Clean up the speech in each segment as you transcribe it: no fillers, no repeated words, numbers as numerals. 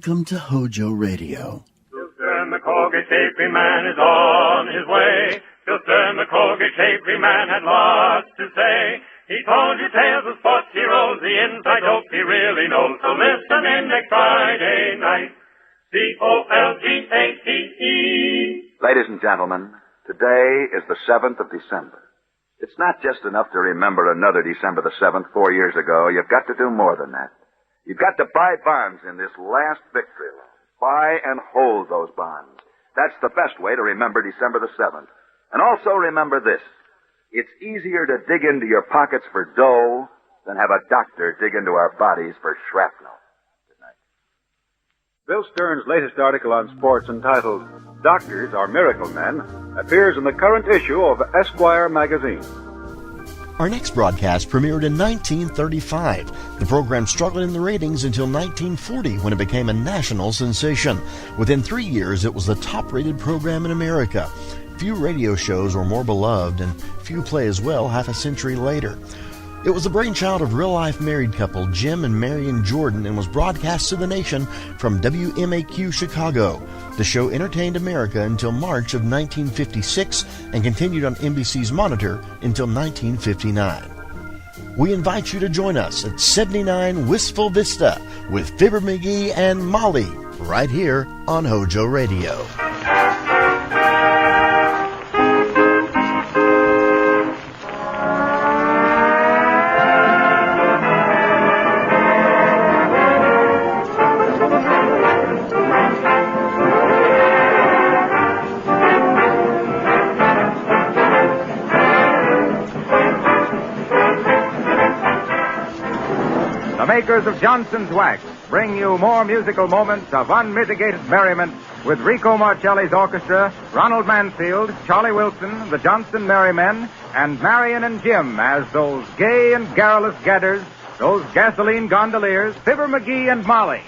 Welcome to HOJO Radio. Filter McColgate Capri Man is on his way. Filter McColgate Capri Man had lots to say. He told you tales of sports heroes, the inside dope he really knows. So listen in next Friday night. COLGATE. Ladies and gentlemen, today is the 7th of December. It's not just enough to remember another December the 7th 4 years ago. You've got to do more than that. You've got to buy bonds in this last victory loan. Buy and hold those bonds. That's the best way to remember December the 7th. And also remember this. It's easier to dig into your pockets for dough than have a doctor dig into our bodies for shrapnel. Good night. Bill Stern's latest article on sports entitled Doctors Are Miracle Men appears in the current issue of Esquire magazine. Our next broadcast premiered in 1935. The program struggled in the ratings until 1940 when it became a national sensation. Within 3 years, it was the top-rated program in America. Few radio shows were more beloved, and few play as well half a century later. It was the brainchild of real-life married couple Jim and Marion Jordan and was broadcast to the nation from WMAQ Chicago. The show entertained America until March of 1956 and continued on NBC's Monitor until 1959. We invite you to join us at 79 Wistful Vista with Fibber McGee and Molly right here on HOJO Radio. The makers of Johnson's Wax bring you more musical moments of unmitigated merriment with Rico Marcelli's orchestra, Ronald Mansfield, Charlie Wilson, the Johnson Merrymen, and Marion and Jim as those gay and garrulous gadders, those gasoline gondoliers, Fibber McGee and Molly.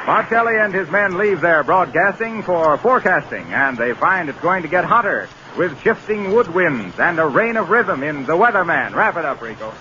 Marcelli and his men leave their broadcasting for forecasting, and they find it's going to get hotter with shifting wood winds and a rain of rhythm in The Weatherman. Wrap it up, Rico.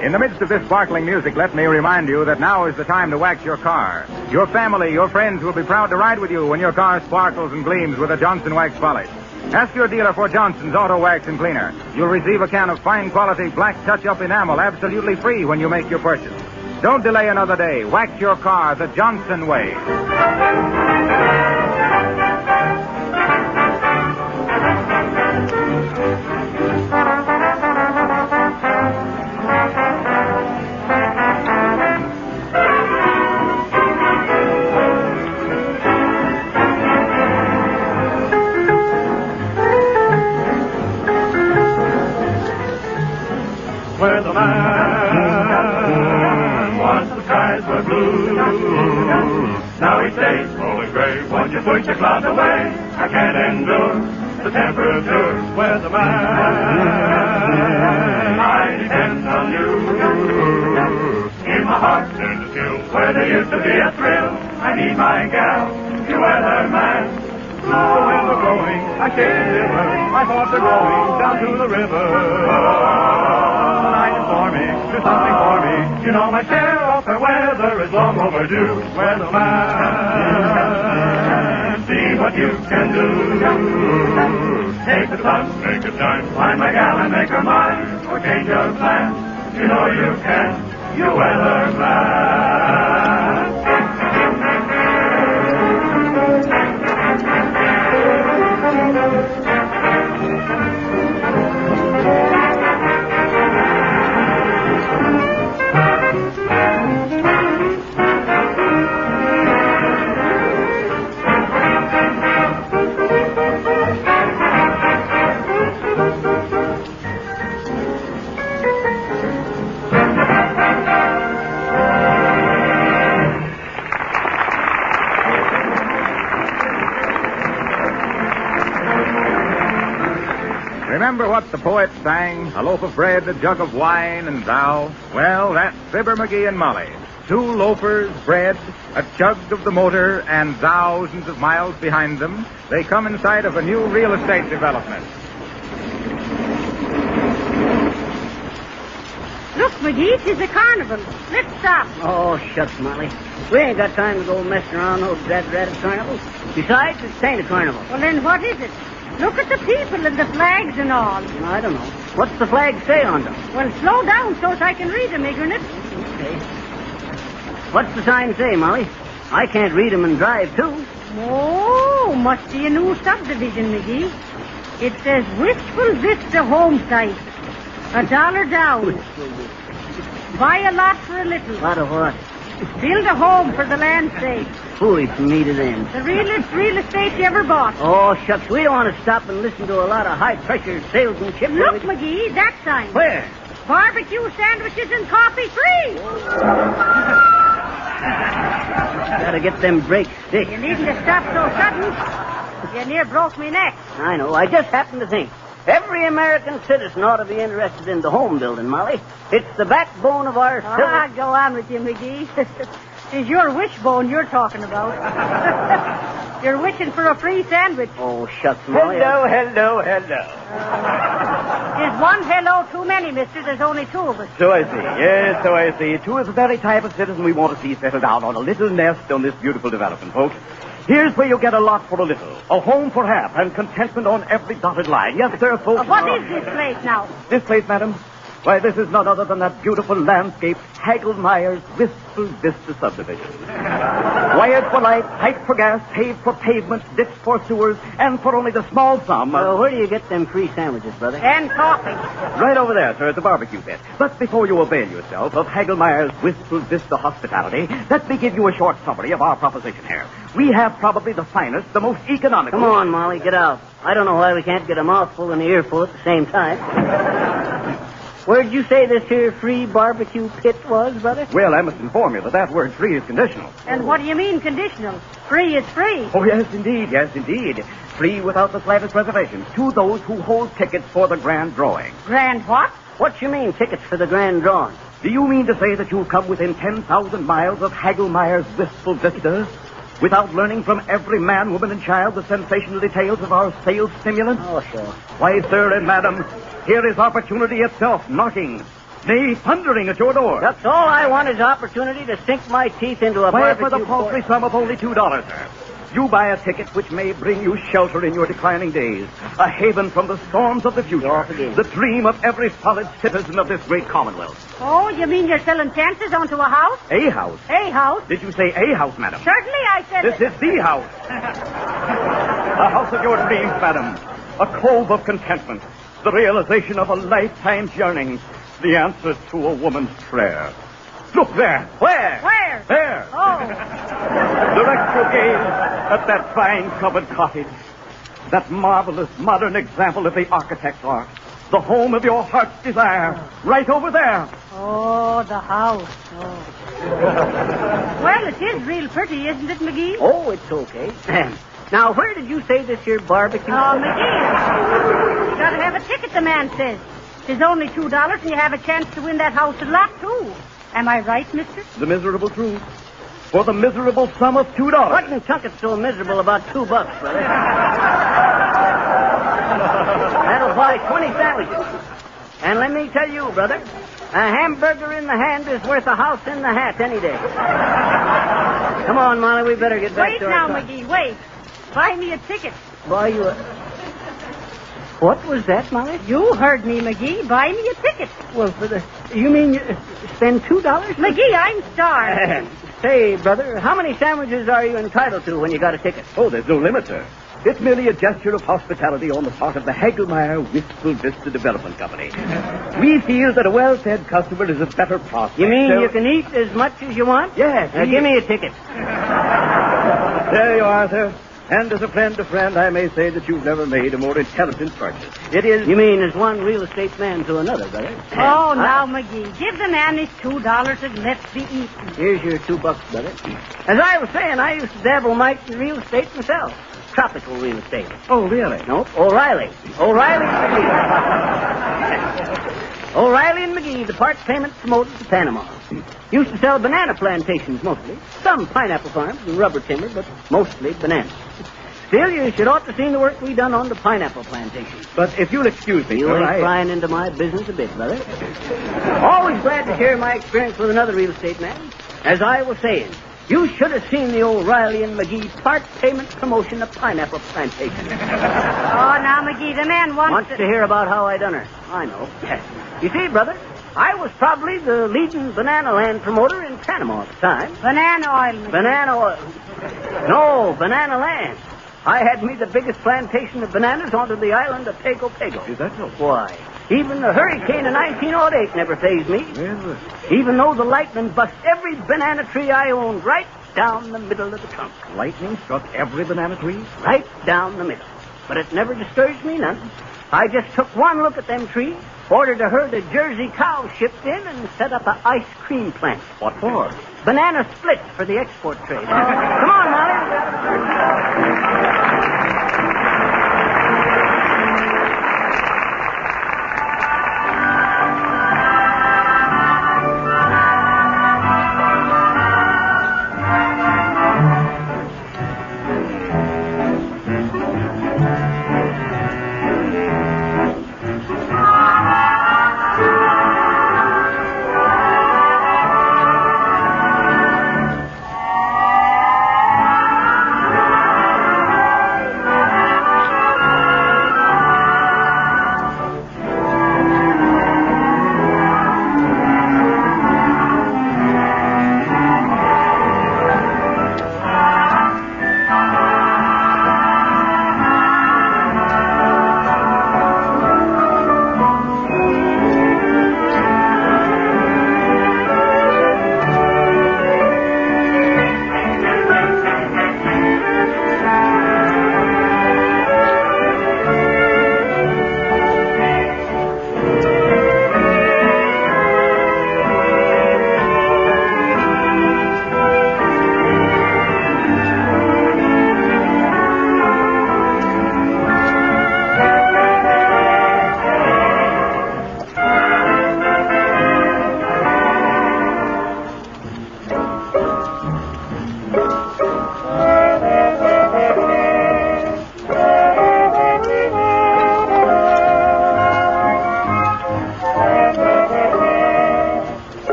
In the midst of this sparkling music, let me remind you that now is the time to wax your car. Your family, your friends will be proud to ride with you when your car sparkles and gleams with a Johnson Wax polish. Ask your dealer for Johnson's Auto Wax and Cleaner. You'll receive a can of fine quality black touch-up enamel absolutely free when you make your purchase. Don't delay another day. Wax your car the Johnson way. Where the man once the skies were blue. Now he stays cold and gray. Won't you push the clouds away? I can't endure the temperature. Where the man I depend on you. In my heart there's a chill where there used to be a thrill. I need my gal, you weatherman. Blow in the blowing, I can't shiver. My thoughts are going down to the river. For me, do something for me. You know my share of the weather is long overdue. Weatherman, see what you can do. Take the sun, make it shine. Find my gal and make her mine. Or change your plans. You know you can. You weatherman. Remember what the poet sang? A loaf of bread, a jug of wine, and thou? Well, that's Fibber McGee and Molly. Two loafers, bread, a chug of the motor, and thousands of miles behind them. They come in sight of a new real estate development. Look, McGee, 'tis a carnival. Let's stop. Oh, shucks, Molly. We ain't got time to go messing around those rat-ratted carnivals. Besides, it ain't a carnival. Well, then what is it? Look at the people and the flags and all. I don't know. What's the flag say on them? Well, slow down so's I can read them, Ignorant. Okay. What's the sign say, Molly? I can't read them and drive, too. Oh, must be a new subdivision, McGee. It says Wistful Vista Home Site. $1 down. Buy a lot for a little. Lot of what? Build a home for the land's sake. Foolish from me to them. The realest real estate you ever bought. Oh, shucks, we don't want to stop and listen to a lot of high-pressure salesmanship. Look, McGee, that sign. Where? Barbecue sandwiches and coffee free. Gotta get them brakes thick. You needn't have stopped so sudden. You near broke me neck. I know. I just happened to think. Every American citizen ought to be interested in the home building, Molly. It's the backbone of our civil... Go on with you, McGee. It's your wishbone you're talking about. You're wishing for a free sandwich. Oh, shucks, Molly. Hello. Is one hello too many, mister? There's only two of us. So I see. Yes, so I see. Two is the very type of citizen we want to see settle down on a little nest on this beautiful development, folks. Here's where you'll get a lot for a little. A home for half and contentment on every dotted line. Yes, sir, folks. What is this place now? This place, madam? Why, this is none other than that beautiful landscape, Hagelmeyer's Wistful Vista subdivision. Wired for light, pipe for gas, paved for pavement, ditched for sewers, and for only the small sum of... where do you get them free sandwiches, brother? And coffee. Right over there, sir, at the barbecue pit. But before you avail yourself of Hagelmeyer's Wistful Vista hospitality, let me give you a short summary of our proposition here. We have probably the finest, the most economical... Come on, Molly, get out. I don't know why we can't get a mouthful and an earful at the same time. Where'd you say this here free barbecue pit was, brother? Well, I must inform you that word free is conditional. And what do you mean conditional? Free is free. Oh, yes, indeed. Free without the slightest reservation to those who hold tickets for the grand drawing. Grand what? What you mean, tickets for the grand drawing? Do you mean to say that you've come within 10,000 miles of Hagelmeyer's Wistful Vista without learning from every man, woman, and child the sensational details of our sales stimulant? Oh, sure. Why, sir and madam, here is opportunity itself knocking, nay, thundering at your door. That's all I want is opportunity to sink my teeth into a Why, barbecue... for the paltry sum of only $2, sir. You buy a ticket which may bring you shelter in your declining days, a haven from the storms of the future, the dream of every solid citizen of this great commonwealth. Oh, you mean you're selling chances onto a house? A house? A house? Did you say a house, madam? Certainly I said This is the house. A house of your dreams, madam. A cove of contentment. The realization of a lifetime's yearning. The answer to a woman's prayer. Look there. Where? Where? There. Oh. Direct your gaze at that fine covered cottage. That marvelous modern example of the architect's art. The home of your heart's desire. Right over there. Oh, the house. Oh. Well, it is real pretty, isn't it, McGee? Oh, it's okay. Now, where did you say this here barbecue... Oh, McGee. You gotta have a ticket, the man says. It's only $2 and you have a chance to win that house a lot, too. Am I right, mister? The miserable truth. For the miserable sum of $2. What in Tunket's so miserable about $2, brother? That'll buy 20 sandwiches. And let me tell you, brother, a hamburger in the hand is worth a house in the hat any day. Come on, Molly, we better get back Wait to our... now, McGee, wait. Buy me a ticket. Buy you a... What was that, Molly? You heard me, McGee. Buy me a ticket. Well, for the... You mean you spend $2? McGee, I'm starved. Say, brother, how many sandwiches are you entitled to when you got a ticket? Oh, there's no limit, sir. It's merely a gesture of hospitality on the part of the Hagelmeyer Wistful Vista Development Company. We feel that a well-fed customer is a better prospect. You mean you can eat as much as you want? Yes. Now, give me a ticket. There you are, sir. And as a friend to friend, I may say that you've never made a more intelligent purchase. It is... You mean as one real estate man to another, brother? Oh, now, McGee, give the man his $2 and let's be eating. Here's your $2, brother. As I was saying, I used to dabble mite in real estate myself. tropical real estate. Oh, really? Nope, O'Reilly. O'Reilly and McGee. O'Reilly and McGee, the part payment promoted to Panama. Used to sell banana plantations mostly. Some pineapple farms and rubber timber, but mostly bananas. Still, you should ought to seen the work we done on the pineapple plantation. But if you'll excuse me, You sir, ain't prying into my business a bit, brother. Always glad to share my experience with another real estate man. As I was saying, you should have seen the O'Reilly and McGee part payment promotion of pineapple plantation. Oh, now, McGee, the man Wants to hear about how I done her. I know. You see, brother, I was probably the leading banana land promoter in Panama at the time. Banana oil, McGee. Banana oil. No, banana land. I had me the biggest plantation of bananas onto the island of Pago Pago. Is that so? Why, even the hurricane of 1908 never fazed me. Well, Even though the lightning bust every banana tree I owned right down the middle of the trunk. lightning struck every banana tree? Right down the middle. But it never discouraged me none. I just took one look at them trees, ordered a herd of Jersey cows shipped in, and set up an ice cream plant. What for? Banana splits for the export trade. Come on, Molly.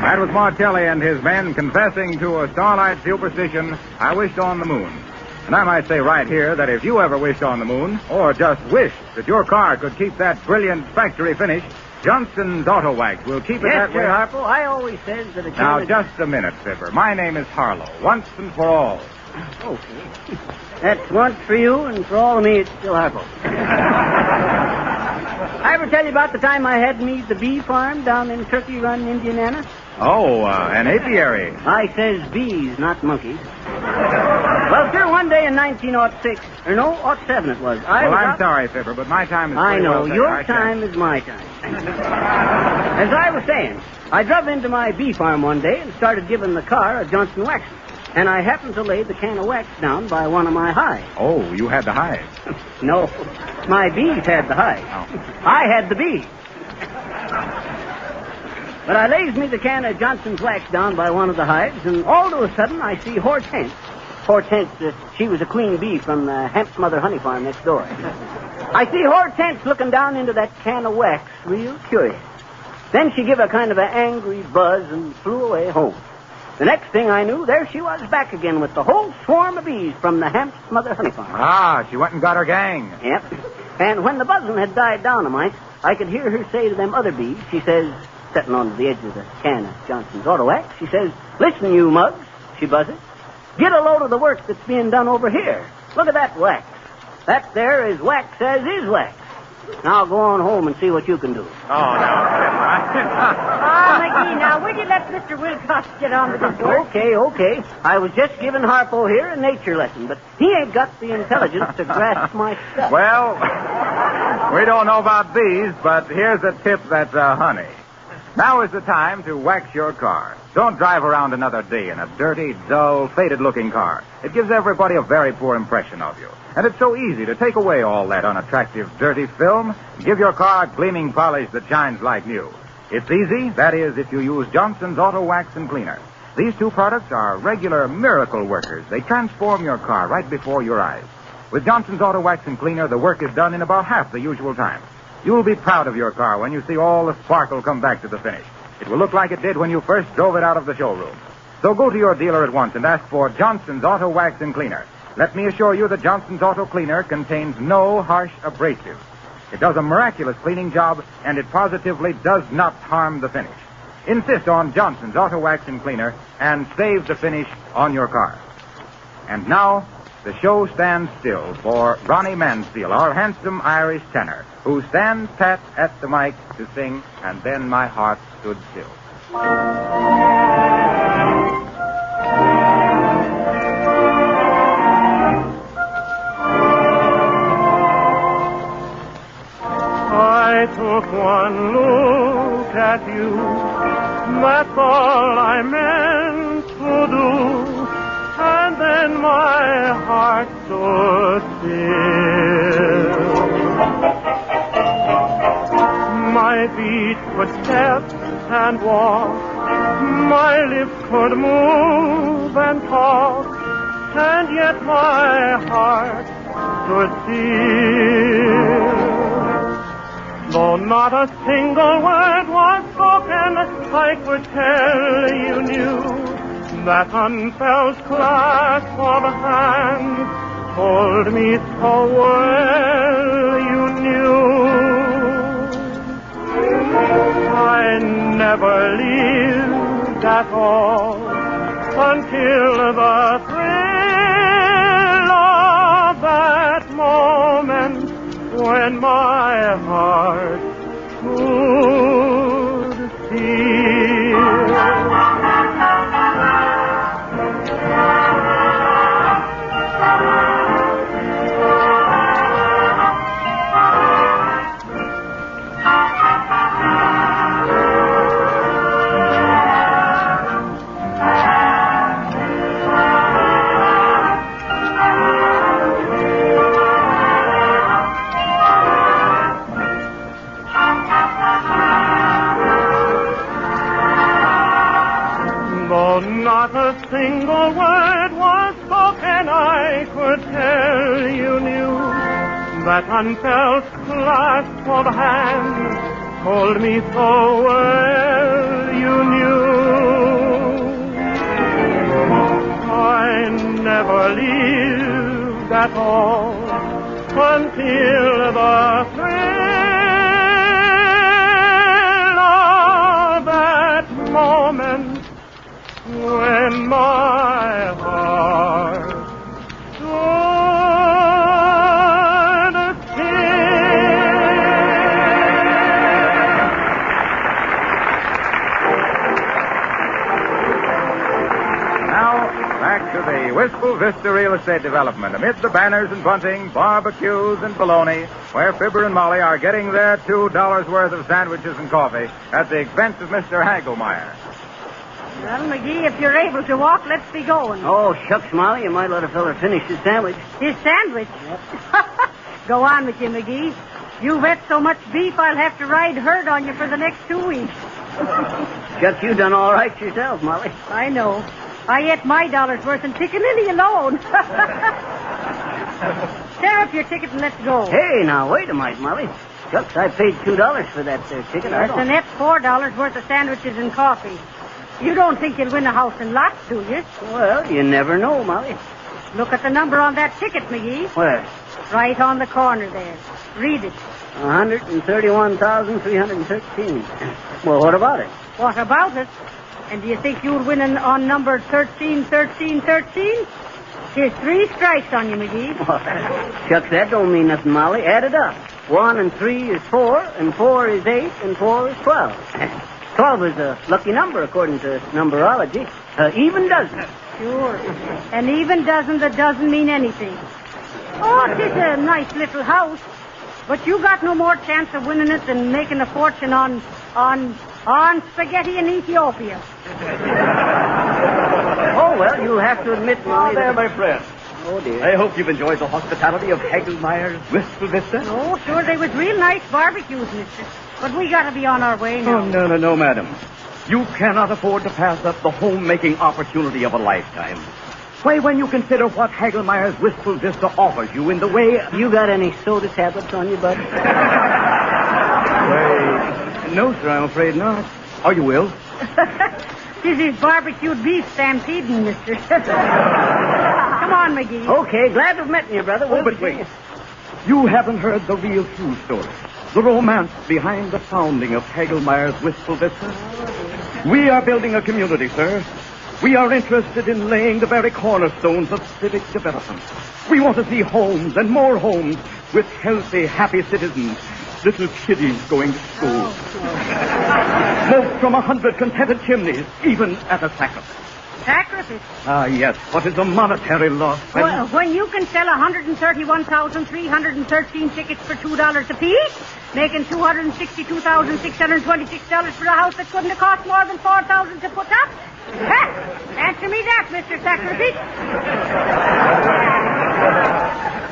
That was Martelli and his men confessing to a starlight superstition, I wished on the moon. And I might say right here that if you ever wished on the moon, or just wished that your car could keep that brilliant factory finish, Johnson's Auto Wax will keep it that way. Yes, Harpo. I always says that it Now, can't... just a minute, Fibber. My name is Harlow, once and for all. Okay. That's once for you, and for all of me, it's still Harpo. I ever tell you about the time I had me the bee farm down in Turkey Run, Indiana? Oh, an apiary. I says bees, not monkeys. Well, sir, one day in 1906, or no, 07 it was. I'm sorry, Fibber, but my time is I pretty know. well taken. Your time is my time. As I was saying, I drove into my bee farm one day and started giving the car a Johnson wax. And I happened to lay the can of wax down by one of my hives. Oh, you had the hive. No, my bees had the hive. Oh. I had the bee. But I lays me the can of Johnson's wax down by one of the hives, and all of a sudden I see Hortense. She was a queen bee from the Hemp's Mother Honey Farm next door. I see Hortense looking down into that can of wax, real curious. Then she give a kind of an angry buzz and flew away home. The next thing I knew, there she was back again with the whole swarm of bees from the Hemp's Mother Honey Farm. Ah, she went and got her gang. Yep. And when the buzzing had died down a mite, I could hear her say to them other bees, she says, sitting on the edge of the can of Johnson's auto wax, she says, "Listen, you mugs," she buzzes. "Get a load of the work that's being done over here. Look at that wax. That there is wax as is wax. Now go on home and see what you can do." Oh, no. McGee, now, would you let Mr. Wilcox get on with his work? Okay. I was just giving Harpo here a nature lesson, but he ain't got the intelligence to grasp my stuff. Well, we don't know about bees, but here's a tip that's honey. Now is the time to wax your car. Don't drive around another day in a dirty, dull, faded-looking car. It gives everybody a very poor impression of you. And it's so easy to take away all that unattractive, dirty film and give your car a gleaming polish that shines like new. It's easy, that is, if you use Johnson's Auto Wax and Cleaner. These two products are regular miracle workers. They transform your car right before your eyes. With Johnson's Auto Wax and Cleaner, the work is done in about half the usual time. You'll be proud of your car when you see all the sparkle come back to the finish. It will look like it did when you first drove it out of the showroom. So go to your dealer at once and ask for Johnson's Auto Wax and Cleaner. Let me assure you that Johnson's Auto Cleaner contains no harsh abrasives. It does a miraculous cleaning job, and it positively does not harm the finish. Insist on Johnson's Auto Wax and Cleaner and save the finish on your car. And now, the show stands still for Ronnie Mansfield, our handsome Irish tenor, who stands pat at the mic to sing, And Then My Heart Stood Still. I took one look at you, that's all I meant to do, and then my heart stood still. My feet could step and walk, my lips could move and talk, and yet my heart stood still. Though not a single word was spoken, I could tell you knew that unfelt clasp of hands told me so well you knew. I never lived at all until the thrill of that moment when my heart stood still. Not a single word was spoken, I could tell you knew that unfelt clasp of hands told me so well you knew. I never lived at all until the thrill of that moment when my heart stood still. Now, back to the Wistful Vista Real Estate Development. Amid the banners and bunting, barbecues and bologna, where Fibber and Molly are getting their $2 worth of sandwiches and coffee at the expense of Mr. Hagelmeyer. Well, McGee, if you're able to walk, let's be going. Oh, shucks, Molly, you might let a feller finish his sandwich. His sandwich? Yep. Go on with you, McGee. You've ate so much beef, I'll have to ride herd on you for the next 2 weeks. Shucks, you done all right yourself, Molly. I know. I ate my dollar's worth in Piccaninny alone. Tear up your ticket and let's go. Hey, now, wait a minute, Molly. Shucks, I paid $2 for that ticket. That's a net $4 worth of sandwiches and coffee. You don't think you'll win a house and lots, do you? Well, you never know, Molly. Look at the number on that ticket, McGee. Where? Right on the corner there. Read it. 131,313. Well, what about it? What about it? And do you think you'll win on number 131313? Here's 3 strikes on you, McGee. Shucks, that don't mean nothing, Molly. Add it up. 1 and 3 is 4, and 4 is 8, and 4 is 12. 12 is a lucky number, according to numberology. Even dozen. Sure. An even dozen that doesn't mean anything. Oh, it is a nice little house. But you got no more chance of winning it than making a fortune on spaghetti in Ethiopia. Oh, well, you'll have to admit, Molly. There, my friend. Oh, dear. I hope you've enjoyed the hospitality of Hagelmeyer's Wistful Vista. Oh, sure, they was real nice barbecues, mister. But we gotta be on our way now. Oh, no, madam. You cannot afford to pass up the homemaking opportunity of a lifetime. Why, when you consider what Hagelmeyer's Wistful Vista offers you in the way... You got any soda tablets on you, bud? Why, no, sir, I'm afraid not. Oh, you will? This is barbecued beef stampeding, mister. Come on, McGee. Okay, glad to have met you, brother. Oh, but wait. You haven't heard the real true story. The romance behind the founding of Hagelmeyer's Wistful Vista. We are building a community, sir. We are interested in laying the very cornerstones of civic development. We want to see homes and more homes with healthy, happy citizens. Little kiddies going to school. Smoke from 100 contented chimneys, even at a sacrifice. Sacrifice? Ah, yes. What is a monetary loss? Well, when you can sell 131,313 tickets for $2 apiece, making $262,626 for a house that couldn't have cost more than $4,000 to put up? Ha! Answer me that, Mr. Sacrifice.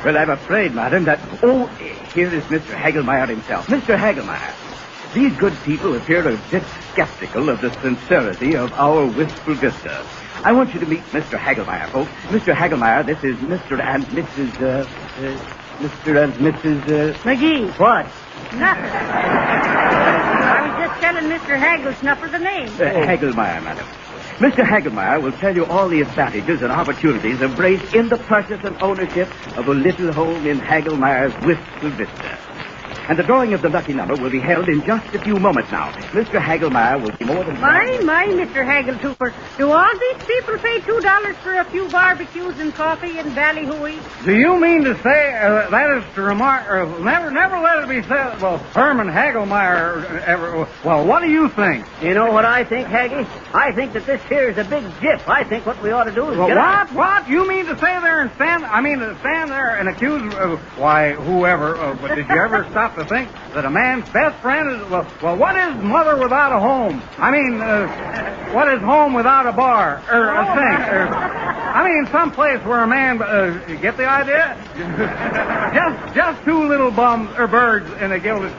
Well, I'm afraid, madam, that... Oh, here is Mr. Hagelmeyer himself. Mr. Hagelmeyer, these good people appear a bit skeptical of the sincerity of our Wistful Vista. I want you to meet Mr. Hagelmeyer, folks. Mr. Hagelmeyer, this is Mr. and Mrs. Mr. and Mrs. McGee. What? Nothing. I was just telling Mr. Hagelsnuffer the name. Hagelmeyer, madam. Mr. Hagelmeyer will tell you all the advantages and opportunities embraced in the purchase and ownership of a little home in Hagelmeyer's Wistful Vista. And the drawing of the lucky number will be held in just a few moments now. Mr. Hagelmeyer will be more than... My, Mr. Hageltooper. Do all these people pay $2 for a few barbecues and coffee and ballyhooey? Do you mean to say that is to remark... never let it be said... Well, Herman Hagelmeyer... well, what do you think? You know what I think, Haggy? I think that this here is a big jiff. I think what we ought to do is get out. What? You mean to say there and stand... stand there and accuse... why, whoever... but did you ever stop to think that a man's best friend is... Well, what is mother without a home? What is home without a bar? Or a sink? Some place where a man... you get the idea? just two little bums or birds in a gilded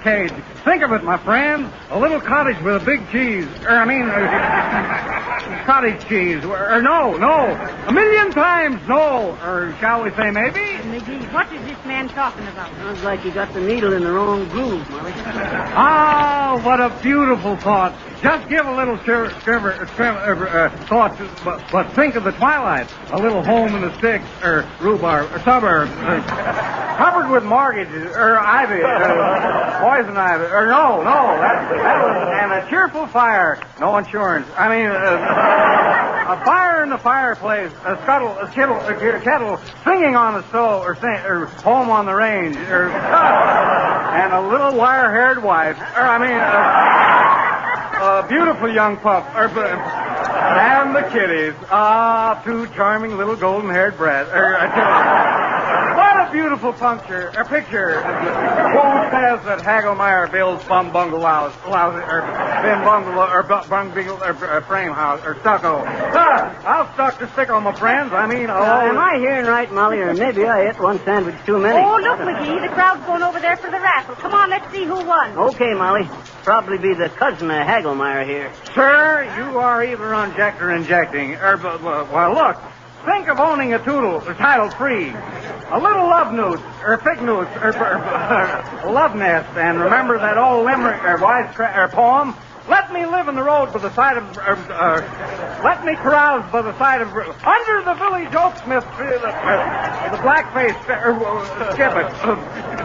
cage. Think of it, my friend. A little cottage with a big cheese. Cottage cheese. No. A million times no. Or shall we say maybe? McGee, what is this man talking about? Sounds like you got the needle in the wrong groove, Molly. Ah, what a beautiful thought. Just give a little thought, but think of the twilight. A little home in the sticks, or rhubarb, or suburbs, covered with mortgages, or ivy, poison ivy, or no, that was, and a cheerful fire, no insurance. A fire in the fireplace, a kettle singing on the stove, or home on the range, and a little wire-haired wife, a beautiful young pup, and the kitties. Ah, two charming little golden-haired brats. What a beautiful picture. Who says is that Hagelmeyer builds bum bungalows, frame house, or stucco. I'll stuck to stick on my friends. I mean, am I hearing right, Molly, or maybe I ate one sandwich too many? Oh, look, McGee, the crowd's going over there for the raffle. Come on, let's see who won. Okay, Molly. Probably be the cousin of Hagelmeyer here. Sir, you are either on Jack or injecting. Well, look. Think of owning a title free. A little love note, or fig note, or love nest, and remember that old limerick, or poem? Let me live in the road by the side of, let me carouse by the side of, under the village oaksmith tree, the blackface, skip it.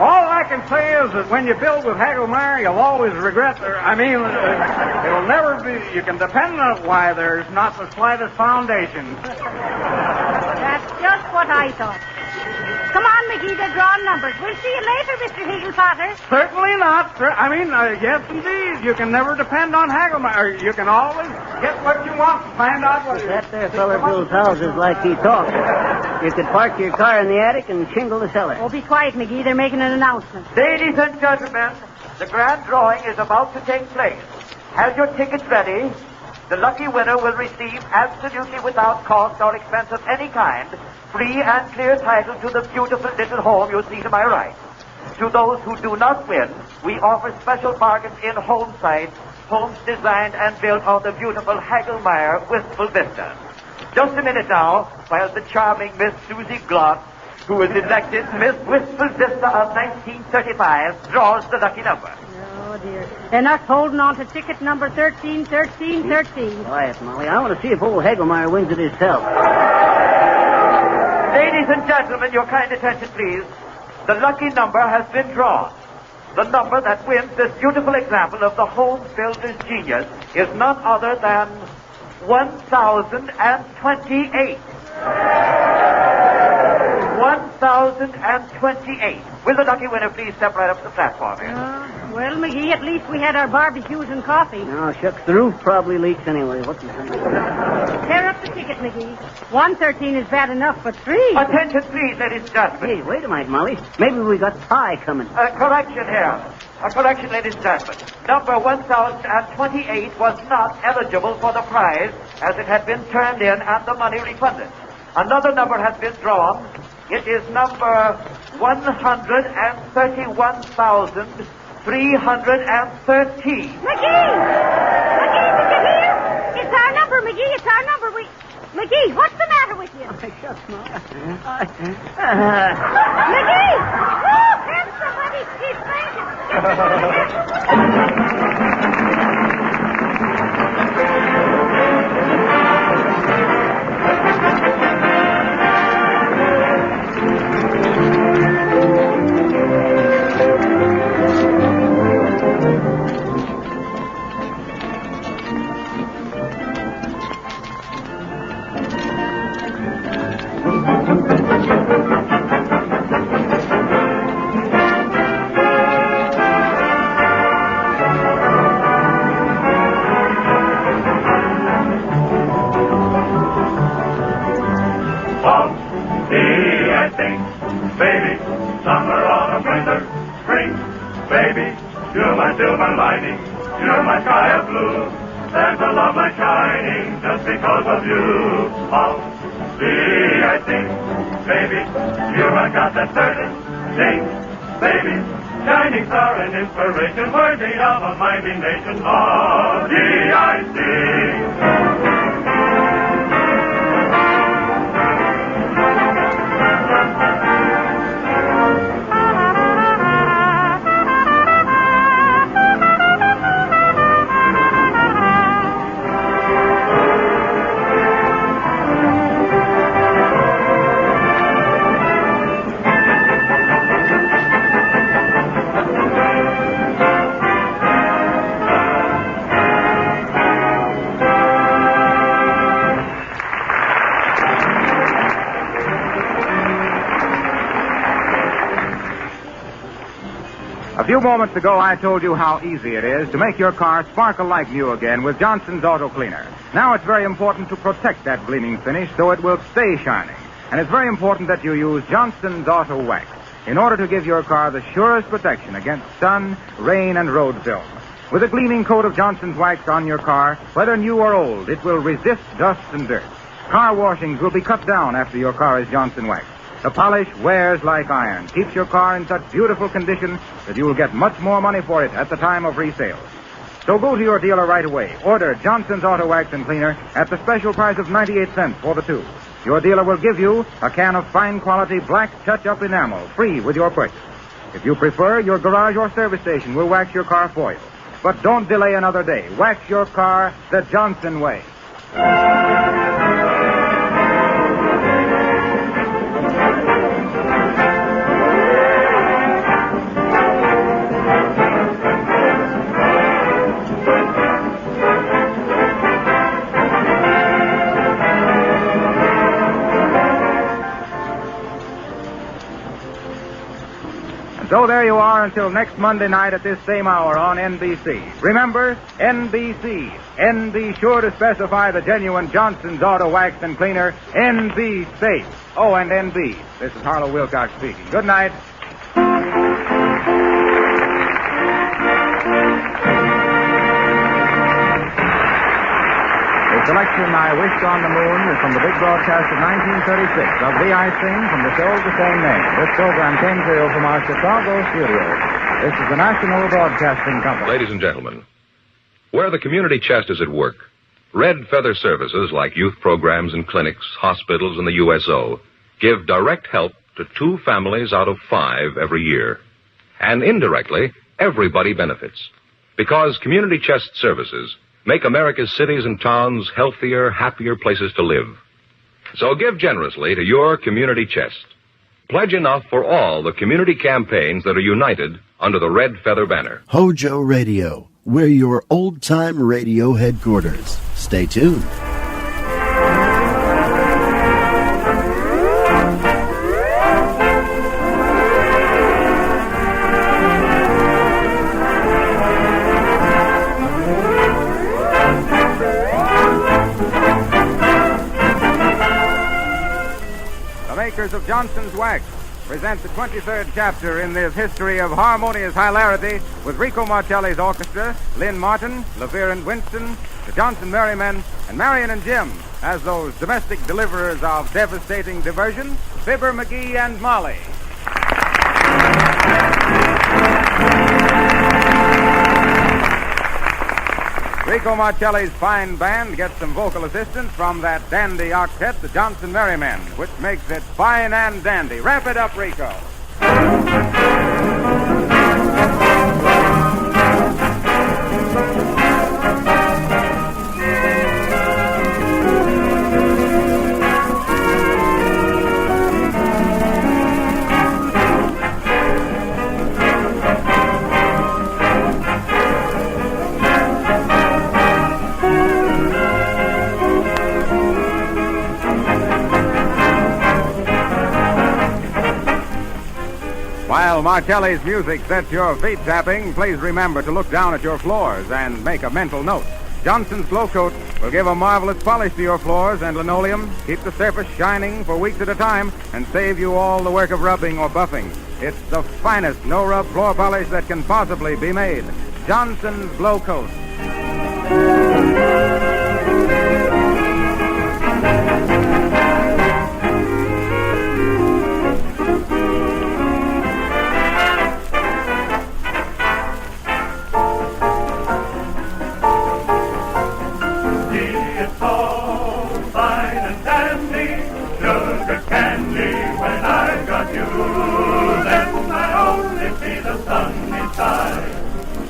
All I can say is that when you build with Hagelmeyer, you'll always regret, it'll never be, you can depend on why there's not the slightest foundation. That's just what I thought. Come on, McGee, they're drawing numbers. We'll see you later, Mr. Higginpotter. Certainly not, sir. Yes, indeed. You can never depend on Hagelmeyer. You can always get what you want to find out what that there feller builds houses like he talks. You could park your car in the attic and shingle the cellar. Oh, be quiet, McGee. They're making an announcement. Ladies and gentlemen, the grand drawing is about to take place. Have your tickets ready. The lucky winner will receive, absolutely without cost or expense of any kind, free and clear title to the beautiful little home you see to my right. To those who do not win, we offer special bargains in home sites, homes designed and built on the beautiful Hagelmeyer Wistful Vista. Just a minute now, while the charming Miss Susie Gloss, who was elected Miss Wistful Vista of 1935, draws the lucky number. Oh, dear. And us holding on to ticket number 131313. Quiet, Molly. I want to see if old Hagelmeyer wins it himself. Ladies and gentlemen, your kind attention, please. The lucky number has been drawn. The number that wins this beautiful example of the home builder's genius is none other than 1028. 1028. Will the lucky winner please step right up to the platform here? Well, McGee, at least we had our barbecues and coffee. No, shucks, the roof probably leaks anyway. What's the Tear up the ticket, McGee. 113 is bad enough, but 3. Attention, please, ladies and gentlemen. Hey, wait a minute, Molly. Maybe we got pie coming. Correction here. A correction, ladies and gentlemen. Number 1028 was not eligible for the prize as it had been turned in and the money refunded. Another number has been drawn. It is number 131,313. McGee! McGee, did you hear? It's our number, McGee. It's our number. McGee, what's the matter with you? Shucks, Molly. McGee! Oh, there's somebody. He's silver lining, you're my sky of blue. There's a love light shining just because of you. Oh, see, I think, baby, you have got that certain thing, baby. Shining star and inspiration worthy of a mighty nation. Oh, D.I.C. A few moments ago, I told you how easy it is to make your car sparkle like new again with Johnson's Auto Cleaner. Now it's very important to protect that gleaming finish so it will stay shining. And it's very important that you use Johnson's Auto Wax. in order to give your car the surest protection against sun, rain, and road film. With a gleaming coat of Johnson's wax on your car, whether new or old, it will resist dust and dirt. Car washings will be cut down after your car is Johnson waxed. The polish wears like iron, keeps your car in such beautiful condition that you will get much more money for it at the time of resale. So go to your dealer right away. Order Johnson's Auto Wax and Cleaner at the special price of 98 cents for the tube. Your dealer will give you a can of fine quality black touch-up enamel free with your purchase. If you prefer, your garage or service station will wax your car for you. But don't delay another day. Wax your car the Johnson way. So there you are until next Monday night at this same hour on NBC. Remember, NBC. N be sure to specify the genuine Johnson's Auto Wax and Cleaner. NB safe. Oh, and NB. This is Harlow Wilcox speaking. Good night. The selection I Wished on the Moon is from the big broadcast of 1936 of The I Sing from the show of the same name. This program came to you from our Chicago studio. This is the National Broadcasting Company. Ladies and gentlemen, where the community chest is at work, Red Feather Services like youth programs and clinics, hospitals, and the USO give direct help to 2 families out of 5 every year. And indirectly, everybody benefits. Because community chest services make America's cities and towns healthier, happier places to live. So give generously to your community chest. Pledge enough for all the community campaigns that are united under the Red Feather banner. HOJO Radio, we're your old-time radio headquarters. Stay tuned. Of Johnson's Wax present the 23rd chapter in this history of harmonious hilarity with Rico Marcelli's orchestra, Lynn Martin, LeVere and Winston, the Johnson Merrymen, and Marion and Jim as those domestic deliverers of devastating diversion, Fibber, McGee, and Molly. Rico Marcelli's fine band gets some vocal assistance from that dandy octet, the Johnson Merrymen, which makes it fine and dandy. Wrap it up, Rico. While Marcelli's music sets your feet tapping, please remember to look down at your floors and make a mental note. Johnson's Glow Coat will give a marvelous polish to your floors and linoleum, keep the surface shining for weeks at a time, and save you all the work of rubbing or buffing. It's the finest no-rub floor polish that can possibly be made. Johnson's Glow Coat.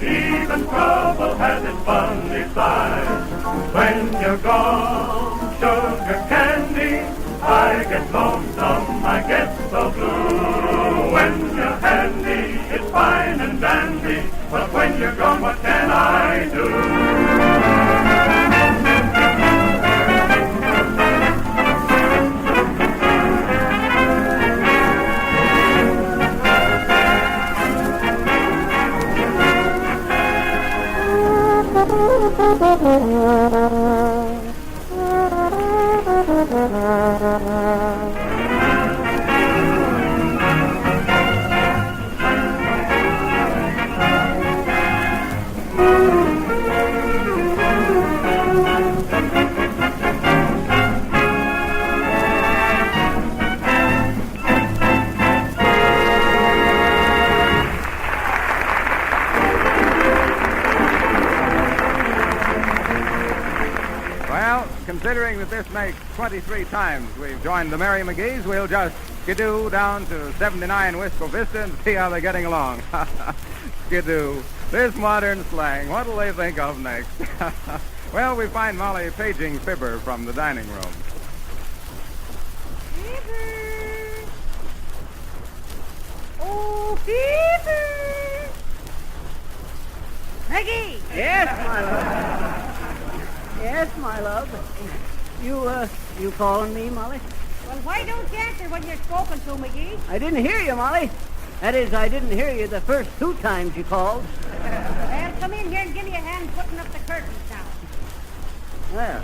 Even trouble has its funny side. When you're gone, sugar candy, I get lonesome, I get so blue. When you're handy, it's fine and dandy, but when you're gone, what can I do? considering that this makes 23 times we've joined the Merry McGees, we'll just skidoo down to 79 Wisco Vista and see how they're getting along. Skidoo. This modern slang. What'll they think of next? Well, we find Molly paging Fibber from the dining room. Fibber! Oh, Fibber! Maggie! Yes, my love. Yes, my love. You calling me, Molly? Well, why don't you answer when you're spoken to, McGee? I didn't hear you, Molly. That is, I didn't hear you the first 2 times you called. Well, come in here and give me a hand putting up the curtains now. Well,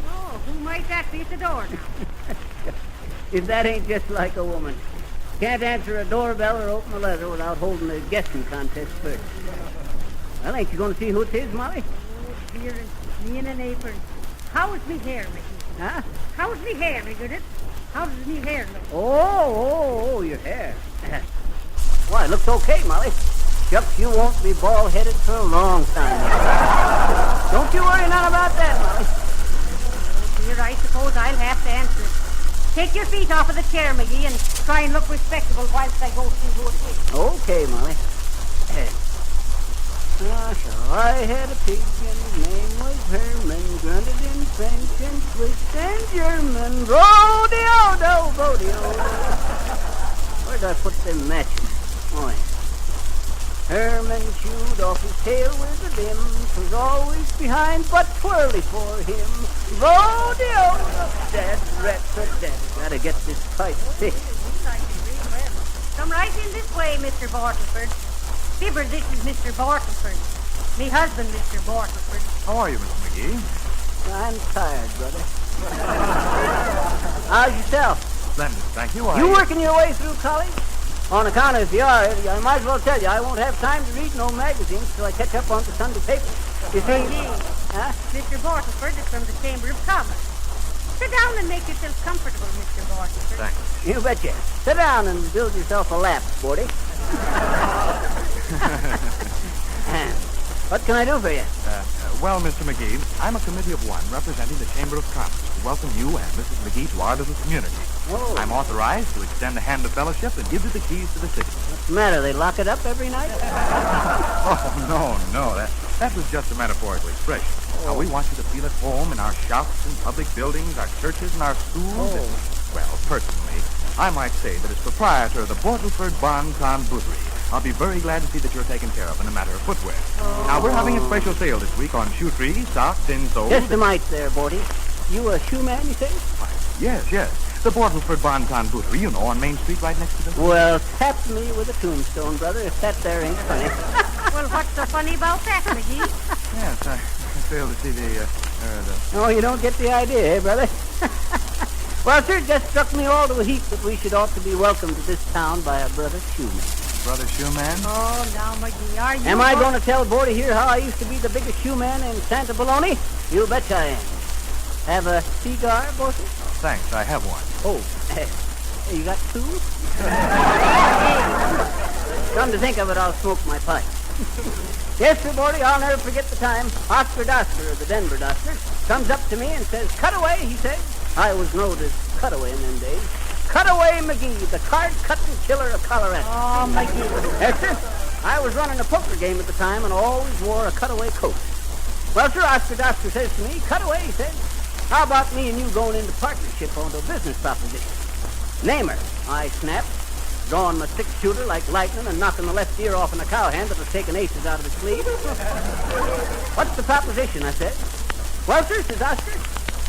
Oh, who might that be at the door now? if that ain't just like a woman. Can't answer a doorbell or open a letter without holding a guessing contest first. Well, ain't you going to see who it is, Molly? Oh, dear, me in an apron. How's me hair, McGee? Huh? How's me hair, McGee? How does me hair look? Oh, your hair. Why, it looks okay, Molly. Shucks, you won't be bald-headed for a long time. Don't you worry none about that, Molly. Oh, dear, I suppose I'll have to answer it. Take your feet off of the chair, McGee, and try and look respectable whilst I go see who it is. Okay, Molly. I had a pig and his name was Herman, grunted in French and Swiss and German. Rodeo, rodeo. Where'd I put them matches? Oh, yeah. Herman chewed off his tail with a limb. 'Twas always behind, but twirly for him. Rodeo, that rat for that. Gotta get this pipe fixed. Come right in this way, Mr. Bartleford. Fibber, this is Mr. Bartleford. Me husband, Mr. Bartleford. How are you, Mr. McGee? I'm tired, brother. How's yourself? Splendid, thank you. You working your way through college? On account of if you are, I might as well tell you, I won't have time to read no magazines till I catch up on the Sunday paper. You see? Huh? Mr. Bartleford is from the Chamber of Commerce. Sit down and make yourself comfortable, Mr. Bartleford. Thanks. You betcha. Sit down and build yourself a lap, sporty. What can I do for you? Well, Mr. McGee, I'm a committee of one representing the Chamber of Commerce to welcome you and Mrs. McGee to our little community. Oh. I'm authorized to extend the hand of fellowship and give you the keys to the city. What's the matter? They lock it up every night? Oh, no. That was just a metaphorical expression. Now, we want you to feel at home in our shops and public buildings, our churches and our schools. Oh. And, well, personally, I might say that as proprietor of the Bortleford Bon-Ton Bootery, I'll be very glad to see that you're taken care of in the matter of footwear. Oh. Now, we're having a special sale this week on shoe trees, socks, insoles. Just a mite there, Borty. You a shoe man, you say? Yes. The Bortleford Bon-Ton Bootery, you know, on Main Street right next to the... Well, tap me with a tombstone, brother, if that there ain't funny. Well, what's so funny about that, McGee? Yes, I failed to see the... Oh, you don't get the idea, eh, brother? Well, sir, it just struck me all to a heap that we should ought to be welcomed to this town by a brother shoeman. Brother shoeman? Oh, now, McGee, are you... Am I going to tell Borty here how I used to be the biggest shoeman in Santa Bologna? You betcha I am. Have a cigar, Borty? Thanks, I have one. Oh, you got 2? Come to think of it, I'll smoke my pipe. Yes, sir, Borty, I'll never forget the time Oscar Doster of the Denver Doctor comes up to me and says, "Cut away," he said. I was known as Cutaway in them days. Cutaway McGee, the card-cutting killer of Colorado. Oh, McGee. Yes, sir. I was running a poker game at the time and always wore a cutaway coat. Well, sir, Oscar Doster says to me, "Cutaway," he said, "how about me and you going into partnership on a business proposition?" "Name her," I snapped, drawing my six-shooter like lightning and knocking the left ear off in a cowhand that was taking aces out of his sleeve. "What's the proposition?" I said. "Well, sir," says Oscar,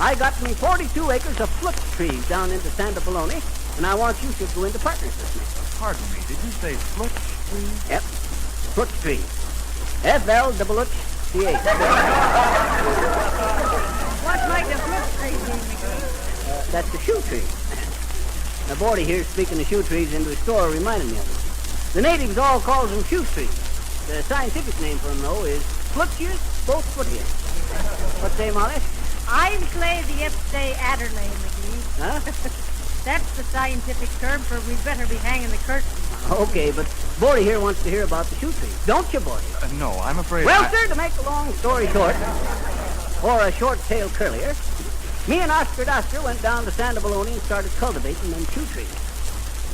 "I got me 42 acres of flux trees down into Santa Bologna, and I want you to go into partners with me." Pardon me, did you say flux trees? Yep, flux trees. FLCH. What might the flip tree be, McGee? That's the shoe tree. Now, Borty here speaking the shoe trees into his store reminded me of it. The natives all calls them shoe trees. The scientific name for them, though, is Fluxius bothfootius. What say, Molly? I'm Clay the Ipse Adderley, McGee. Huh? That's the scientific term for we'd better be hanging the curtain. Okay, but Borty here wants to hear about the shoe trees. Don't you, Borty? No, I'm afraid Well, sir, to make a long story short, or a short-tailed curlier, me and Oscar Doster went down to Santa Baloney and started cultivating them shoe trees.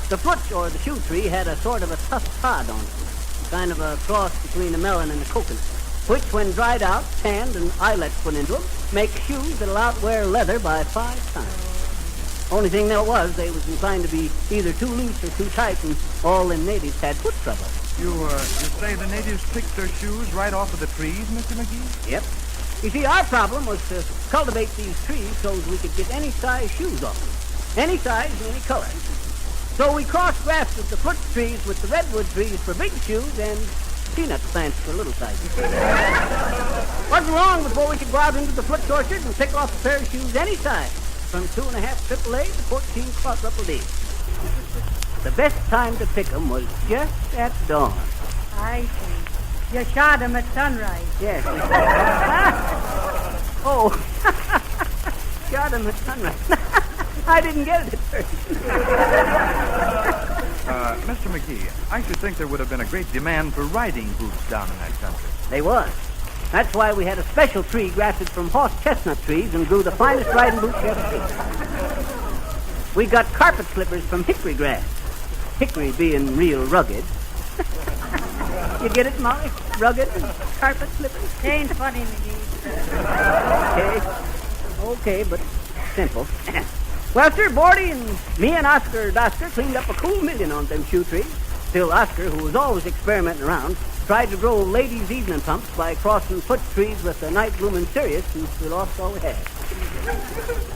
The foot or the shoe tree had a sort of a tough pod on it, kind of a cross between a melon and a coconut, which, when dried out, tanned, and eyelets put into them, make shoes that'll outwear leather by 5 times. Only thing there was, they was inclined to be either too loose or too tight, and all them natives had foot trouble. You say the natives picked their shoes right off of the trees, Mr. McGee? Yep. You see, our problem was to cultivate these trees so that we could get any size shoes off them. Any size and any color. So we cross-grafted the foot trees with the redwood trees for big shoes and peanut plants for little sizes. Wasn't long before we could go out into the foot orchard and pick off a pair of shoes any size, from 2.5 AAA to 14 quadruple D. The best time to pick them was just at dawn. I see. You shot them at sunrise. Yes. Oh. Shot them at sunrise. I didn't get it at first. Mr. McGee, I should think there would have been a great demand for riding boots down in that country. They was. That's why we had a special tree grafted from horse chestnut trees and grew the finest riding boots you ever seen. We got carpet slippers from hickory grass. Hickory being real rugged. You get it, Molly? Rugged and carpet slippers? Ain't funny, McGee. Okay, but simple. Well, sir, Bordy and me and Oscar Doster cleaned up a cool million on them shoe trees. Till Oscar, who was always experimenting around, tried to grow ladies' evening pumps by crossing foot trees with the night blooming Sirius, and we lost all we had.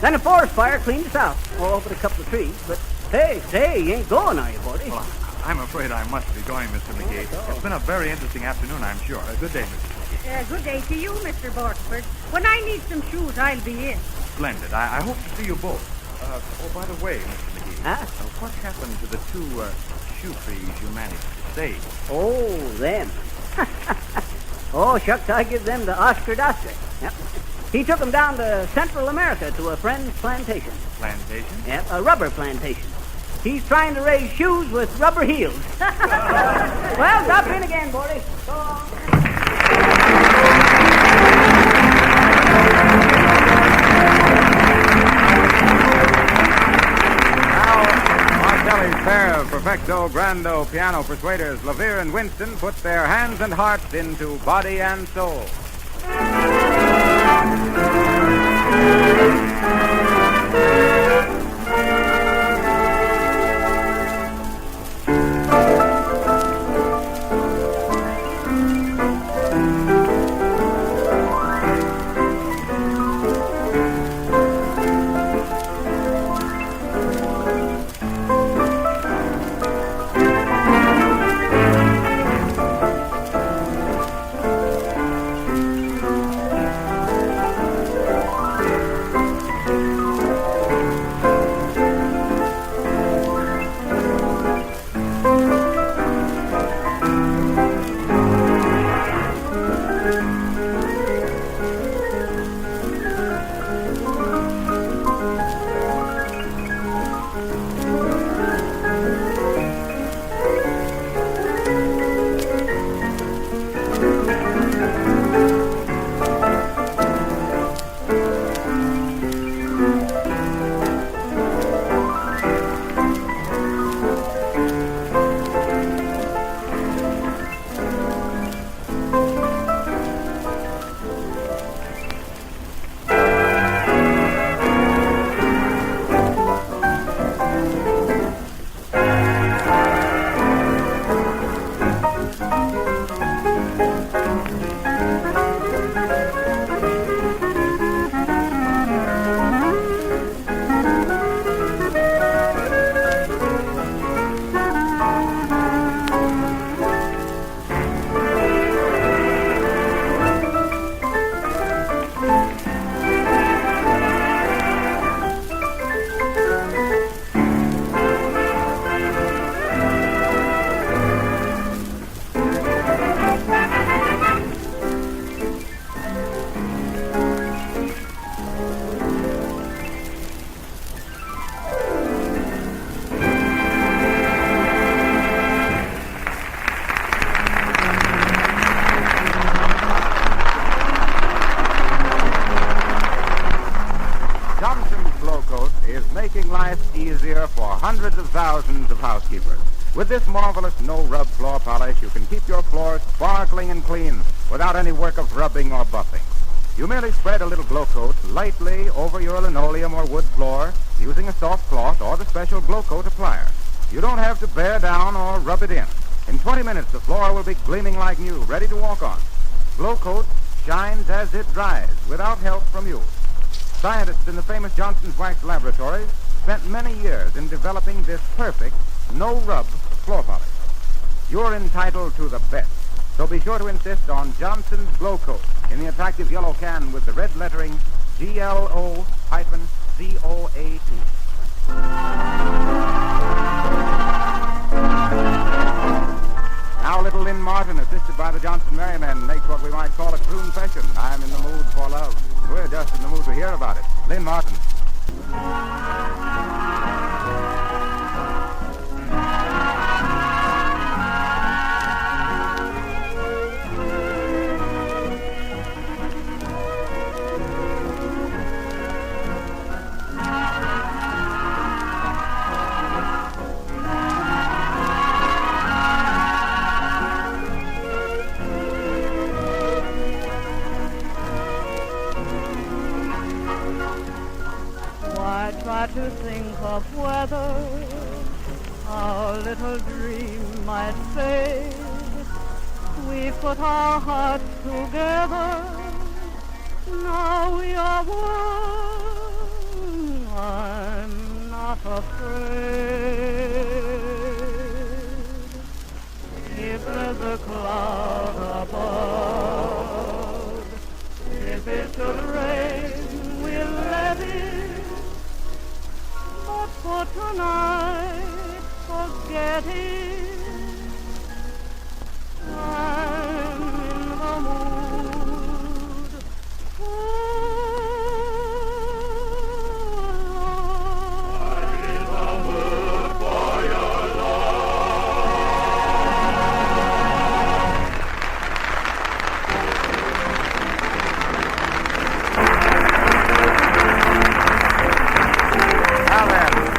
Then a forest fire cleaned us out, all over a couple of trees. But hey, you ain't going, are you, Bordy? Well, I'm afraid I must be going, Mr. McGee. It's been a very interesting afternoon, I'm sure. Good day, Mr. McGee. Good day to you, Mr. Bortford. When I need some shoes, I'll be in. Splendid. I hope to see you both. By the way, Mr. McGee, huh? What happened to the 2 shoe trees you managed to save? Oh, them. Oh, shucks, I give them to Oscar Doster. Yep. He took them down to Central America to a friend's plantation. Plantation? Yep, a rubber plantation. He's trying to raise shoes with rubber heels. Well, drop in again, Bordy. So long. Marcelli's pair of Perfecto Grando piano persuaders, LaVere and Winston, put their hands and hearts into Body and Soul. this marvelous no-rub floor polish, you can keep your floors sparkling and clean without any work of rubbing or buffing. You merely spread a little glow coat lightly over your linoleum or wood floor using a soft cloth or the special glow coat applier. You don't have to bear down or rub it in. In 20 minutes, the floor will be gleaming like new, ready to walk on. Glow coat shines as it dries without help from you. Scientists in the famous Johnson's Wax Laboratories spent many years in developing this perfect no-rub floor polish. You're entitled to the best, so be sure to insist on Johnson's Glow Coat in the attractive yellow can with the red lettering GLO-COAT. Now little Lynn Martin, assisted by the Johnson Merrymen, makes what we might call a croon session. I'm in the mood for love. We're just in the mood to hear about it. Lynn Martin. Try to think of whether our little dream might fade. We put our hearts together, now we are one. I'm not afraid. If there's a cloud above, if it should rain, we'll let it. For tonight, forget it. I'm in the mood. I'm in the mood for your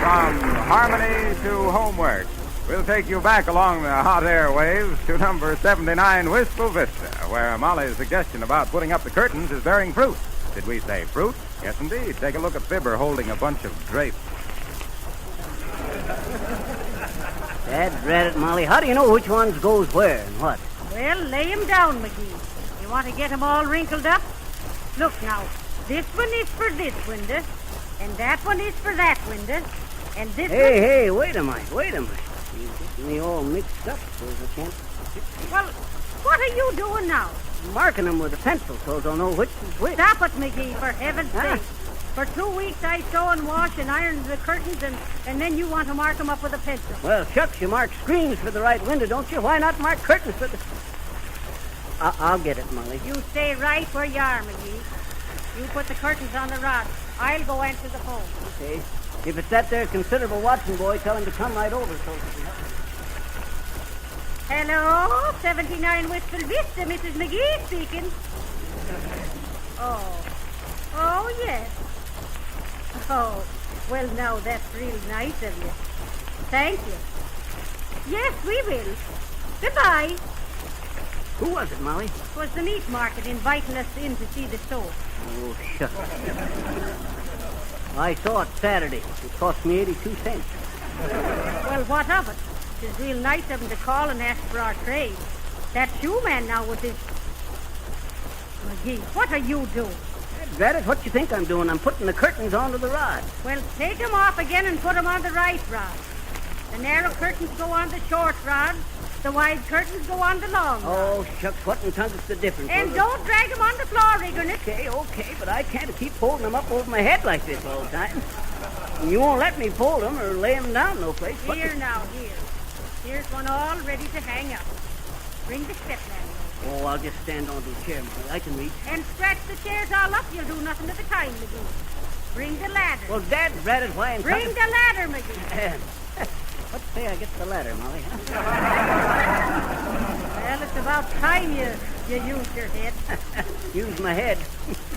From harmony to homework, we'll take you back along the hot airwaves to number 79 Wistful Vista, where Molly's suggestion about putting up the curtains is bearing fruit. Did we say fruit? Yes, indeed. Take a look at Fibber holding a bunch of grapes. Dad, drat it, Molly. How do you know which ones goes where and what? Well, lay 'em down, McGee. You want to get 'em all wrinkled up? Look now, this one is for this window, and that one is for that window, and this one... Hey, wait a minute. You're getting me all mixed up, so I can't... Well, what are you doing now? Marking them with a pencil so they'll know which is which. Stop it, McGee, for heaven's sake. For 2 weeks I sew and wash and iron the curtains, and then you want to mark them up with a pencil. Well, shucks, you mark screens for the right window, don't you? Why not mark curtains for the... I'll get it, Molly. You stay right where you are, McGee. You put the curtains on the rod. I'll go answer the phone. Okay. If it's that there considerable Watson boy, tell him to come right over so he can help. Hello, 79 Wistful Vista, Mrs. McGee speaking. Oh, yes. Oh, well, now, that's real nice of you. Thank you. Yes, we will. Goodbye. Who was it, Molly? It was the meat market inviting us in to see the store. Oh, shucks. I saw it Saturday. It cost me 82 cents. Well, what of it? It's real nice of him to call and ask for our trade. That shoe man now with his... McGee, what are you doing? Drat it, what you think I'm doing? I'm putting the curtains onto the rod. Well, take them off again and put them on the right rod. The narrow curtains go on the short rod. The wide curtains go on the long rod. Oh, shucks, what in tongues is the difference? And don't drag them on the floor, Riggerness. Okay, but I can't keep holding them up over my head like this all the time. You won't let me fold them or lay them down no place. Here. Here's one all ready to hang up. Bring the step ladder. Oh, I'll just stand on the chair, Molly. I can reach. And scratch the chairs all up. You'll do nothing at a time, McGee. Bring the ladder. Well, Dad, rat it, why? Bring the ladder, McGee. Let's say I get the ladder, Molly, huh? Well, it's about time you use your head. Use my head?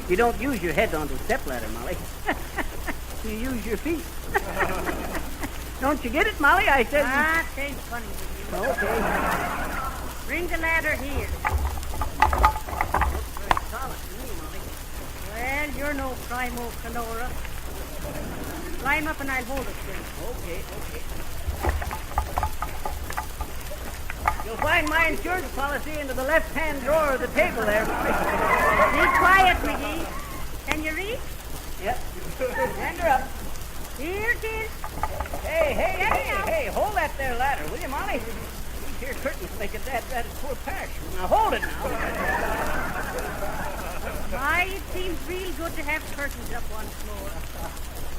You don't use your head on the step ladder, Molly. You use your feet. Don't you get it, Molly? I said... Ah, ain't funny with you. Okay. Bring the ladder here. Looks very solid to me, Molly. Well, you're no primo canora. Climb up and I'll hold it then. Okay. You'll find my insurance policy into the left-hand drawer of the table there, Molly. Be quiet, McGee. Can you reach? Yep. Hand her up. Here it is. Hey, hold that there ladder, will you, Molly? These here curtains make it that poor patch. Now, hold it now. Why, it seems real good to have curtains up once more.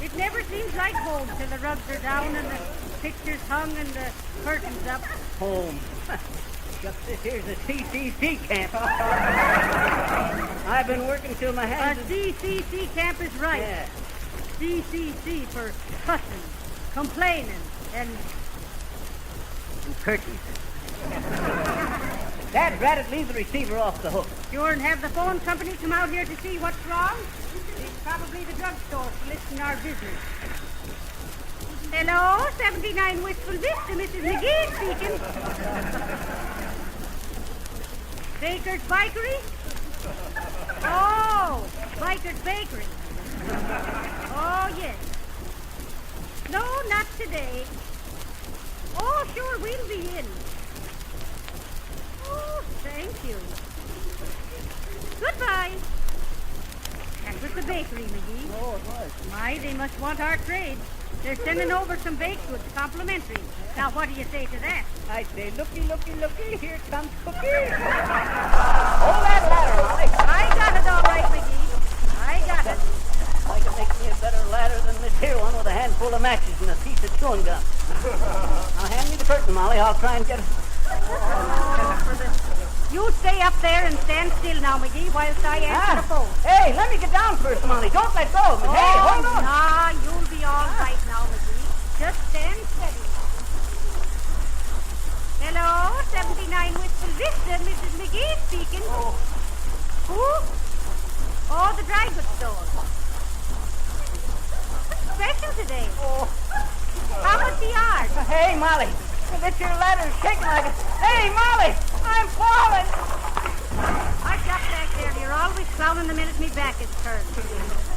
It never seems like home till the rugs are down and the pictures hung and the curtains up. Home. Just this here's a CCC camp. I've been working till my hands... A CCC camp is right. Yeah. CCC for cussing, complaining, and curtains. Dad, Braddock, leave the receiver off the hook. Sure, and have the phone company come out here to see what's wrong? It's probably the drugstore soliciting our business. Hello, 79 Wistful Vista, Mrs. McGee speaking. Baker's Bakery? Oh, Baker's Bakery. Oh, yes. No, not today. Oh, sure, we'll be in. Oh, thank you. Goodbye. That was the bakery, McGee. Oh, it was. My, they must want our trade. They're sending over some baked goods complimentary. Now, what do you say to that? I say, looky, here comes Cookie. Hold that ladder, Molly. I got it all right, McGee. I got it. I can make me a better ladder than this here one with a handful of matches and a piece of chewing gum. Now, hand me the curtain, Molly. I'll try and get it. You stay up there and stand still now, McGee, whilst I answer the phone. Hey, let me get down first, Molly. Don't let go of me. Hey, hold on. Nah, you'll be all right now, McGee. Just stand steady. Hello, 79 Wistful Vista, Mrs. McGee speaking. Who? Oh, the dry goods store. What's special today? How much the yard? Hey, Molly. This your ladder's shaking like it. Hey, Molly, I'm falling. I got back there. You're always clowning the minute me back is turned.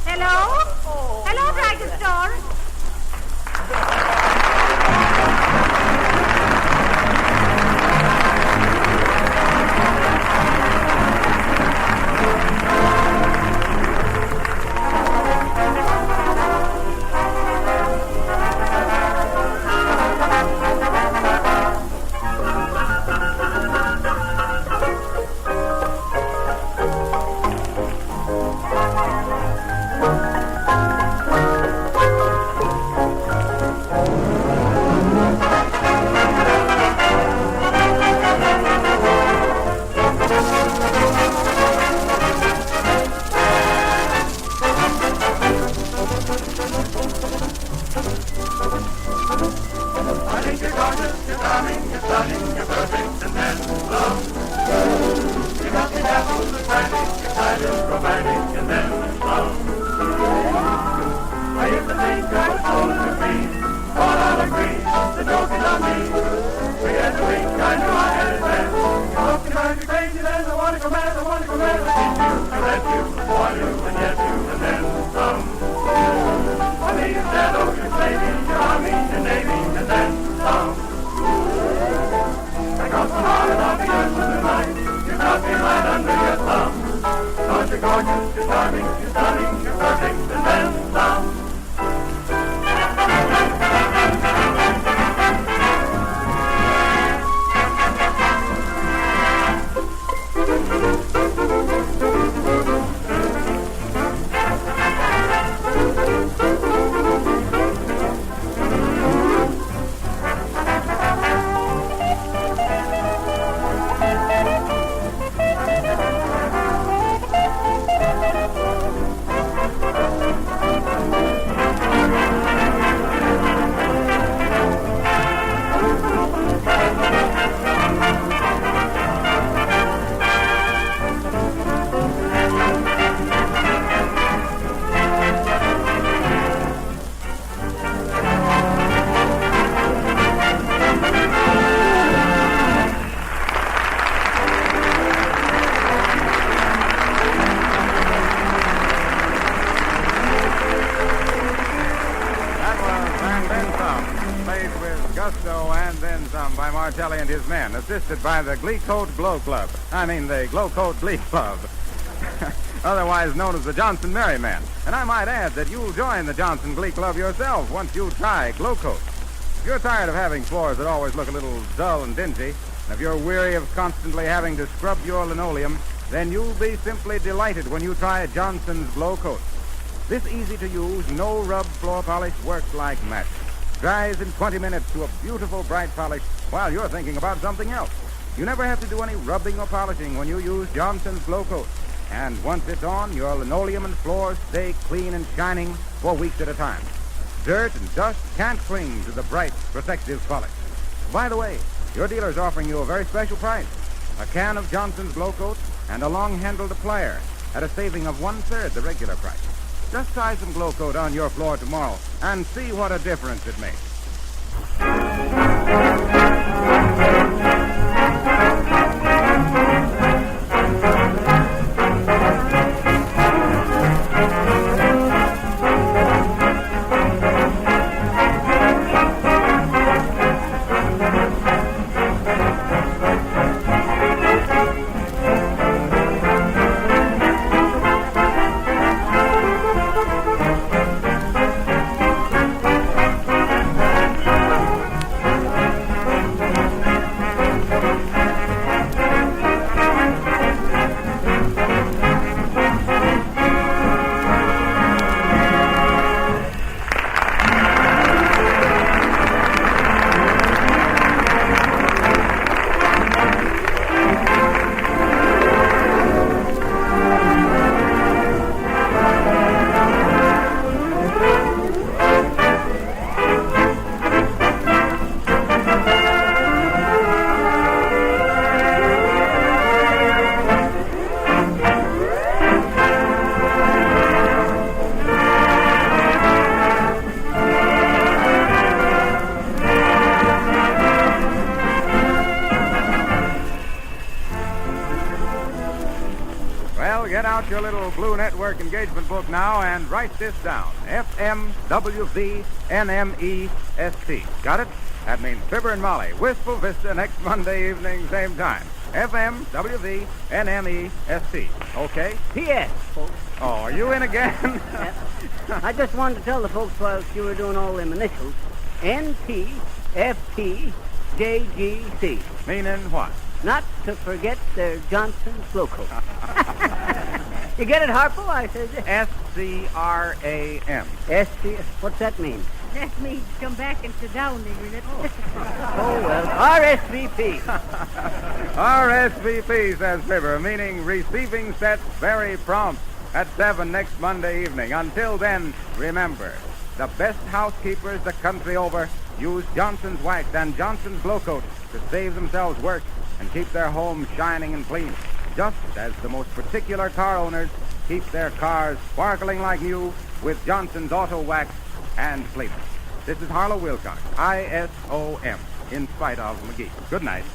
Hello? Hello, dry goods store. Telly and his men, assisted by the Glee Coat Glow Club. The Glow Coat Glee Club. Otherwise known as the Johnson Merrymen. And I might add that you'll join the Johnson Glee Club yourself once you try Glow Coat. If you're tired of having floors that always look a little dull and dingy, and if you're weary of constantly having to scrub your linoleum, then you'll be simply delighted when you try Johnson's Glow Coat. This easy-to-use, no-rub floor polish works like magic. Dries in 20 minutes to a beautiful bright polish while you're thinking about something else. You never have to do any rubbing or polishing when you use Johnson's Glow Coat. And once it's on, your linoleum and floors stay clean and shining for weeks at a time. Dirt and dust can't cling to the bright, protective polish. By the way, your dealer's offering you a very special price. A can of Johnson's Glow Coat and a long-handled plier at a saving of 1/3 the regular price. Just try some Glow Coat on your floor tomorrow and see what a difference it makes. Get out your little Blue Network engagement book now and write this down. FMWVNMEST. Got it? That means Fibber and Molly. Wistful Vista next Monday evening, same time. FMWVNMEST. Okay? P.S., folks. Oh, are you in again? I just wanted to tell the folks while you were doing all them initials. NTFTJGC. Meaning what? Not to forget their Johnson's Glow Coat. You get it, Harpo? I said SCRAM. SC. What's that mean? That means come back and sit down, Nigger. Oh, well, RSVP. RSVP, says Fibber, meaning receiving sets very prompt at 7 next Monday evening. Until then, remember, the best housekeepers the country over use Johnson's Wax and Johnson's Glow Coat to save themselves work and keep their homes shining and clean, just as the most particular car owners keep their cars sparkling like new with Johnson's Auto Wax and Cleaner. This is Harlow Wilcox, ISOM, in spite of McGee. Good night.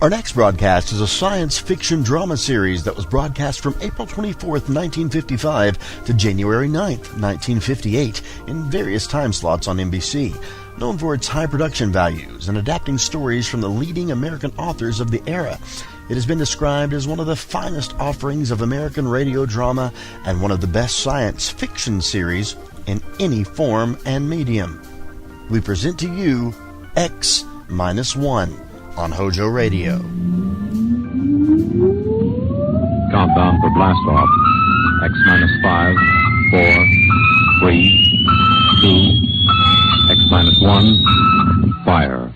Our next broadcast is a science fiction drama series that was broadcast from April 24th, 1955 to January 9th, 1958 in various time slots on NBC. Known for its high production values and adapting stories from the leading American authors of the era, it has been described as one of the finest offerings of American radio drama and one of the best science fiction series in any form and medium. We present to you X-1 on HOJO Radio. Countdown for blast off. X-5, 4, 3, 2, X-1, fire.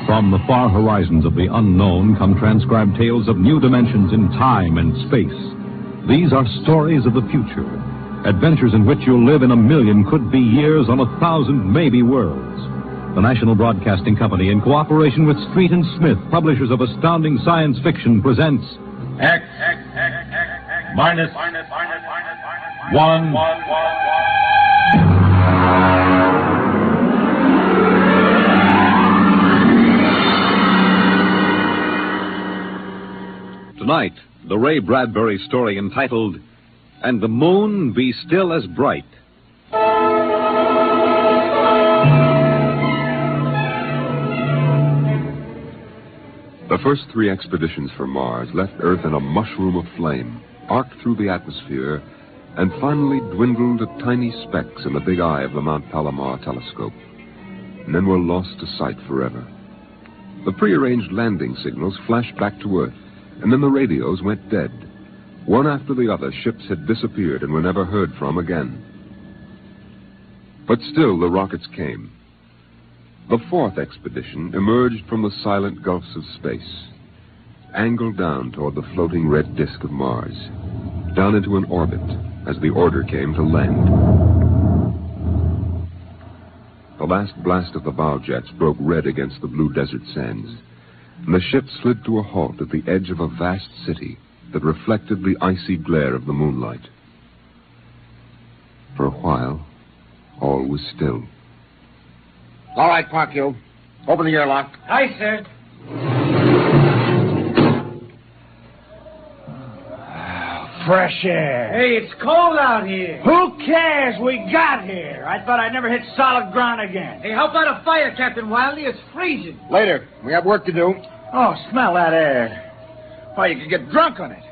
From the far horizons of the unknown come transcribed tales of new dimensions in time and space. These are stories of the future, adventures in which you'll live in 1,000,000 could-be years on 1,000 maybe worlds. The National Broadcasting Company, in cooperation with Street and Smith, publishers of astounding science fiction, presents X minus 1. Tonight, the Ray Bradbury story entitled, And the Moon Be Still as Bright. The first 3 expeditions for Mars left Earth in a mushroom of flame, arced through the atmosphere, and finally dwindled to tiny specks in the big eye of the Mount Palomar telescope, and then were lost to sight forever. The prearranged landing signals flashed back to Earth, and then the radios went dead. One after the other, ships had disappeared and were never heard from again. But still the rockets came. The 4th expedition emerged from the silent gulfs of space, angled down toward the floating red disk of Mars, down into an orbit as the order came to land. The last blast of the bow jets broke red against the blue desert sands, and the ship slid to a halt at the edge of a vast city that reflected the icy glare of the moonlight. For a while, all was still. All right, park you. Open the airlock. Aye, sir. Fresh air. Hey, it's cold out here. Who cares? We got here. I thought I'd never hit solid ground again. Hey, how about a fire, Captain Wiley? It's freezing. Later. We have work to do. Oh, smell that air. Why, you could get drunk on it.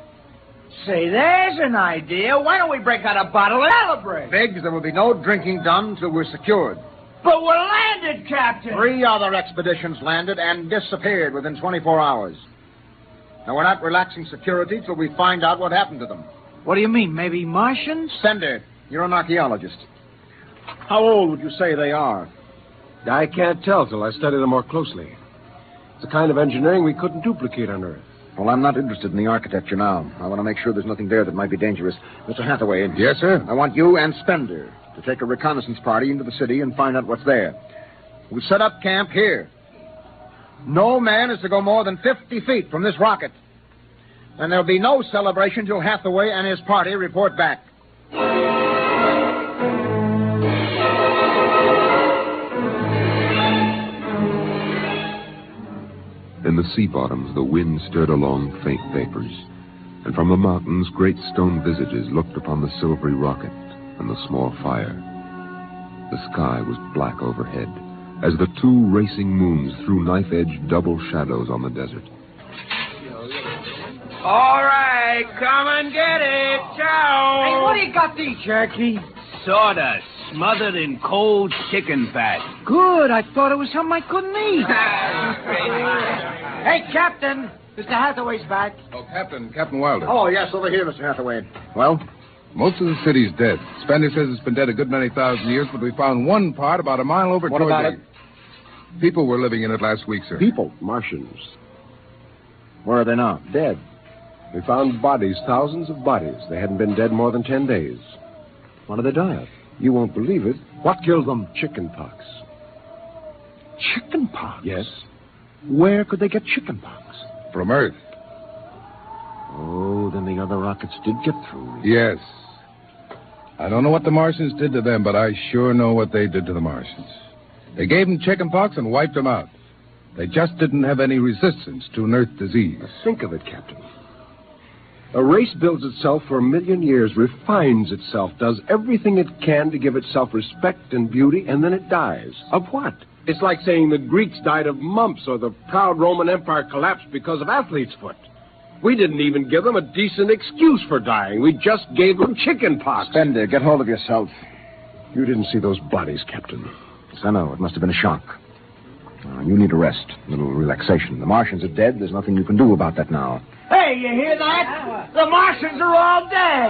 Say, there's an idea. Why don't we break out a bottle and celebrate? Biggs, there will be no drinking done till we're secured. But we're landed, Captain. 3 other expeditions landed and disappeared within 24 hours. Now, we're not relaxing security till we find out what happened to them. What do you mean, maybe Martians? Sender, you're an archaeologist. How old would you say they are? I can't tell till I study them more closely. It's a kind of engineering we couldn't duplicate on Earth. Well, I'm not interested in the architecture now. I want to make sure there's nothing there that might be dangerous. Mr. Hathaway. Yes, sir? I want you and Spender to take a reconnaissance party into the city and find out what's there. We'll set up camp here. No man is to go more than 50 feet from this rocket. And there'll be no celebration till Hathaway and his party report back. In the sea bottoms, the wind stirred along faint vapors, and from the mountains, great stone visages looked upon the silvery rocket and the small fire. The sky was black overhead, as the 2 racing moons threw knife-edged double shadows on the desert. All right, come and get it. Ciao. Hey, what do you got these, Jerky? Sawdust, smothered in cold chicken fat. Good. I thought it was something I couldn't eat. Hey, Captain. Mr. Hathaway's back. Oh, Captain Wilder. Oh, yes, over here, Mr. Hathaway. Well? Most of the city's dead. Spender says it's been dead a good many thousand years, but we found one part about a mile over What toward about it? People were living in it last week, sir. People? Martians. Where are they now? Dead. We found bodies, thousands of bodies. They hadn't been dead more than 10 days. What did they die of? You won't believe it. What killed them? Chicken pox. Chicken pox? Yes. Where could they get chicken pox? From Earth. Oh, then the other rockets did get through. Yes. I don't know what the Martians did to them, but I sure know what they did to the Martians. They gave them chicken pox and wiped them out. They just didn't have any resistance to an Earth disease. Think of it, Captain. A race builds itself for 1,000,000 years, refines itself, does everything it can to give itself respect and beauty, and then it dies. Of what? It's like saying the Greeks died of mumps or the proud Roman Empire collapsed because of athlete's foot. We didn't even give them a decent excuse for dying. We just gave them chicken pox. Spender, get hold of yourself. You didn't see those bodies, Captain. Yes, I know. It must have been a shock. You need a rest, a little relaxation. The Martians are dead. There's nothing you can do about that now. Hey, you hear that? The Martians are all dead.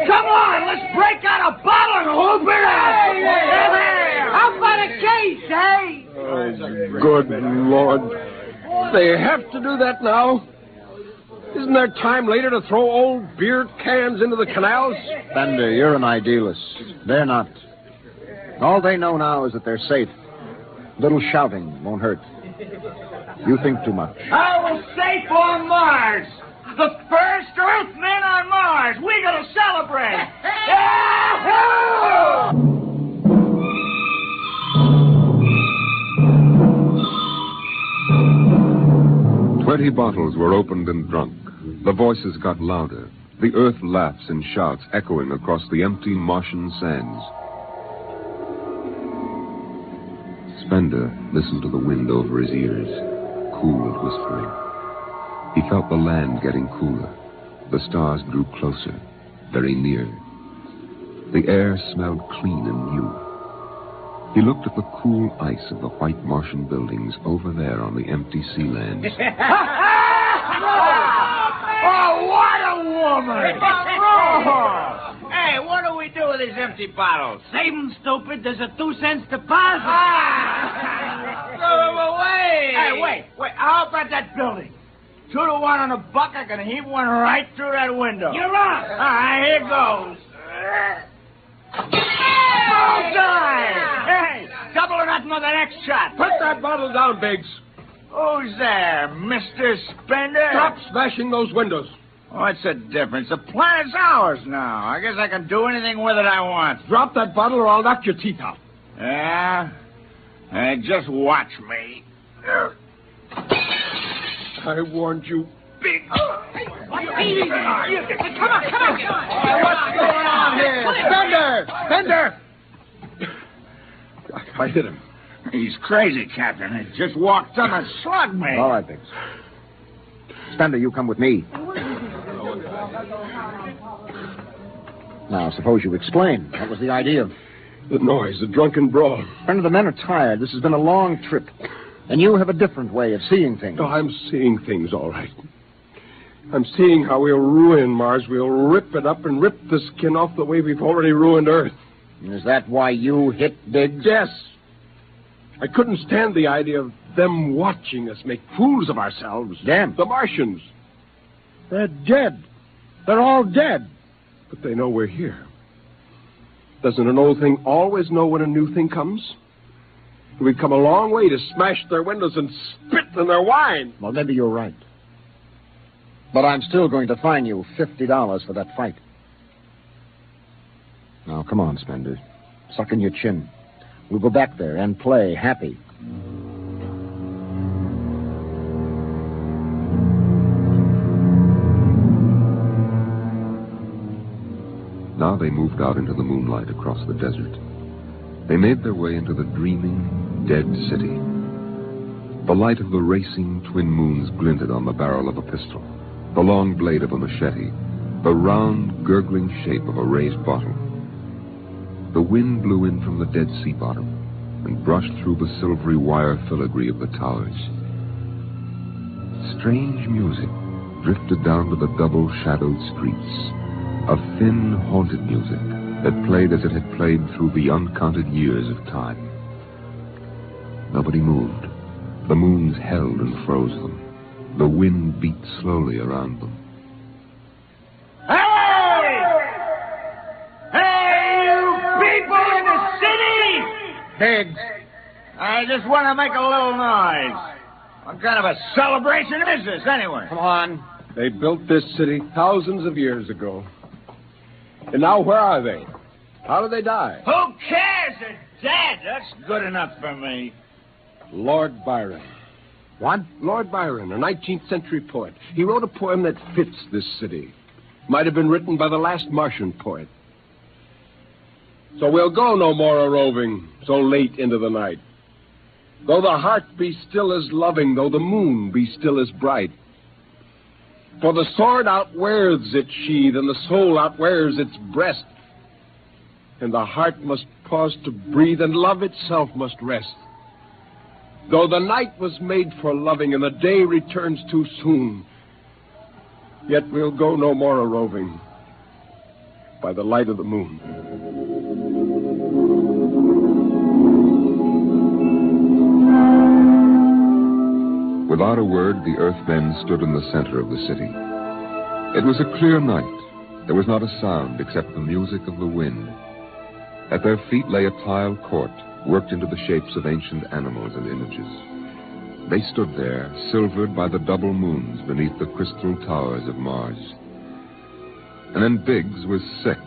Come on, let's break out a bottle and hoop it up. Hey, how about a case, hey? Oh, good Lord. They have to do that now? Isn't there time later to throw old beer cans into the canals? Bender, you're an idealist. They're not. All they know now is that they're safe. Little shouting won't hurt. You think too much. I was safe on Mars. The first Earthmen on Mars. We gotta celebrate. Yahoo! 20 bottles were opened and drunk. The voices got louder. The earth laughs and shouts echoing across the empty Martian sands. Spender listened to the wind over his ears, cool and whispering. He felt the land getting cooler. The stars drew closer, very near. The air smelled clean and new. He looked at the cool ice of the white Martian buildings over there on the empty sea lands. Oh, what a woman! Oh. Hey, what do we do with these empty bottles? Save them, stupid. There's a 2-cent deposit. Throw them away! Hey, wait. How about that building? 2 to 1 on a buck, I can heave one right through that window. You're on. All right, here goes. Bullseye! Hey, double or nothing on the next shot. Put that bottle down, Biggs. Who's there, Mr. Spender? Stop smashing those windows. What's the difference? The planet's ours now. I guess I can do anything with it I want. Drop that bottle or I'll knock your teeth out. Yeah? Hey, just watch me. I warned you, Biggs. Come on. What's going on here? Spender! I hit him. He's crazy, Captain. He just walked up and slugged me. All right, Biggs. Spender, you come with me. Now, suppose you explain. What was the idea? The noise, the drunken brawl. Spender, the men are tired. This has been a long trip. And you have a different way of seeing things. No, I'm seeing things all right. I'm seeing how we'll ruin Mars. We'll rip it up and rip the skin off the way we've already ruined Earth. Is that why you hit Biggs? Yes. I couldn't stand the idea of them watching us make fools of ourselves. Damn. The Martians. They're dead. They're all dead. But they know we're here. Doesn't an old thing always know when a new thing comes? We've come a long way to smash their windows and spit in their wine. Well, maybe you're right. But I'm still going to fine you $50 for that fight. Now, come on, Spender. Suck in your chin. We'll go back there and play happy. Now they moved out into the moonlight across the desert. They made their way into the dreaming, dead city. The light of the racing twin moons glinted on the barrel of a pistol, the long blade of a machete, the round, gurgling shape of a raised bottle. The wind blew in from the dead sea bottom and brushed through the silvery wire filigree of the towers. Strange music drifted down to the double-shadowed streets, a thin, haunted music that played as it had played through the uncounted years of time. Nobody moved. The moons held and froze them. The wind beat slowly around them. Biggs. I just want to make a little noise. What kind of a celebration is this, anyway? Come on. They built this city thousands of years ago. And now where are they? How did they die? Who cares? They're dead. That's good enough for me. Lord Byron. What? Lord Byron, a 19th century poet. He wrote a poem that fits this city. Might have been written by the last Martian poet. So we'll go no more a-roving so late into the night. Though the heart be still as loving, though the moon be still as bright. For the sword outwears its sheath, and the soul outwears its breast. And the heart must pause to breathe, and love itself must rest. Though the night was made for loving, and the day returns too soon, yet we'll go no more a-roving by the light of the moon. Without a word, the Earthmen stood in the center of the city. It was a clear night. There was not a sound except the music of the wind. At their feet lay a tiled court, worked into the shapes of ancient animals and images. They stood there, silvered by the double moons beneath the crystal towers of Mars. And then Biggs was sick,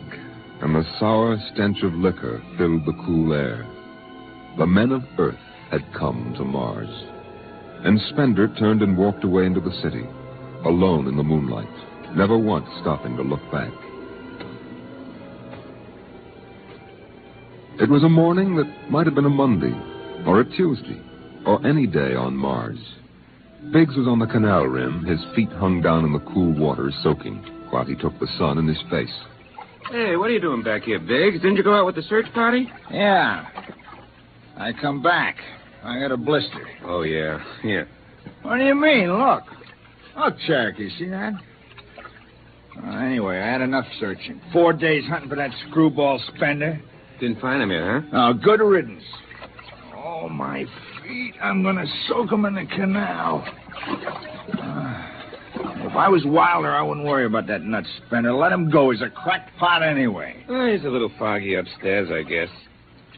and the sour stench of liquor filled the cool air. The men of Earth had come to Mars. And Spender turned and walked away into the city, alone in the moonlight, never once stopping to look back. It was a morning that might have been a Monday, or a Tuesday, or any day on Mars. Biggs was on the canal rim, his feet hung down in the cool water, soaking, while he took the sun in his face. Hey, what are you doing back here, Biggs? Didn't you go out with the search party? Yeah. I come back. I got a blister. Oh, yeah. Here. What do you mean? Look. Look, Cherokee, see that? Anyway, I had enough searching. 4 days hunting for that screwball Spender. Didn't find him yet, huh? Oh, good riddance. Oh, my feet. I'm going to soak them in the canal. If I was Wilder, I wouldn't worry about that nut Spender. Let him go. He's a cracked pot anyway. He's a little foggy upstairs, I guess.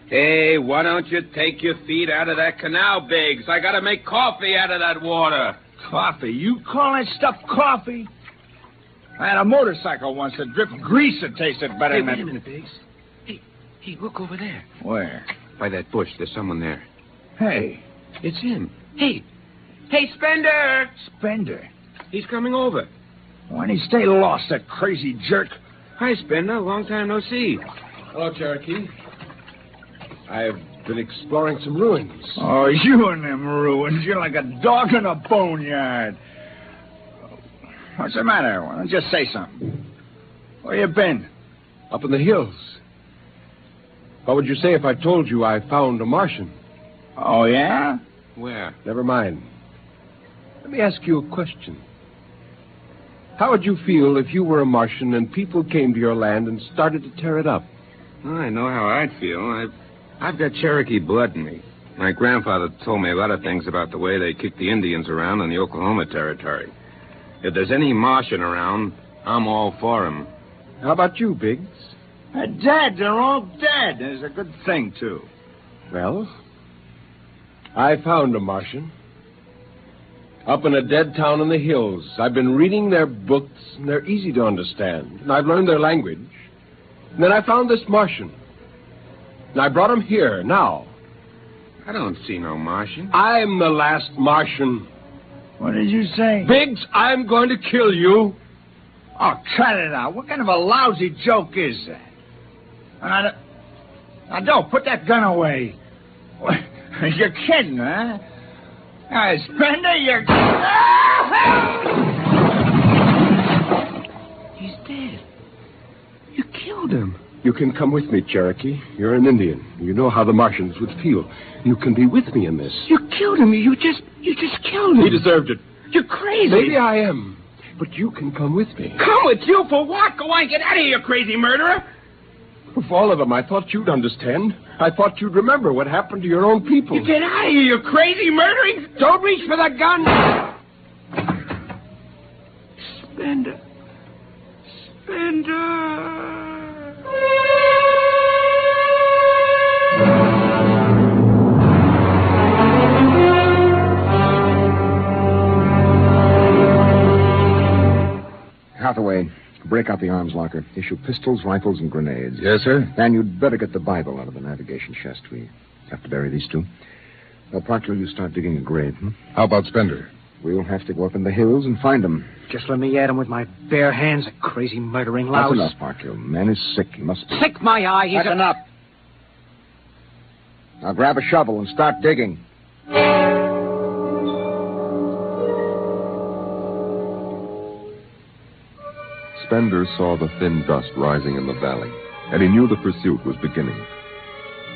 Hey, why don't you take your feet out of that canal, Biggs? I gotta make coffee out of that water. Coffee? You call that stuff coffee? I had a motorcycle once that dripped grease that tasted better than... Wait a minute, Biggs. Hey, look over there. Where? By that bush. There's someone there. Hey. It's him. Hey, Spender! Spender? He's coming over. Why'd he stay lost, that crazy jerk? Hi, Spender. Long time no see. Hello, Cherokee. I've been exploring some ruins. Oh, you and them ruins. You're like a dog in a boneyard. What's the matter? Why don't you just say something? Where you been? Up in the hills. What would you say if I told you I found a Martian? Oh, yeah? Where? Never mind. Let me ask you a question. How would you feel if you were a Martian and people came to your land and started to tear it up? I know how I'd feel. I've got Cherokee blood in me. My grandfather told me a lot of things about the way they kicked the Indians around in the Oklahoma Territory. If there's any Martian around, I'm all for him. How about you, Biggs? They're dead. They're all dead. It's a good thing, too. Well, I found a Martian. Up in a dead town in the hills. I've been reading their books, and they're easy to understand. And I've learned their language. And then I found this Martian. And I brought him here, now. I don't see no Martian. I'm the last Martian. What did you say? Biggs, I'm going to kill you. Oh, cut it out. What kind of a lousy joke is that? Now, don't put that gun away. You're kidding, huh? Spender, you're... He's dead. You killed him. You can come with me, Cherokee. You're an Indian. You know how the Martians would feel. You can be with me in this. You killed him. You just killed him. He deserved it. You're crazy. Maybe I am. But you can come with me. Come with you for what? Go on, get out of here, you crazy murderer. Of all of them, I thought you'd understand. I thought you'd remember what happened to your own people. You get out of here, you crazy murdering... Don't reach for that gun. Spender. Hathaway, break out the arms locker. Issue pistols, rifles, and grenades. Yes, sir. And you'd better get the Bible out of the navigation chest. We have to bury these two. Well, Parker, you start digging a grave, How about Spender? We'll have to go up in the hills and find him. Just let me at him with my bare hands, a crazy murdering louse. That's enough, Parker. The man is sick. He must be. Sick my eye. He's That's enough. Now grab a shovel and start digging. Spender saw the thin dust rising in the valley, and he knew the pursuit was beginning.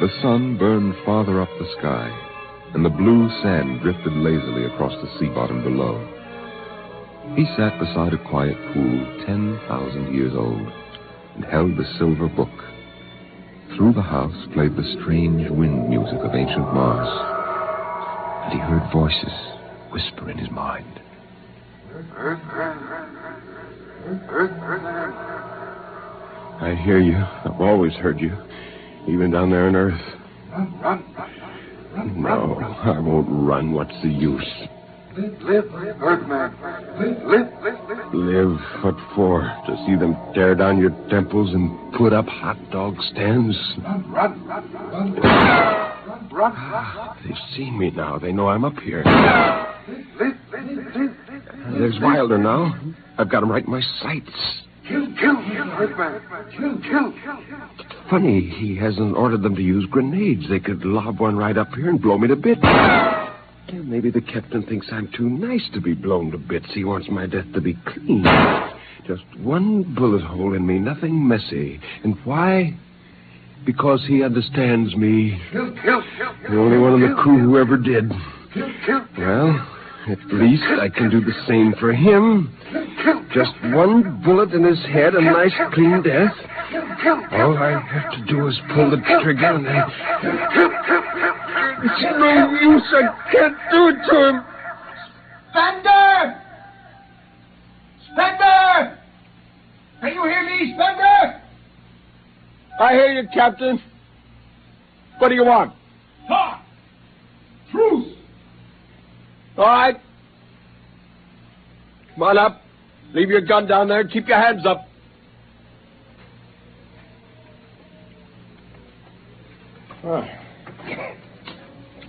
The sun burned farther up the sky, and the blue sand drifted lazily across the sea bottom below. He sat beside a quiet pool 10,000 years old and held the silver book. Through the house played the strange wind music of ancient Mars, and he heard voices whisper in his mind. I hear you. I've always heard you, even down there on Earth. No, I won't run. What's the use? Live, Earthman. Live. Live? What for? To see them tear down your temples and put up hot dog stands? Run. They've seen me now. They know I'm up here. Live. There's Wilder now. I've got him right in my sights. Kill, Earthman. Kill. Funny, he hasn't ordered them to use grenades. They could lob one right up here and blow me to bits. Yeah, maybe the captain thinks I'm too nice to be blown to bits. He wants my death to be clean. Just one bullet hole in me, nothing messy. And why? Because he understands me. Kill. The only one in the crew who ever did. Well, at least I can do the same for him. Just one bullet in his head, a nice clean death. All I have to do is pull the trigger and I... It's no use. I can't do it to him. Spender! Can you hear me, Spender? I hear you, Captain. What do you want? Talk! Truce! All right. Come on up. Leave your gun down there and keep your hands up. Oh.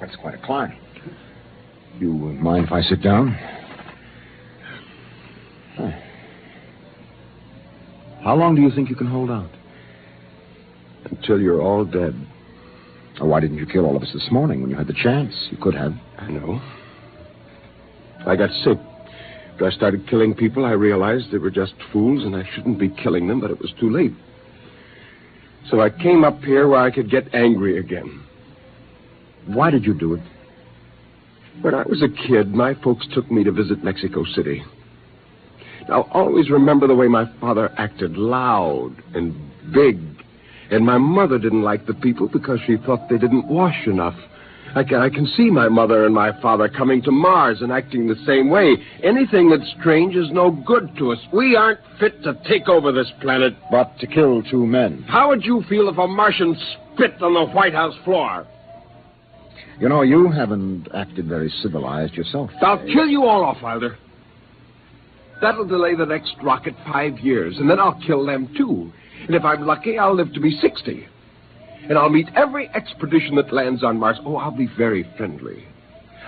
That's quite a climb. You mind if I sit down? How long do you think you can hold out? Until you're all dead. Oh, why didn't you kill all of us this morning when you had the chance? You could have. I know. I got sick. After I started killing people, I realized they were just fools and I shouldn't be killing them, but it was too late. So I came up here where I could get angry again. Why did you do it? When I was a kid, my folks took me to visit Mexico City. I'll always remember the way my father acted, loud and big. And my mother didn't like the people because she thought they didn't wash enough. I can see my mother and my father coming to Mars and acting the same way. Anything that's strange is no good to us. We aren't fit to take over this planet. But to kill two men. How would you feel if a Martian spit on the White House floor? You know, you haven't acted very civilized yourself. I'll kill you all off, Wilder. That'll delay the next rocket 5 years, and then I'll kill them, too. And if I'm lucky, I'll live to be 60. And I'll meet every expedition that lands on Mars. Oh, I'll be very friendly.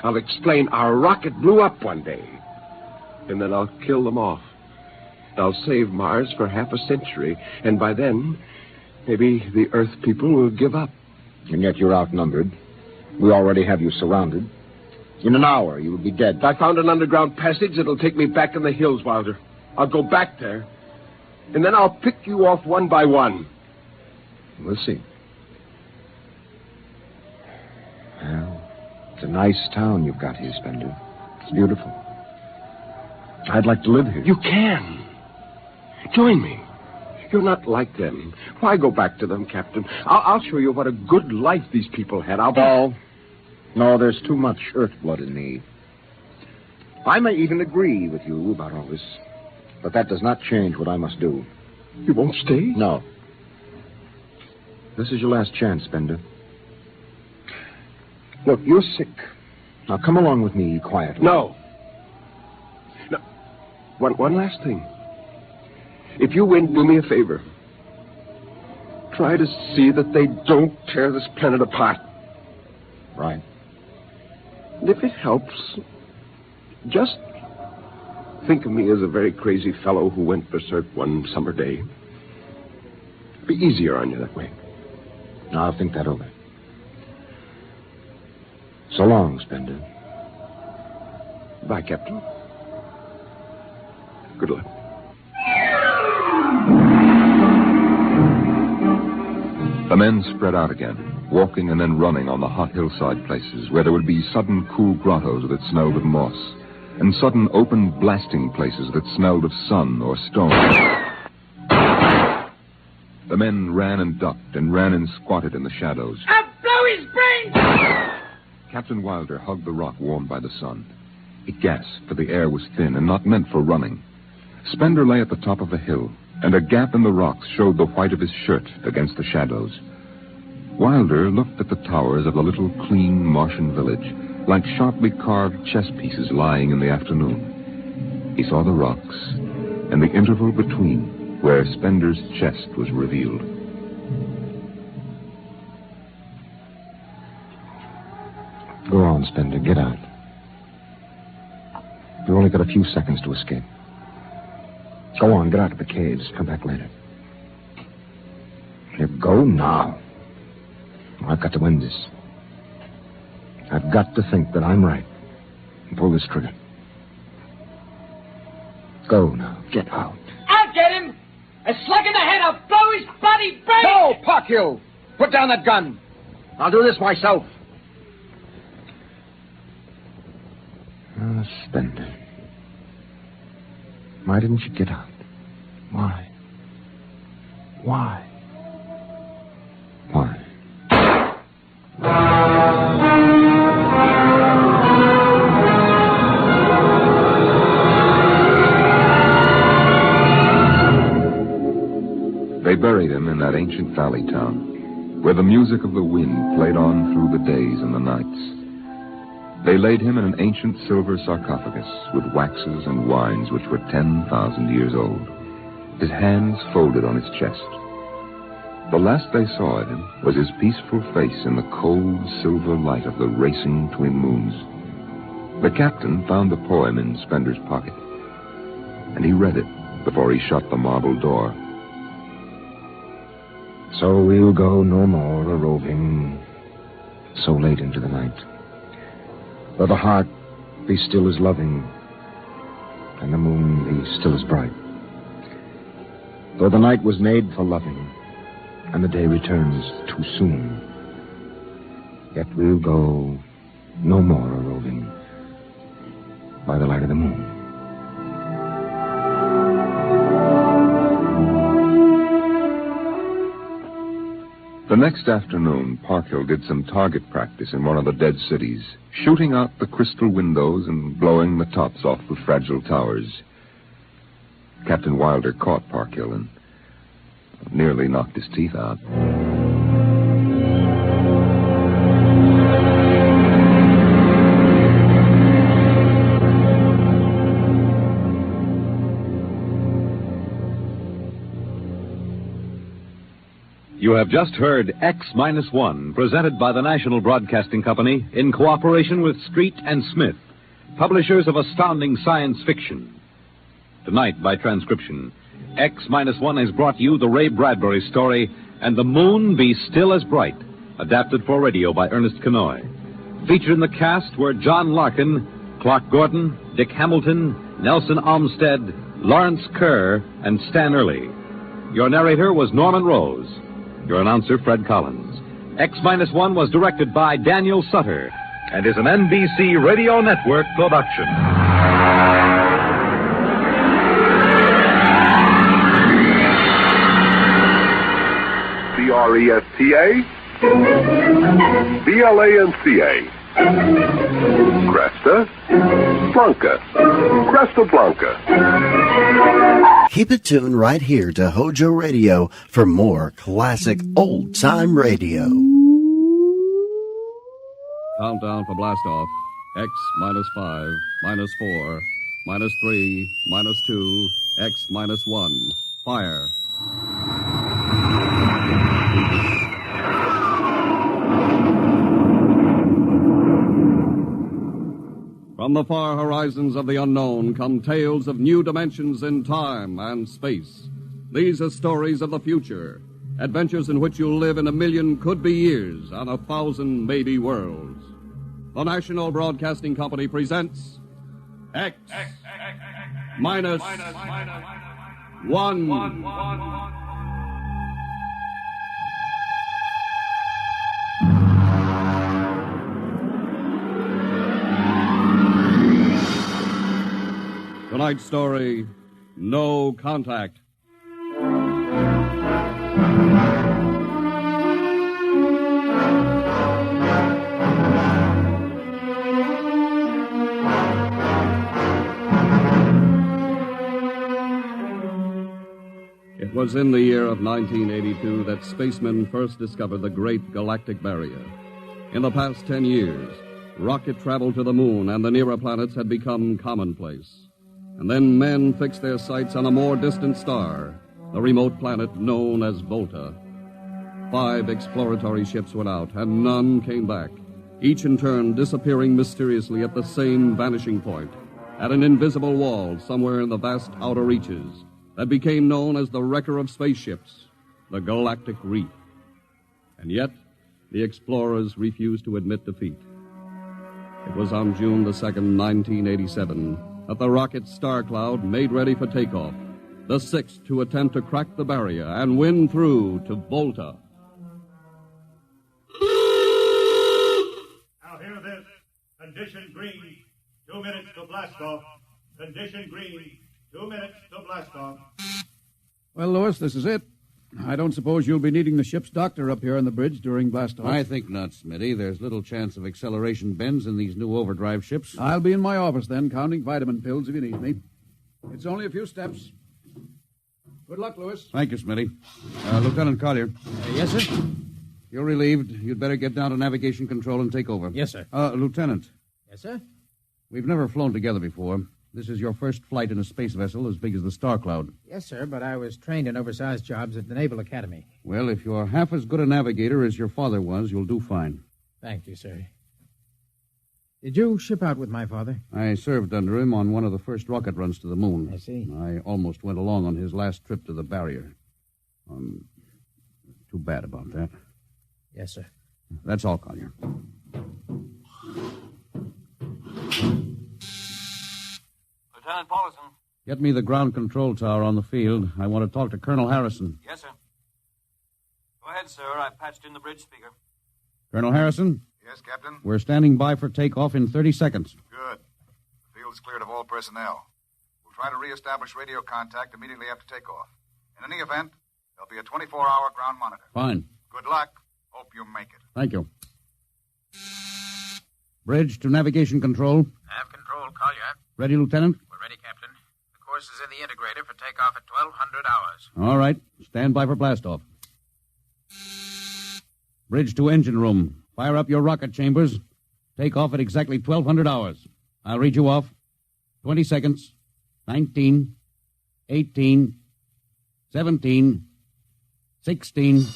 I'll explain our rocket blew up one day. And then I'll kill them off. I'll save Mars for half a century. And by then, maybe the Earth people will give up. And yet you're outnumbered. We already have you surrounded. In an hour, you will be dead. I found an underground passage that'll take me back in the hills, Wilder. I'll go back there. And then I'll pick you off one by one. We'll see. Well, it's a nice town you've got here, Spender. It's beautiful. I'd like to live here. You can. Join me. You're not like them. Why go back to them, Captain? I'll show you what a good life these people had. No, there's too much earth blood in me. I may even agree with you about all this, but that does not change what I must do. You won't stay? No. This is your last chance, Spender. Look, you're sick. Now come along with me quietly. No. One last thing. If you win, do me a favor. Try to see that they don't tear this planet apart. Right. And if it helps, just think of me as a very crazy fellow who went berserk one summer day. It'd be easier on you that way. I'll think that over. So long, Spender. Bye, Captain. Good luck. The men spread out again, walking and then running on the hot hillside places where there would be sudden cool grottos that smelled of moss, and sudden open blasting places that smelled of sun or stone. The men ran and ducked and ran and squatted in the shadows. I'll blow his brains! Captain Wilder hugged the rock warmed by the sun. He gasped, for the air was thin and not meant for running. Spender lay at the top of a hill, and a gap in the rocks showed the white of his shirt against the shadows. Wilder looked at the towers of the little clean Martian village, like sharply carved chess pieces lying in the afternoon. He saw the rocks, and the interval between, where Spender's chest was revealed. Go on, Spender. Get out. You've only got a few seconds to escape. Go on, get out of the caves. Come back later. You go now. I've got to win this. I've got to think that I'm right and pull this trigger. Go now. Get out. I'll get him! A slug in the head, I'll blow his bloody brains! No, Parkhill! Put down that gun. I'll do this myself. Spender. Why didn't you get out? Why? Why? Why? They buried him in that ancient valley town, where the music of the wind played on through the days and the nights. They laid him in an ancient silver sarcophagus with waxes and wines which were 10,000 years old, his hands folded on his chest. The last they saw of him was his peaceful face in the cold silver light of the racing twin moons. The captain found the poem in Spender's pocket, and he read it before he shut the marble door. So we'll go no more a-roving so late into the night. Though the heart be still as loving, and the moon be still as bright. Though the night was made for loving, and the day returns too soon, yet we'll go no more a-roving by the light of the moon. The next afternoon, Parkhill did some target practice in one of the dead cities, shooting out the crystal windows and blowing the tops off the fragile towers. Captain Wilder caught Parkhill and nearly knocked his teeth out. You have just heard X-1, presented by the National Broadcasting Company in cooperation with Street and Smith, publishers of astounding science fiction. Tonight, by transcription, X-1 has brought you the Ray Bradbury story, And the Moon Be Still as Bright, adapted for radio by Ernest Kenoy. Featured in the cast were John Larkin, Clark Gordon, Dick Hamilton, Nelson Olmsted, Lawrence Kerr, and Stan Early. Your narrator was Norman Rose. Your announcer, Fred Collins. X-1 was directed by Daniel Sutter and is an NBC Radio Network production. CRESTA, BLANCA, Cresta, Blanca, Cresta Blanca. Keep it tuned right here to HOJO Radio for more classic old-time radio. Countdown for blastoff. X -5, -4, -3, -2, X -1. Fire. From the far horizons of the unknown come tales of new dimensions in time and space. These are stories of the future, adventures in which you'll live in a million could-be years on 1,000 maybe worlds. The National Broadcasting Company presents X minus one. Tonight's story, No Contact. It was in the year of 1982 that spacemen first discovered the Great Galactic Barrier. In the past 10 years, rocket travel to the moon and the nearer planets had become commonplace. And then men fixed their sights on a more distant star, the remote planet known as Volta. 5 exploratory ships went out, and none came back, each in turn disappearing mysteriously at the same vanishing point, at an invisible wall somewhere in the vast outer reaches that became known as the wrecker of spaceships, the Galactic Reef. And yet, the explorers refused to admit defeat. It was on June the 2nd, 1987, that the rocket Star Cloud made ready for takeoff, the 6th to attempt to crack the barrier and win through to Volta. Now hear this. Condition green. 2 minutes to blast off. Condition green. 2 minutes to blast off. Well, Lewis, this is it. I don't suppose you'll be needing the ship's doctor up here on the bridge during blast-off. I think not, Smitty. There's little chance of acceleration bends in these new overdrive ships. I'll be in my office then, counting vitamin pills if you need me. It's only a few steps. Good luck, Lewis. Thank you, Smitty. Lieutenant Collier. Yes, sir? You're relieved. You'd better get down to navigation control and take over. Yes, sir. Lieutenant. Yes, sir? We've never flown together before. This is your first flight in a space vessel as big as the Star Cloud. Yes, sir, but I was trained in oversized jobs at the Naval Academy. Well, if you're half as good a navigator as your father was, you'll do fine. Thank you, sir. Did you ship out with my father? I served under him on one of the first rocket runs to the moon. I see. I almost went along on his last trip to the barrier. Too bad about that. Yes, sir. That's all, Collier. Lieutenant Paulson. Get me the ground control tower on the field. I want to talk to Colonel Harrison. Yes, sir. Go ahead, sir. I patched in the bridge speaker. Colonel Harrison? Yes, Captain? We're standing by for takeoff in 30 seconds. Good. The field's cleared of all personnel. We'll try to reestablish radio contact immediately after takeoff. In any event, there'll be a 24-hour ground monitor. Fine. Good luck. Hope you make it. Thank you. Bridge to navigation control. Nav control, Collier. Ready, Lieutenant? We're ready, Captain. The course is in the integrator for takeoff at 1200 hours. All right. Stand by for blastoff. Bridge to engine room. Fire up your rocket chambers. Take off at exactly 1200 hours. I'll read you off. 20 seconds. 19. 18. 17. 16.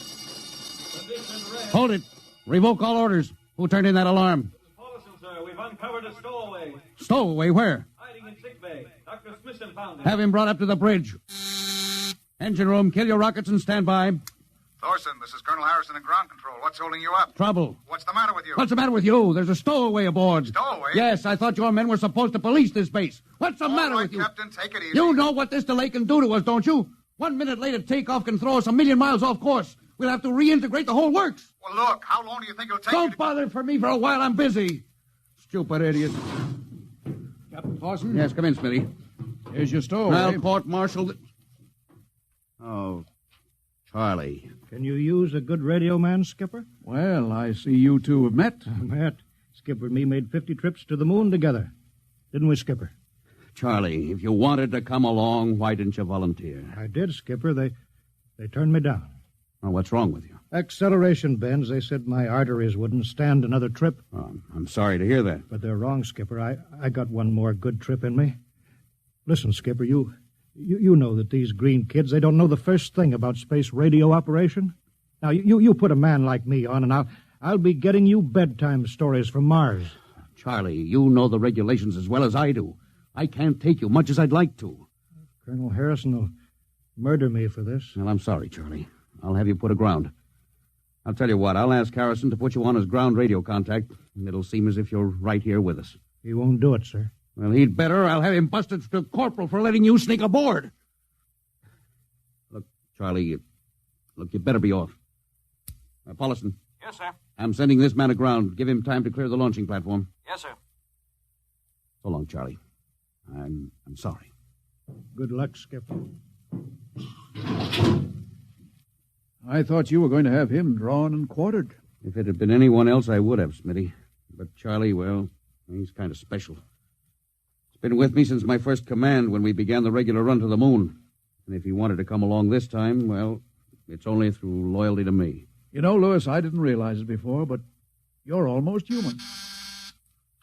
Hold it. Revoke all orders. Who turned in that alarm? Paulson, sir. We've uncovered a stowaway. Stowaway? Where? Hiding in sickbay. Dr. Smithson found him. Have him brought up to the bridge. Engine room, kill your rockets and stand by. Thorson, this is Colonel Harrison in ground control. What's holding you up? Trouble. What's the matter with you? What's the matter with you? There's a stowaway aboard. Stowaway? Yes, I thought your men were supposed to police this base. What's the matter with you? Captain, take it easy. You know what this delay can do to us, don't you? 1 minute later, takeoff can throw us 1,000,000 miles off course. We'll have to reintegrate the whole works. Well, look, how long do you think it'll take Don't bother for me for a while. I'm busy. Stupid idiot. Captain Clausen? Yes, come in, Smitty. Here's your stowaway. I'll court-martial Oh, Charlie. Can you use a good radio man, Skipper? Well, I see you two have met. Met. Skipper and me made 50 trips to the moon together. Didn't we, Skipper? Charlie, if you wanted to come along, why didn't you volunteer? I did, Skipper. They turned me down. Well, what's wrong with you? Acceleration bends. They said my arteries wouldn't stand another trip. Oh, I'm sorry to hear that. But they're wrong, Skipper. I got one more good trip in me. Listen, Skipper, you know that these green kids, they don't know the first thing about space radio operation. Now, you put a man like me on, and I'll be getting you bedtime stories from Mars. Charlie, you know the regulations as well as I do. I can't take you much as I'd like to. Colonel Harrison will murder me for this. Well, I'm sorry, Charlie. I'll have you put aground. I'll tell you what, I'll ask Harrison to put you on as ground radio contact, and it'll seem as if you're right here with us. He won't do it, sir. Well, he'd better. I'll have him busted to corporal for letting you sneak aboard. Look, Charlie, you better be off. Paulison. Yes, sir. I'm sending this man aground. Give him time to clear the launching platform. Yes, sir. So long, Charlie. I'm sorry. Good luck, Skipper. I thought you were going to have him drawn and quartered. If it had been anyone else, I would have, Smitty. But Charlie, well, he's kind of special. He's been with me since my first command when we began the regular run to the moon. And if he wanted to come along this time, well, it's only through loyalty to me. You know, Lewis, I didn't realize it before, but you're almost human.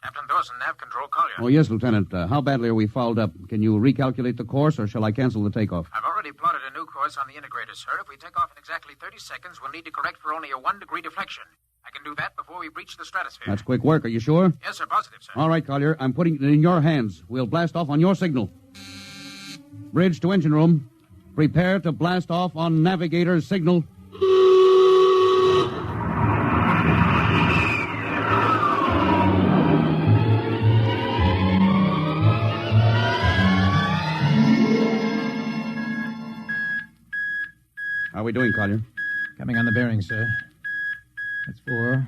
Captain Dawson, nav control, Collier. Oh, yes, Lieutenant. How badly are we fouled up? Can you recalculate the course, or shall I cancel the takeoff? I've already plotted a new course on the integrator, sir. If we take off in exactly 30 seconds, we'll need to correct for only a 1-degree deflection. I can do that before we breach the stratosphere. That's quick work. Are you sure? Yes, sir. Positive, sir. All right, Collier. I'm putting it in your hands. We'll blast off on your signal. Bridge to engine room. Prepare to blast off on navigator's signal. How are we doing, Collier? Coming on the bearing, sir. That's 4,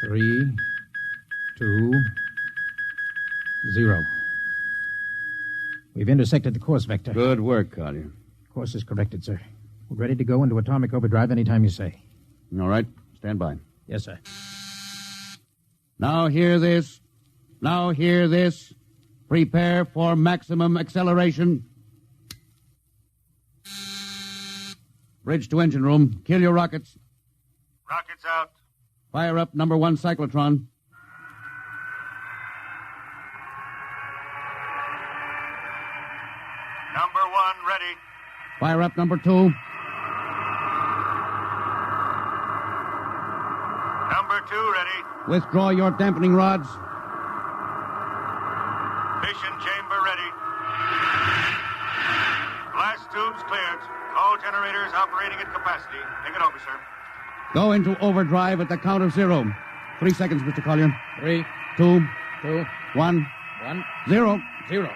3, 2, 0. We've intersected the course vector. Good work, Collier. Course is corrected, sir. We're ready to go into atomic overdrive anytime you say. All right. Stand by. Yes, sir. Now hear this. Now hear this. Prepare for maximum acceleration. Bridge to engine room. Kill your rockets. Rockets out. Fire up number 1 cyclotron. Number 1 ready. Fire up number 2. Number 2 ready. Withdraw your dampening rods. Fission chamber ready. Blast tubes cleared. All generators operating at capacity. Take it over, sir. Go into overdrive at the count of 0. 3 seconds, Mr. Collier. 3, 2, 2, 1, 1, 0. 0.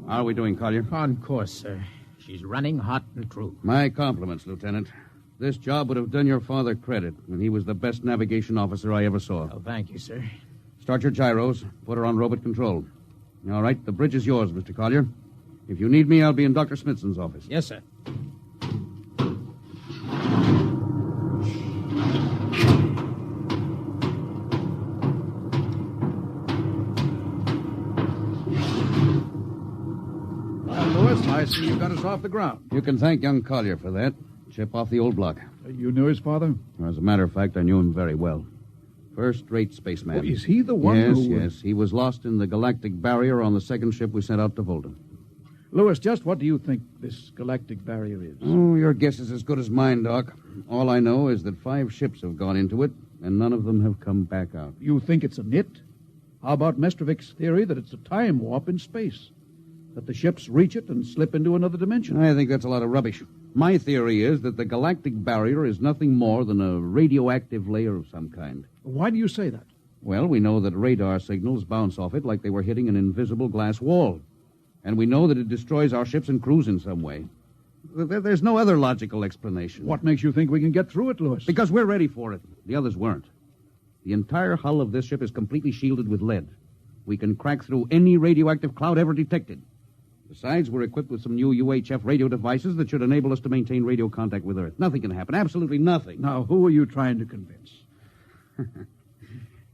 How are we doing, Collier? On course, sir. She's running hot and true. My compliments, Lieutenant. This job would have done your father credit, and he was the best navigation officer I ever saw. Oh, thank you, sir. Start your gyros. Put her on robot control. All right, the bridge is yours, Mr. Collier. If you need me, I'll be in Dr. Smithson's office. Yes, sir. Lewis, I see you got us off the ground. You can thank young Collier for that. Chip off the old block. You knew his father? As a matter of fact, I knew him very well. First-rate spaceman. Oh, is he the one yes, who... Yes, he was lost in the galactic barrier on the second ship we sent out to Volta. Lewis, just what do you think this galactic barrier is? Oh, your guess is as good as mine, Doc. All I know is that 5 ships have gone into it, and none of them have come back out. You think it's a nit? How about Mestrovik's theory that it's a time warp in space? That the ships reach it and slip into another dimension? I think that's a lot of rubbish. My theory is that the galactic barrier is nothing more than a radioactive layer of some kind. Why do you say that? Well, we know that radar signals bounce off it like they were hitting an invisible glass wall. And we know that it destroys our ships and crews in some way. There's no other logical explanation. What makes you think we can get through it, Lewis? Because we're ready for it. The others weren't. The entire hull of this ship is completely shielded with lead. We can crack through any radioactive cloud ever detected. Besides, we're equipped with some new UHF radio devices that should enable us to maintain radio contact with Earth. Nothing can happen. Absolutely nothing. Now, who are you trying to convince?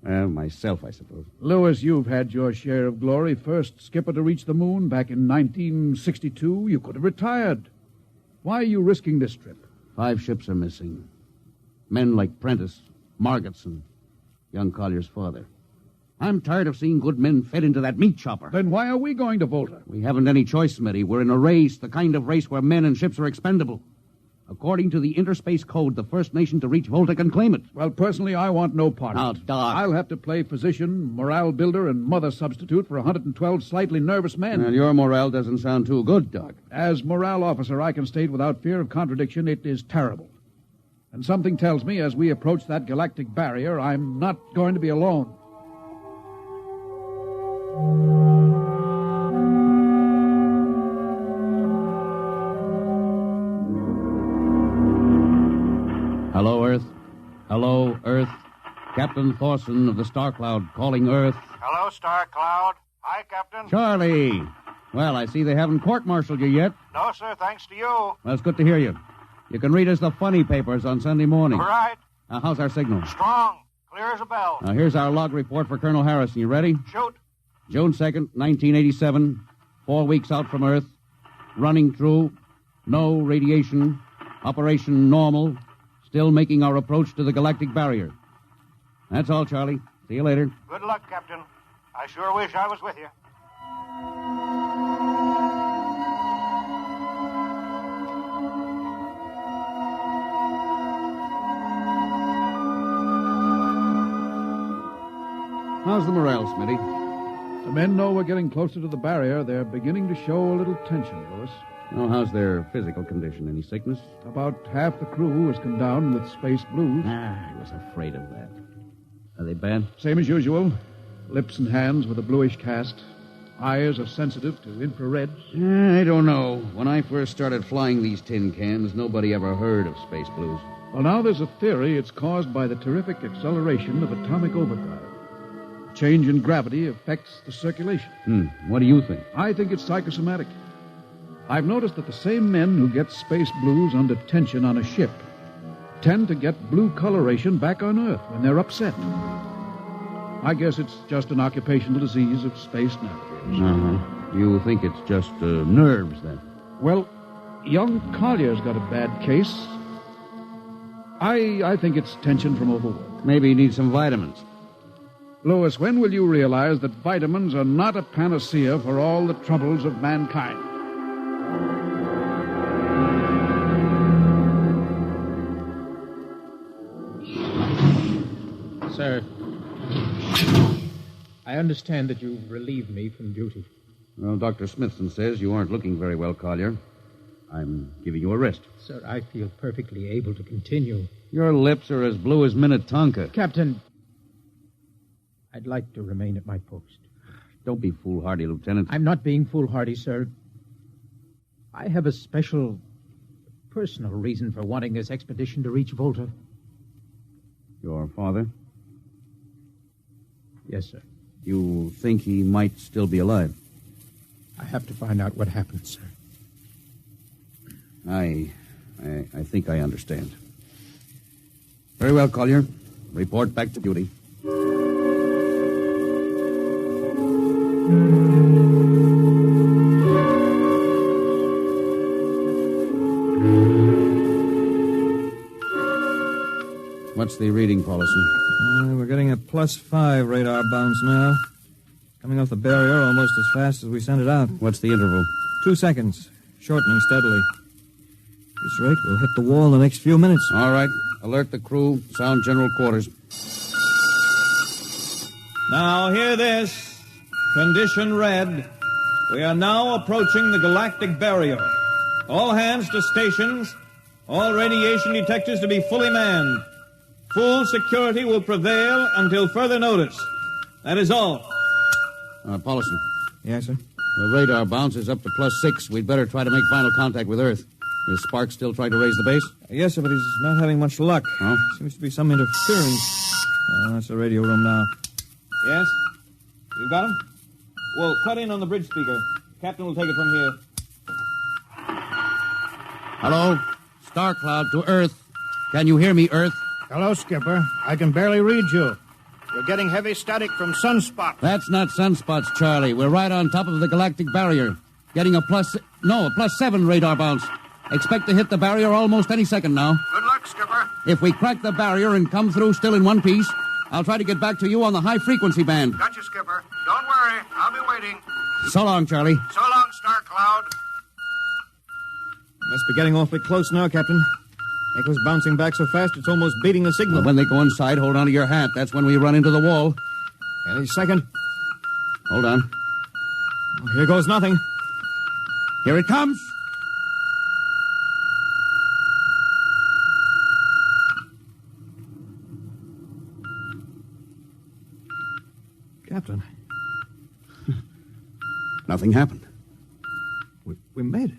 Myself, I suppose. Lewis, you've had your share of glory. First skipper to reach the moon back in 1962. You could have retired. Why are you risking this trip? 5 ships are missing. Men like Prentice, Margetts, and young Collier's father. I'm tired of seeing good men fed into that meat chopper. Then why are we going to Volta? We haven't any choice, Smitty. We're in a race, the kind of race where men and ships are expendable. According to the Interspace Code, the first nation to reach Volta can claim it. Well, personally, I want no part Now, of it. Doc. I'll have to play physician, morale builder, and mother substitute for 112 slightly nervous men. Well, your morale doesn't sound too good, Doc. As morale officer, I can state without fear of contradiction, it is terrible. And something tells me as we approach that galactic barrier, I'm not going to be alone. Hello, Earth. Hello, Earth. Captain Thorson of the Star Cloud calling Earth. Hello, Star Cloud. Hi, Captain. Charlie. Well, I see they haven't court-martialed you yet. No, sir, thanks to you. Well, it's good to hear you. You can read us the funny papers on Sunday morning. All right. How's our signal? Strong. Clear as a bell. Now, here's our log report for Colonel Harrison. You ready? Shoot. June 2nd, 1987. 4 weeks out from Earth. Running true. No radiation. Operation normal. Still making our approach to the galactic barrier. That's all, Charlie. See you later. Good luck, Captain. I sure wish I was with you. How's the morale, Smitty? The men know we're getting closer to the barrier. They're beginning to show a little tension, Lewis. Oh, how's their physical condition? Any sickness? About half the crew has come down with space blues. I was afraid of that. Are they bad? Same as usual. Lips and hands with a bluish cast. Eyes are sensitive to infrareds. I don't know. When I first started flying these tin cans, nobody ever heard of space blues. Well, now there's a theory it's caused by the terrific acceleration of atomic overdrive. Change in gravity affects the circulation. What do you think? I think it's psychosomatic. I've noticed that the same men who get space blues under tension on a ship tend to get blue coloration back on Earth when they're upset. I guess it's just an occupational disease of space navigators. You think it's just nerves, then? Well, young Collier's got a bad case. I think it's tension from overwork. Maybe he needs some vitamins. Lewis, when will you realize that vitamins are not a panacea for all the troubles of mankind? Sir, I understand that you've relieved me from duty. Well, Dr. Smithson says you aren't looking very well, Collier. I'm giving you a rest. Sir, I feel perfectly able to continue. Your lips are as blue as Minnetonka. Captain, I'd like to remain at my post. Don't be foolhardy, Lieutenant. I'm not being foolhardy, sir. I have a special, personal reason for wanting this expedition to reach Volta. Your father? Yes, sir. You think he might still be alive? I have to find out what happened, sir. I think I understand. Very well, Collier. Report back to duty. What's the reading, Paulison? We're getting a +5 radar bounce now. Coming off the barrier almost as fast as we sent it out. What's the interval? 2 seconds. Shortening steadily. At this rate, we'll hit the wall in the next few minutes. All right. Alert the crew. Sound general quarters. Now, hear this. Condition red. We are now approaching the galactic barrier. All hands to stations. All radiation detectors to be fully manned. Full security will prevail until further notice. That is all. Paulison. Yes, sir? The radar bounce is up to +6. We'd better try to make final contact with Earth. Is Spark still trying to raise the base? Yes, sir, but he's not having much luck. Oh? Seems to be some interference. That's the radio room now. Yes? You got him? Well, cut in on the bridge speaker. Captain will take it from here. Hello? Star Cloud to Earth. Can you hear me, Earth? Hello, Skipper. I can barely read you. You're getting heavy static from sunspots. That's not sunspots, Charlie. We're right on top of the galactic barrier. Getting a +7 radar bounce. Expect to hit the barrier almost any second now. Good luck, Skipper. If we crack the barrier and come through still in one piece, I'll try to get back to you on the high-frequency band. Got you, Skipper. Don't worry. I'll be waiting. So long, Charlie. So long, Star Cloud. Must Must be getting awfully close now, Captain. Echo's bouncing back so fast it's almost beating the signal. Well, when they go inside, hold on to your hat. That's when we run into the wall. Any second. Hold on. Oh, here goes nothing. Here it comes. Captain. Nothing happened. We made it.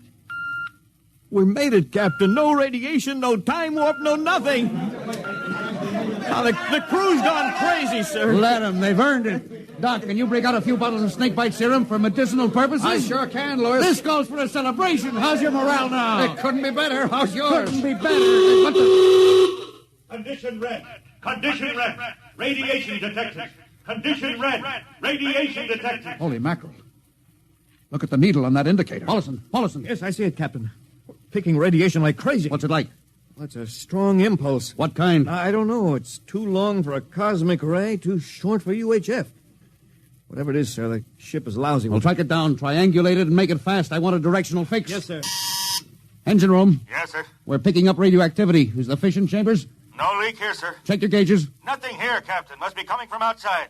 We made it, Captain. No radiation, no time warp, no nothing. Now, the crew's gone crazy, sir. Let them. They've earned it. Doc, can you break out a few bottles of snakebite serum for medicinal purposes? I sure can, Lewis. This calls for a celebration. How's your morale now? It couldn't be better. How's yours? Couldn't be better. What the... Condition red. Condition red. Radiation detected. Condition red. Radiation detected. Holy mackerel. Look at the needle on that indicator. Paulison. Yes, I see it, Captain. Picking radiation like crazy. What's it like? Well, it's a strong impulse. What kind? I don't know. It's too long for a cosmic ray, too short for UHF. Whatever it is, sir, the ship is lousy. Well, track it down, triangulate it, and make it fast. I want a directional fix. Yes, sir. Engine room. Yes, sir. We're picking up radioactivity. Is the fission chambers? No leak here, sir. Check your gauges. Nothing here, Captain. Must be coming from outside.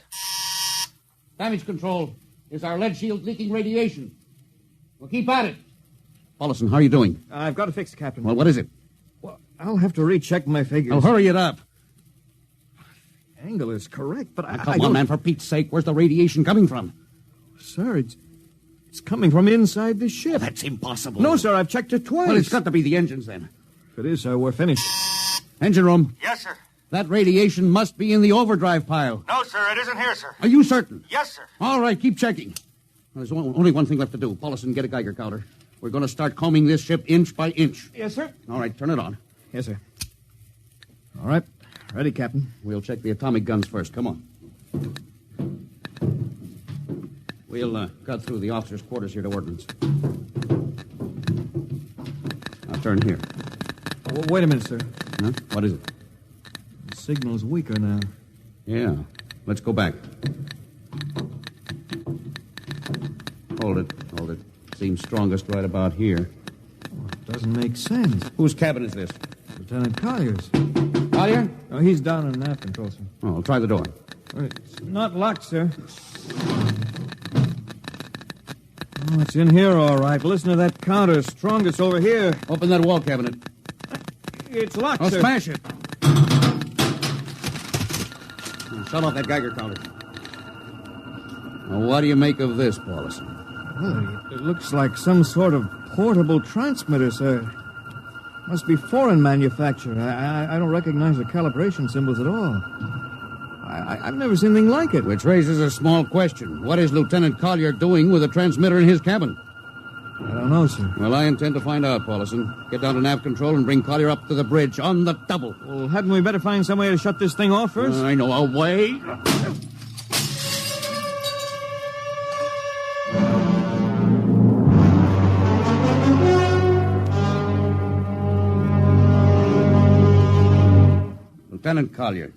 Damage control. Is our lead shield leaking radiation? Well, keep at it. Paulison, how are you doing? I've got it fixed, Captain. Well, what is it? Well, I'll have to recheck my figures. Well, hurry it up. Angle is correct, but I Come on, man, for Pete's sake. Where's the radiation coming from? Sir, it's coming from inside the ship. That's impossible. No, sir, I've checked it twice. Well, it's got to be the engines, then. If it is, sir, we're finished. Engine room. Yes, sir. That radiation must be in the overdrive pile. No, sir, it isn't here, sir. Are you certain? Yes, sir. All right, keep checking. There's only one thing left to do. Paulison, get a Geiger counter. We're going to start combing this ship inch by inch. Yes, sir. All right, turn it on. Yes, sir. All right. Ready, Captain. We'll check the atomic guns first. Come on. We'll cut through the officers' quarters here to ordnance. Now turn here. Wait a minute, sir. Huh? What is it? The signal's weaker now. Yeah. Let's go back. Hold it. Seems strongest right about here. Oh, it doesn't make sense. Whose cabin is this? Lieutenant Collier's. Collier? Oh, he's down in nav control, sir. Oh, try the door. It's not locked, sir. Oh, it's in here, all right. Listen to that counter. Strongest over here. Open that wall cabinet. It's locked, Oh, sir. smash it. Shut off that Geiger counter. Now, what do you make of this, Paulison? Well, it looks like some sort of portable transmitter, sir. Must be foreign manufacture. I don't recognize the calibration symbols at all. I've never seen anything like it. Which raises a small question. What is Lieutenant Collier doing with a transmitter in his cabin? I don't know, sir. Well, I intend to find out, Paulison. Get down to nav control and bring Collier up to the bridge on the double. Well, hadn't we better find some way to shut this thing off first? I know a way. Lieutenant Collier,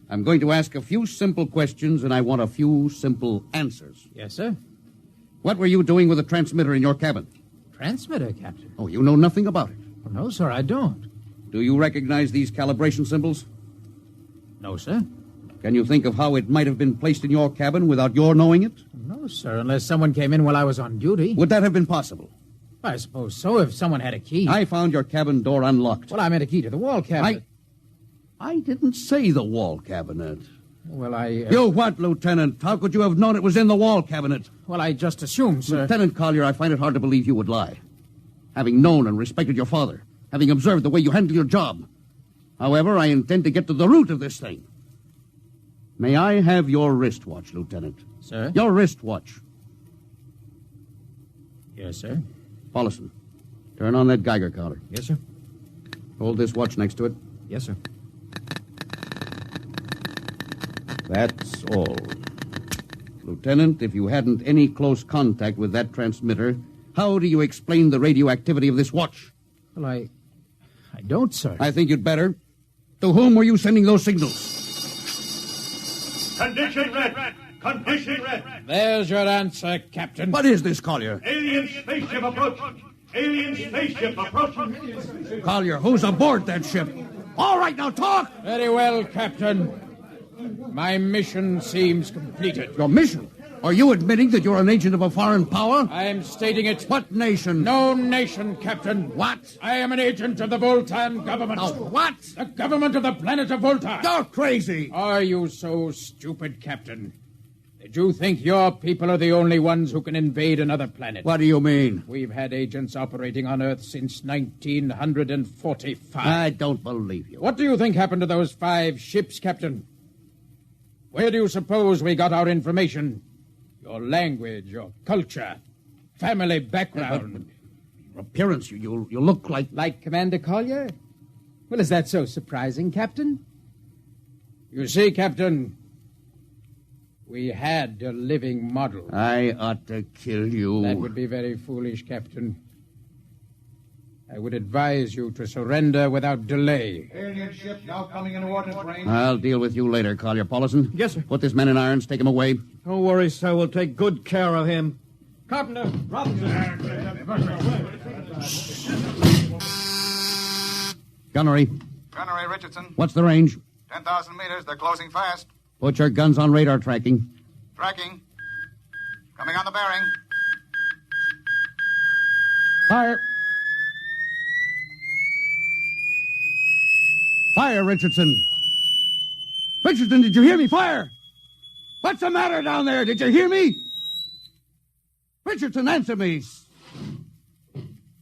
I'm going to ask a few simple questions, and I want a few simple answers. Yes, sir. What were you doing with a transmitter in your cabin? Transmitter, Captain? Oh, you know nothing about it? Oh, no, sir, I don't. Do you recognize these calibration symbols? No, sir. Can you think of how it might have been placed in your cabin without your knowing it? No, sir, unless someone came in while I was on duty. Would that have been possible? I suppose so, if someone had a key. I found your cabin door unlocked. Well, I meant a key to the wall cabinet. I didn't say the wall cabinet. Well, I... You what, Lieutenant? How could you have known it was in the wall cabinet? Well, I just assumed, sir. Lieutenant Collier, I find it hard to believe you would lie. Having known and respected your father, having observed the way you handle your job. However, I intend to get to the root of this thing. May I have your wristwatch, Lieutenant? Sir? Your wristwatch. Yes, sir. Paulison, turn on that Geiger counter. Yes, sir. Hold this watch next to it. Yes, sir. That's all. Lieutenant, if you hadn't any close contact with that transmitter, how do you explain the radioactivity of this watch? Well, I don't, sir. I think you'd better. To whom were you sending those signals? Condition red. Condition red. There's your answer, Captain. What is this, Collier? Alien spaceship approach. Alien spaceship approaching. Collier, who's aboard that ship? All right, now talk! Very well, Captain. My mission seems completed. Your mission? Are you admitting that you're an agent of a foreign power? I am stating it. What nation? No nation, Captain. What? I am an agent of the Voltan government. What? The government of the planet of Volta. You're crazy. Are you so stupid, Captain? Did you think your people are the only ones who can invade another planet? What do you mean? We've had agents operating on Earth since 1945. I don't believe you. What do you think happened to those 5 ships, Captain? Where do you suppose we got our information? Your language, your culture, family background. Your appearance, you look like... Like Commander Collier? Well, is that so surprising, Captain? You see, Captain, we had a living model. I ought to kill you. That would be very foolish, Captain. I would advise you to surrender without delay. Alien ship now coming into ordnance range. I'll deal with you later, Collier. Paulison? Yes, sir. Put this man in irons. Take him away. Don't worry, sir. We'll take good care of him. Carpenter, Robinson. Gunnery. Gunnery Richardson. What's the range? 10,000 meters. They're closing fast. Put your guns on radar tracking. Tracking. Coming on the bearing. Fire. Fire, Richardson. Richardson, did you hear me? Fire! What's the matter down there? Did you hear me? Richardson, answer me.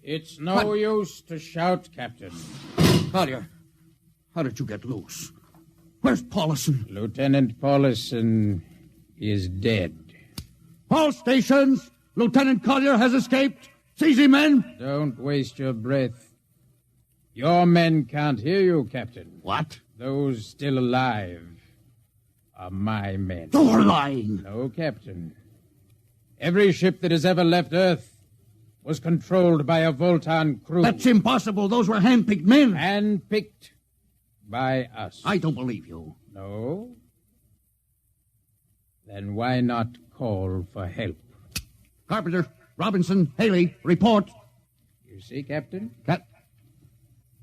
It's no use to shout, Captain. Collier, how did you get loose? Where's Paulison? Lieutenant Paulison is dead. All stations! Lieutenant Collier has escaped. Seize him, men! Don't waste your breath. Your men can't hear you, Captain. What? Those still alive are my men. You're lying. No, Captain. Every ship that has ever left Earth was controlled by a Voltan crew. That's impossible. Those were hand-picked men. Hand-picked by us. I don't believe you. No? Then why not call for help? Carpenter, Robinson, Haley, report. You see, Captain?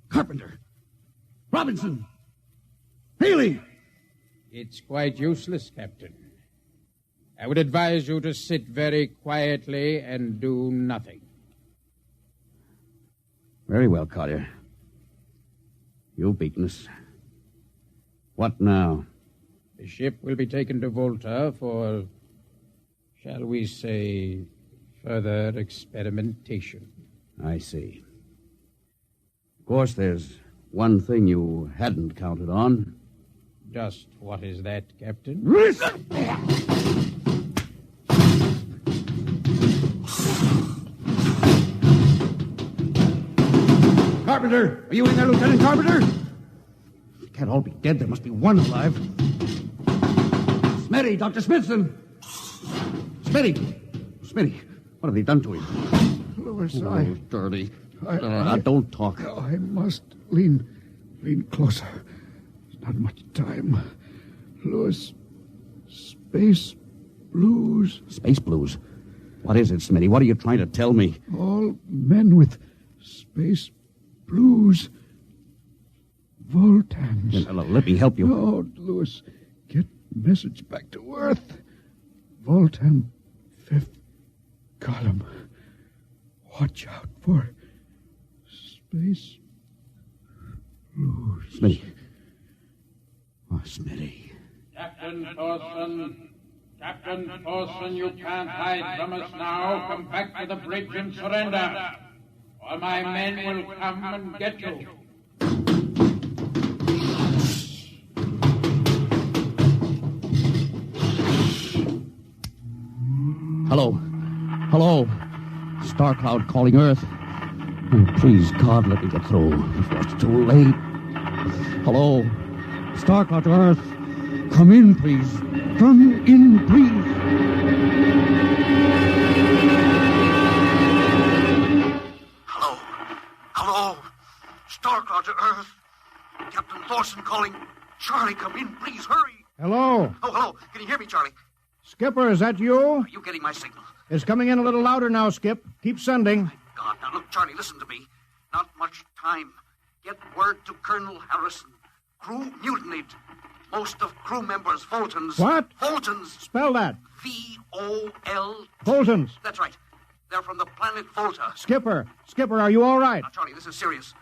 Carpenter, Robinson, Haley. It's quite useless, Captain. I would advise you to sit very quietly and do nothing. Very well, Collier. You've beaten us. What now? The ship will be taken to Volta for, shall we say, further experimentation. I see. Of course, there's one thing you hadn't counted on. Just what is that, Captain? Carpenter! Are you in there, Lieutenant Carpenter? They can't all be dead. There must be one alive. Smitty, Dr. Smithson! Smitty, what have they done to him? Louis, Dirty. Don't talk. I must lean closer. There's not much time. Louis, space blues. Space blues? What is it, Smitty? What are you trying to tell me? All men with space blues. Voltans. Let me help you. No, Louis. Get message back to Earth. Voltan, 5th column. Watch out for space blues. Smitty. Oh, Smitty. Captain Thorson, you can't hide from us now. Come back to the bridge and surrender, or my men will come and get you. Hello. Star Cloud calling Earth. Oh, please, God, let me get through before it's too late. Hello. Star Cloud to Earth. Come in, please. Come in, please. Hello. Star Cloud to Earth. Captain Thorson calling. Charlie, come in, please, hurry. Hello. Oh, hello. Can you hear me, Charlie? Skipper, is that you? Are you getting my signal? It's coming in a little louder now, Skip. Keep sending. God. Now, look, Charlie, listen to me. Not much time. Get word to Colonel Harrison. Crew mutinied. Most of crew members, Fultons. What? Fultons. Spell that. V-O-L... Fultons. That's right. They're from the planet Volta. Skipper, are you all right? Now, Charlie, this is serious.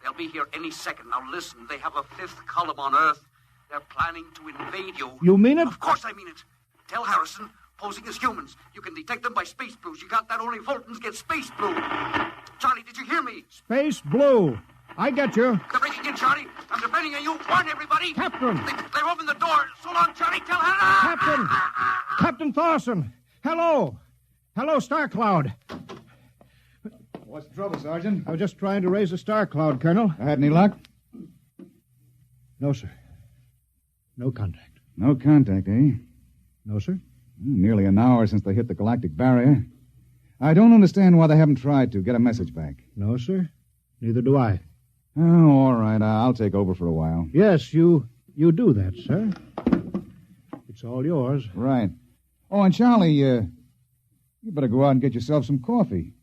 They'll be here any second. Now, listen, they have a fifth column on Earth. They're planning to invade you. You mean it? Of course I mean it. Tell Harrison, posing as humans. You can detect them by space blues. You got that? Only Fultons get space blue. Charlie, did you hear me? Space blue. I get you. They're breaking in, Charlie. I'm depending on you. Warn everybody. Captain. They've opened the door. So long, Charlie. Tell Harrison. Captain Thorson. Hello. Hello, Star Cloud. What's the trouble, Sergeant? I was just trying to raise a Star Cloud, Colonel. I had any luck? No, sir. No contact. No contact, eh? No, sir. Nearly an hour since they hit the galactic barrier. I don't understand why they haven't tried to get a message back. No, sir. Neither do I. Oh, all right. I'll take over for a while. Yes, you do that, sir. It's all yours. Right. Oh, and Charlie, you better go out and get yourself some coffee.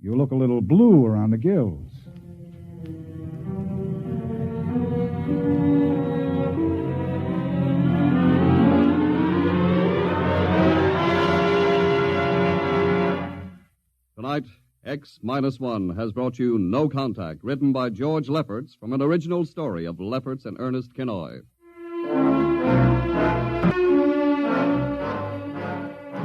You look a little blue around the gills. Tonight, X-1 has brought you No Contact, written by George Lefferts from an original story of Lefferts and Ernest Kenoy.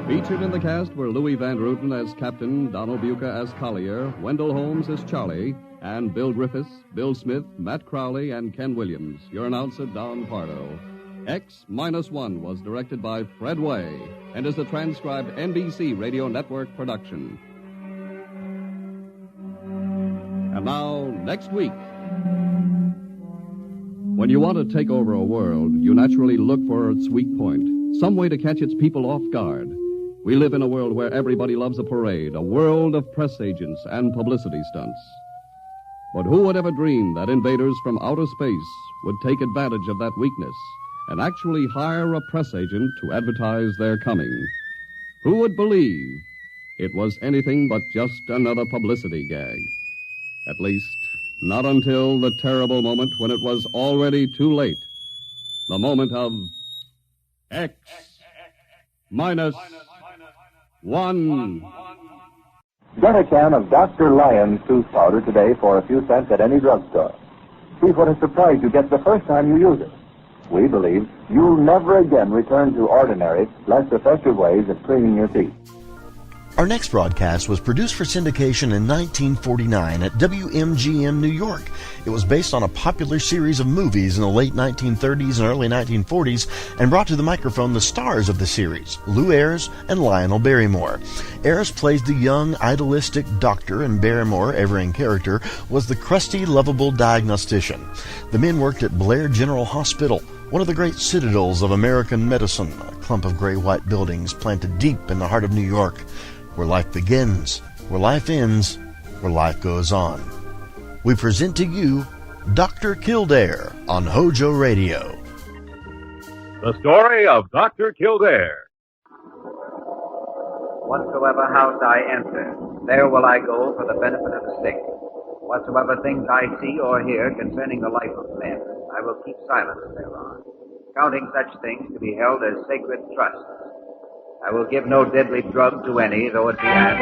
Featured in the cast were Louis Van Ruten as Captain, Donald Buca as Collier, Wendell Holmes as Charlie, and Bill Griffiths, Bill Smith, Matt Crowley, and Ken Williams. Your announcer, Don Pardo. X-1 was directed by Fred Way and is a transcribed NBC Radio Network production. And now, next week. When you want to take over a world, you naturally look for its weak point, some way to catch its people off guard. We live in a world where everybody loves a parade, a world of press agents and publicity stunts. But who would ever dream that invaders from outer space would take advantage of that weakness and actually hire a press agent to advertise their coming? Who would believe it was anything but just another publicity gag? At least, not until the terrible moment when it was already too late. The moment of X-1. Get a can of Dr. Lyon's tooth powder today for a few cents at any drugstore. See what a surprise you get the first time you use it. We believe you'll never again return to ordinary, less effective ways of cleaning your teeth. Our next broadcast was produced for syndication in 1949 at WMGM New York. It was based on a popular series of movies in the late 1930s and early 1940s and brought to the microphone the stars of the series, Lou Ayres and Lionel Barrymore. Ayres plays the young, idealistic doctor, and Barrymore, ever in character, was the crusty, lovable diagnostician. The men worked at Blair General Hospital, one of the great citadels of American medicine, a clump of gray-white buildings planted deep in the heart of New York, where life begins, where life ends, where life goes on. We present to you Dr. Kildare on HOJO Radio. The story of Dr. Kildare. Whatsoever house I enter, there will I go for the benefit of the sick. Whatsoever things I see or hear concerning the life of men, I will keep silence thereon, counting such things to be held as sacred trusts. I will give no deadly drug to any, though it be asked.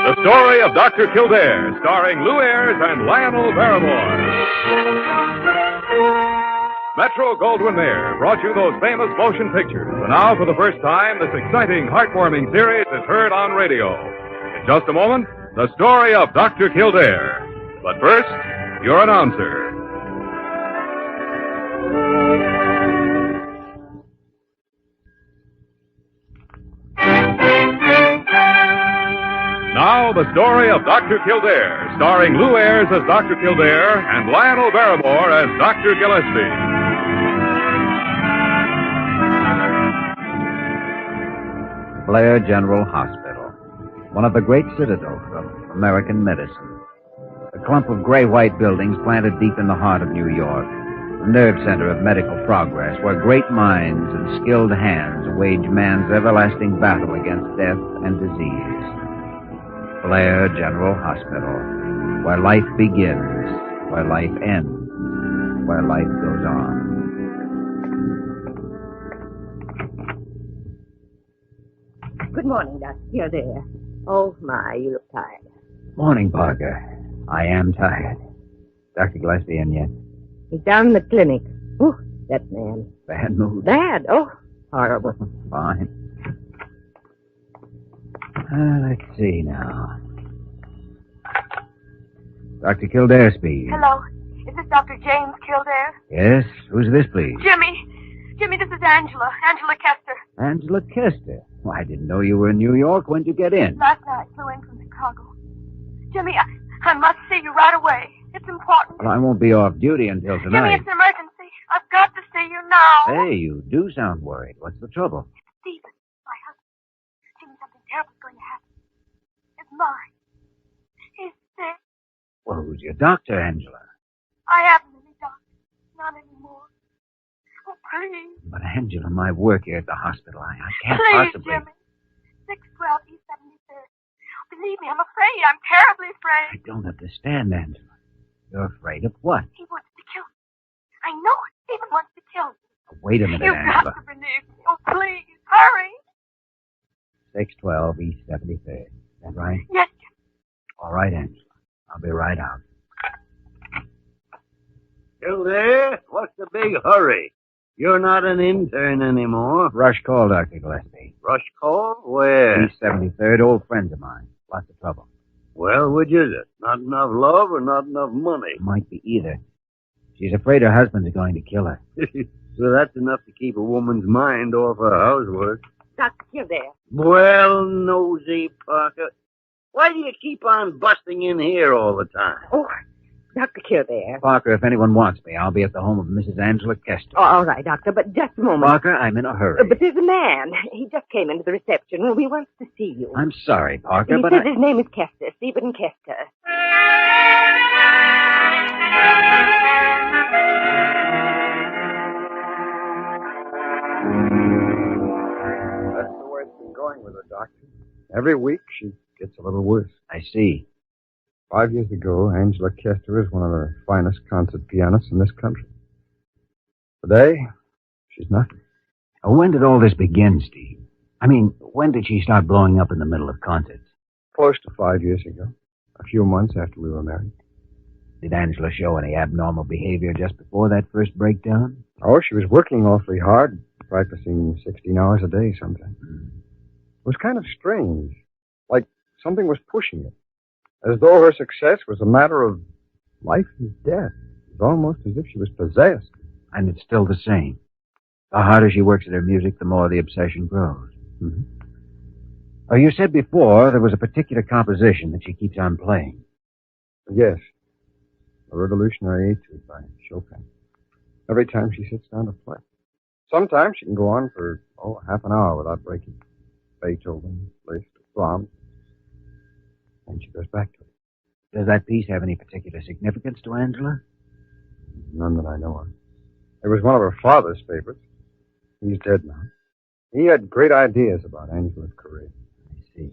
The story of Dr. Kildare, starring Lou Ayres and Lionel Barrymore. Metro-Goldwyn-Mayer brought you those famous motion pictures. And now, for the first time, this exciting, heartwarming series is heard on radio. In just a moment, the story of Dr. Kildare. But first, your announcer. Now, the story of Dr. Kildare, starring Lou Ayres as Dr. Kildare and Lionel Barrymore as Dr. Gillespie. Blair General Hospital, one of the great citadels of American medicine. A clump of gray-white buildings planted deep in the heart of New York, a nerve center of medical progress where great minds and skilled hands wage man's everlasting battle against death and disease. Blair General Hospital, where life begins, where life ends, where life goes on. Good morning, Doctor. You're there. Oh, my, you look tired. Morning, Parker. I am tired. Dr. Gillespie in yet? He's down in the clinic. Oh, that man. Bad mood? Bad? Oh, horrible. Fine. Let's see now. Dr. Kildare speaking. Hello. Is this Dr. James Kildare? Yes? Who's this, please? Jimmy, this is Angela. Angela Kester. Angela Kester. Well, I didn't know you were in New York. When'd you get in? Last night, flew in from Chicago. Jimmy, I must see you right away. It's important. Well, I won't be off duty until Jimmy, tonight. it's an emergency. I've got to see you now. Hey, you do sound worried. What's the trouble? Stephen, my husband. Jimmy, something terrible's going to happen. It's mine. He's sick. Well, who's your doctor, Angela? I haven't any doctor. Not anymore. Oh, please. But, Angela, my work here at the hospital, I can't Please, possibly... Jimmy. 612 East 73rd. Believe me, I'm afraid. I'm terribly afraid. I don't understand, Angela. You're afraid of what? He wants to kill me. I know it. Stephen wants to kill me. Wait a minute, You've Angela. got to believe me. Oh, please, hurry. 612 East 73rd. Is that right? Yes, Jimmy. All right, Angela. I'll be right out. Kildare, what's the big hurry? You're not an intern anymore. Rush call, Dr. Gillespie. Rush call? Where? East 73rd, old friends of mine. Lots of trouble. Well, which is it? Not enough love or not enough money? Might be either. She's afraid her husband's going to kill her. So that's enough to keep a woman's mind off her housework. Dr. Kildare. Well, nosy Parker. Why do you keep on busting in here all the time? Oh, Dr. Kildare. Parker, if anyone wants me, I'll be at the home of Mrs. Angela Kester. Oh, all right, Doctor, but just a moment. Parker, I'm in a hurry. But there's a man. He just came into the reception room. He wants to see you. I'm sorry, Parker, He but says his name is Kester, Stephen Kester. That's the way it's been going with her, Doctor. Every week she gets a little worse. I see. 5 years ago, Angela Kester is one of the finest concert pianists in this country. Today, she's nothing. When did all this begin, Steve? I mean, when did she start blowing up in the middle of concerts? Close to 5 years ago. A few months after we were married. Did Angela show any abnormal behavior just before that first breakdown? Oh, she was working awfully hard, practicing 16 hours a day sometimes. It was kind of strange. Like something was pushing her. As though her success was a matter of life and death. It was almost as if she was possessed. And it's still the same. The harder she works at her music, the more the obsession grows. Mm-hmm. Oh, you said before there was a particular composition that she keeps on playing. Yes. A Revolutionary Etude by Chopin. Every time she sits down to play. Sometimes she can go on for, half an hour without breaking. Beethoven, Liszt, Brahms. And she goes back to it. Does that piece have any particular significance to Angela? None that I know of. It was one of her father's favorites. He's dead now. He had great ideas about Angela's career. I see.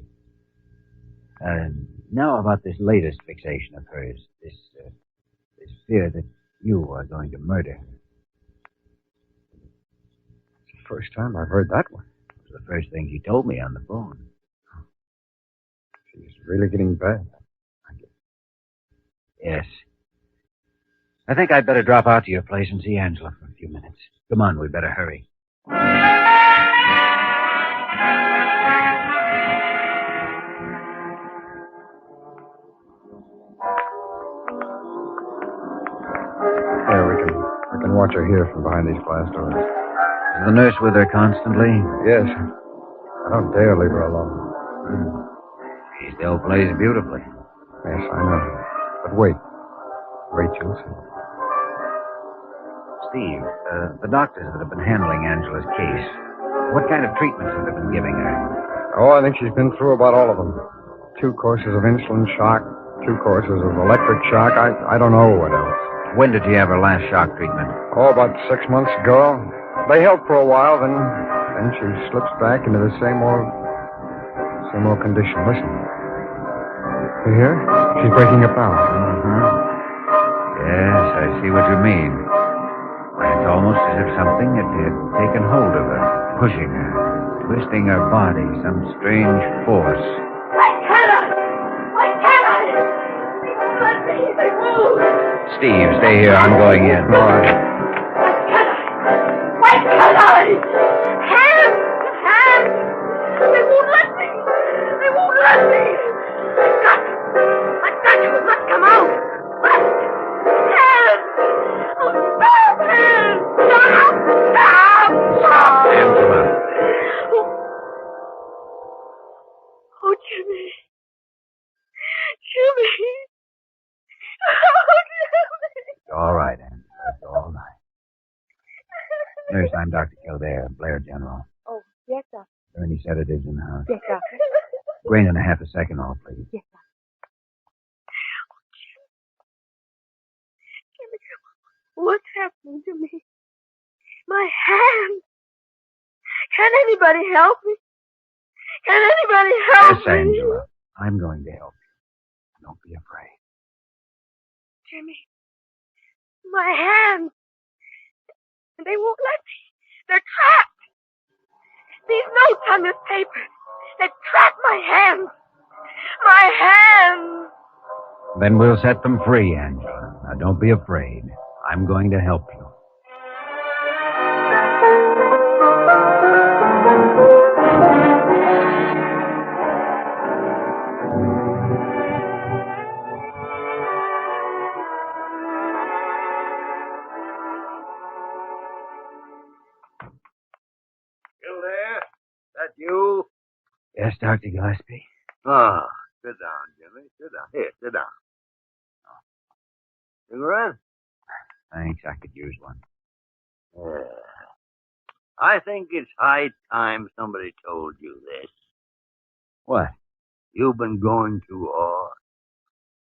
Now about this latest fixation of hers, this fear that you are going to murder her. It's the first time I've heard that one. It was the first thing she told me on the phone. She's really getting bad. Yes. I think I'd better drop out to your place and see Angela for a few minutes. Come on, we'd better hurry. Yeah, we can watch her here from behind these glass doors. Is the nurse with her constantly? Yes. I don't dare leave her alone. She still plays beautifully. Yes, I know. But wait. Wait, you'll see. Steve, the doctors that have been handling Angela's case, what kind of treatments have they been giving her? Oh, I think she's been through about all of them. 2 courses of insulin shock, 2 courses of electric shock. I don't know what else. When did she have her last shock treatment? Oh, about 6 months ago. They helped for a while, then she slips back into the same old condition. Listen. You hear? She's breaking up now. Yes, I see what you mean. Why, it's almost as if something had taken hold of her, pushing her, twisting her body, some strange force. Why can't I? Why can't I? Let me. They move. Steve, stay here. I'm going in. Why can't I? Hands! Hands! They won't let me! They won't let me! I've got to! It must come out! Hands! Oh, stop! Hands! Stop! Stop! Angela. Oh, Jimmy. Jimmy. Oh, Jimmy. All right, Angela. It's all right. Nurse, I'm Dr. Kildare, Blair General. Oh, yes, sir. Are there any sedatives in the house? Yes, doctor. Grain and a half a second, all, please. Yes, sir. Jimmy, what's happening to me? My hand. Can anybody help me? Can anybody help Yes, me? Angela. I'm going to help you. Don't be afraid. Jimmy, my hands. And they won't let me. They're trapped. These notes on this paper, they've trapped my hands. My hands. Then we'll set them free, Angela. Now, don't be afraid. I'm going to help you. That you? Yes, Dr. Gillespie? Ah, sit down, Jimmy. Sit down. Here, sit down. Cigarette? Thanks, I could use one. Yeah. I think it's high time somebody told you this. What? You've been going too hard.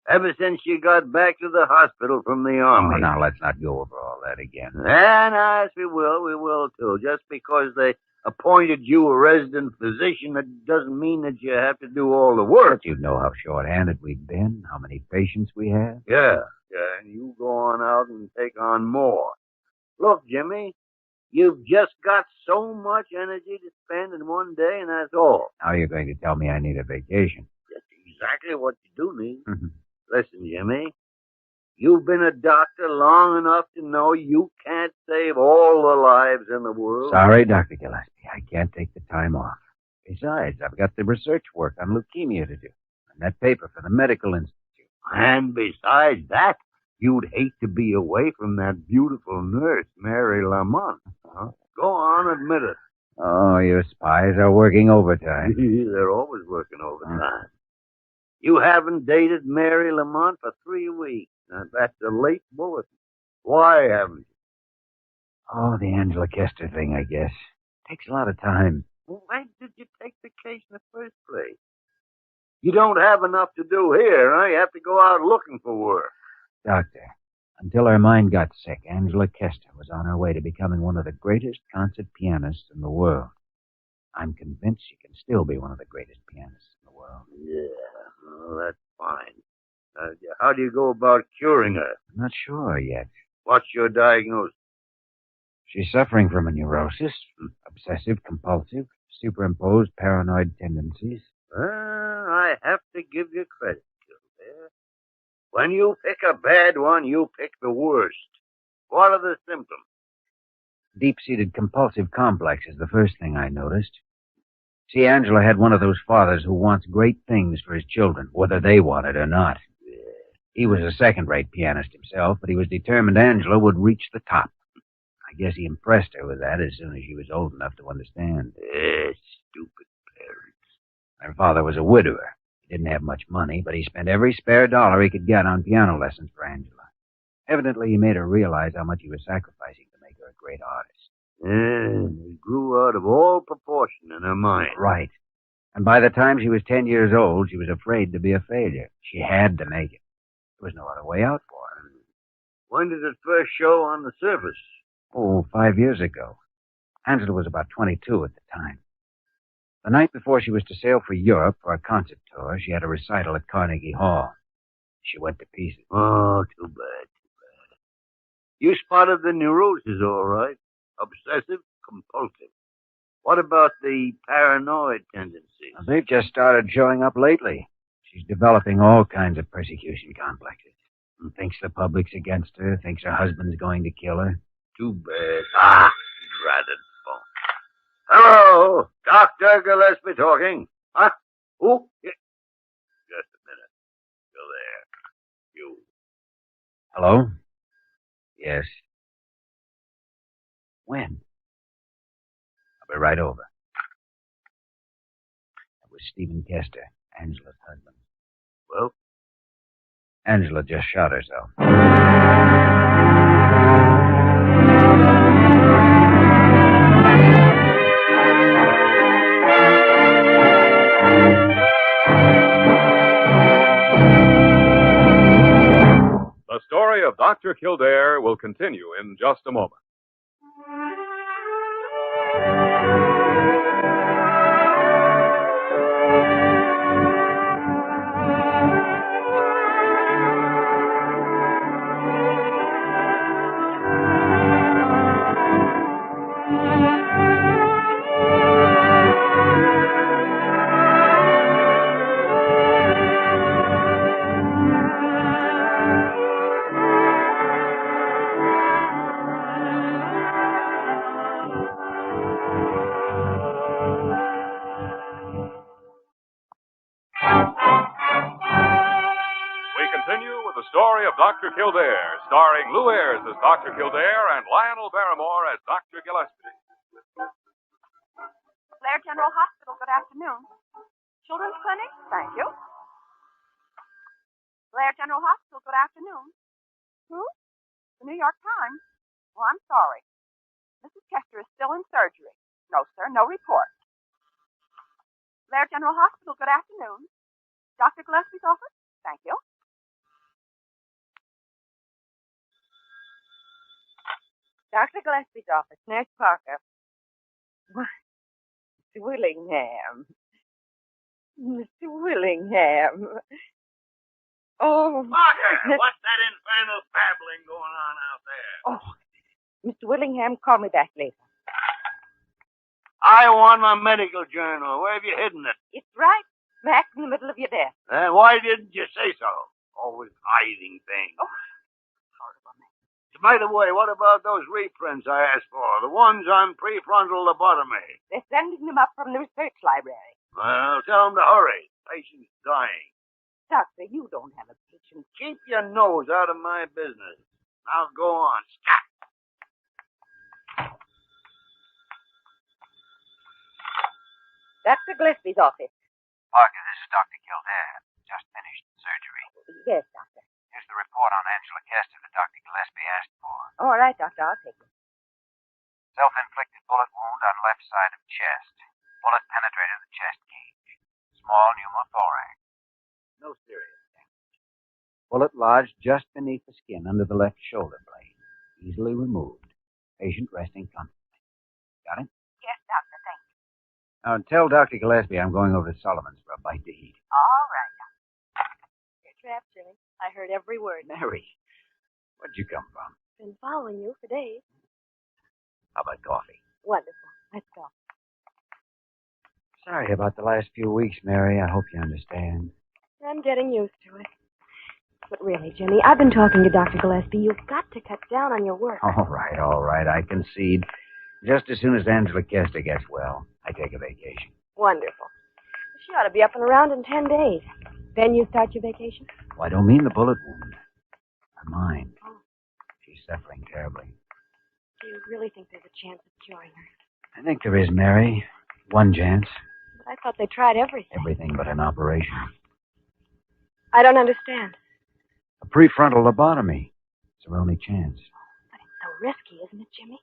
Ever since you got back to the hospital from the army. Oh, now, let's not go over all that again. And yes, we will too. Just because they appointed you a resident physician, that doesn't mean that you have to do all the work. You know how short-handed we've been, how many patients we have. Yeah, and you go on out and take on more. Look, Jimmy, you've just got so much energy to spend in one day, and that's all. Now you're going to tell me I need a vacation. That's exactly what you do need. Listen, Jimmy, you've been a doctor long enough to know you can't save all the lives in the world. Sorry, Dr. Gillespie. I can't take the time off. Besides, I've got the research work on leukemia to do, and that paper for the medical institute. And besides that, you'd hate to be away from that beautiful nurse, Mary Lamont. Huh? Go on, admit it. Oh, your spies are working overtime. They're always working overtime. You haven't dated Mary Lamont for 3 weeks. Now, that's a late bulletin. Why haven't you? Oh, the Angela Kester thing, I guess. Takes a lot of time. Well, why did you take the case in the first place? You don't have enough to do here, huh? You have to go out looking for work. Doctor, until her mind got sick, Angela Kester was on her way to becoming one of the greatest concert pianists in the world. I'm convinced she can still be one of the greatest pianists in the world. Yeah, well, that's fine. How do you go about curing her? I'm not sure yet. What's your diagnosis? She's suffering from a neurosis, obsessive-compulsive, superimposed paranoid tendencies. I have to give you credit, Kildare. When you pick a bad one, you pick the worst. What are the symptoms? Deep-seated compulsive complex is the first thing I noticed. See, Angela had one of those fathers who wants great things for his children, whether they want it or not. He was a second-rate pianist himself, but he was determined Angela would reach the top. I guess he impressed her with that as soon as she was old enough to understand. Stupid parents. Her father was a widower. He didn't have much money, but he spent every spare dollar he could get on piano lessons for Angela. Evidently, he made her realize how much he was sacrificing to make her a great artist. It grew out of all proportion in her mind. Right. And by the time she was 10 years old, she was afraid to be a failure. She had to make it. There was no other way out for her. When did it first show on the surface? Oh, 5 years ago. Angela was about 22 at the time. The night before she was to sail for Europe for a concert tour, she had a recital at Carnegie Hall. She went to pieces. Oh, too bad. You spotted the neuroses, all right. Obsessive compulsive. What about the paranoid tendencies? Well, they've just started showing up lately. She's developing all kinds of persecution complexes. And thinks the public's against her, thinks her husband's going to kill her. Too bad. Ah, dreaded phone. Hello, Dr. Gillespie talking. Huh? Who? Yeah. Just a minute. Still there. You. Hello? Yes. When? I'll be right over. It was Stephen Kester, Angela's husband. Well? Angela just shot herself. The story of Dr. Kildare will continue in just a moment. The story of Dr. Kildare, starring Lou Ayres as Dr. Kildare and Lionel Barrymore as Dr. Gillespie. Blair General Hospital, good afternoon. Children's Clinic, thank you. Blair General Hospital, good afternoon. Who? The New York Times. Oh, I'm sorry. Mrs. Kester is still in surgery. No, sir, no report. Blair General Hospital, good afternoon. Dr. Gillespie's office? Thank you. Dr. Gillespie's office, Nurse Parker. Mr. Willingham. Mr. Willingham. Oh. Parker, what's that infernal babbling going on out there? Oh, Mr. Willingham, call me back later. I want my medical journal. Where have you hidden it? It's right smack in the middle of your desk. Then why didn't you say so? Always hiding things. Oh, horrible man. By the way, what about those reprints I asked for? The ones on prefrontal lobotomy? They're sending them up from the research library. Well, tell them to hurry. Patient's dying. Doctor, you don't have a patient. Keep your nose out of my business. Now go on. Stop. Dr. Gillespie's office. Parker, this is Dr. Kildare. Just finished surgery. Yes, Doctor. Here's the report on Angela Kester that Dr. Gillespie asked for. All right, Doctor, I'll take it. Self-inflicted bullet wound on left side of chest. Bullet penetrated the chest cage. Small pneumothorax. No serious damage. Bullet lodged just beneath the skin under the left shoulder blade. Easily removed. Patient resting comfortably. Got it? Yes, Doctor, thank you. Now tell Dr. Gillespie I'm going over to Sullivan's for a bite to eat. All right, Doctor. You're trapped, Jimmy. I heard every word. Mary, where'd you come from? Been following you for days. How about coffee? Wonderful. Let's go. Sorry about the last few weeks, Mary. I hope you understand. I'm getting used to it. But really, Jimmy, I've been talking to Dr. Gillespie. You've got to cut down on your work. All right. I concede. Just as soon as Angela Kester gets well, I take a vacation. Wonderful. She ought to be up and around in 10 days. Then you start your vacation? Well, I don't mean the bullet wound. Her mind. Oh. She's suffering terribly. Do you really think there's a chance of curing her? I think there is, Mary. One chance. But I thought they tried everything. Everything but an operation. I don't understand. A prefrontal lobotomy. It's her only chance. But it's so risky, isn't it, Jimmy?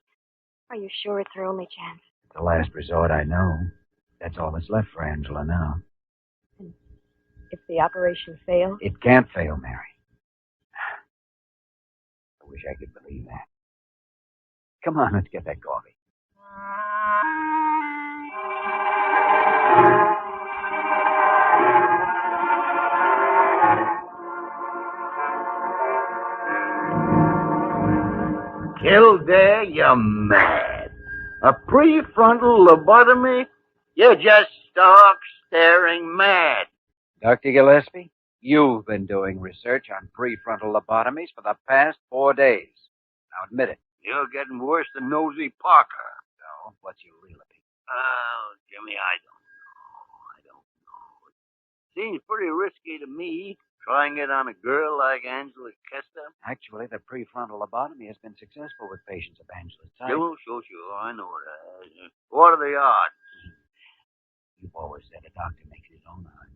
Are you sure it's her only chance? It's the last resort, I know. That's all that's left for Angela now. And if the operation fails? It can't fail, Mary. I wish I could believe that. Come on, let's get that coffee. Kildare, you're mad. A prefrontal lobotomy? You're just stark, staring mad. Dr. Gillespie, you've been doing research on prefrontal lobotomies for the past 4 days. Now admit it. You're getting worse than Nosy Parker. So, what's your real opinion? Oh, Jimmy, I don't know. Seems pretty risky to me, trying it on a girl like Angela Kester. Actually, the prefrontal lobotomy has been successful with patients of Angela's type. Sure, I know that. What are the odds? You've always said a doctor makes his own odds.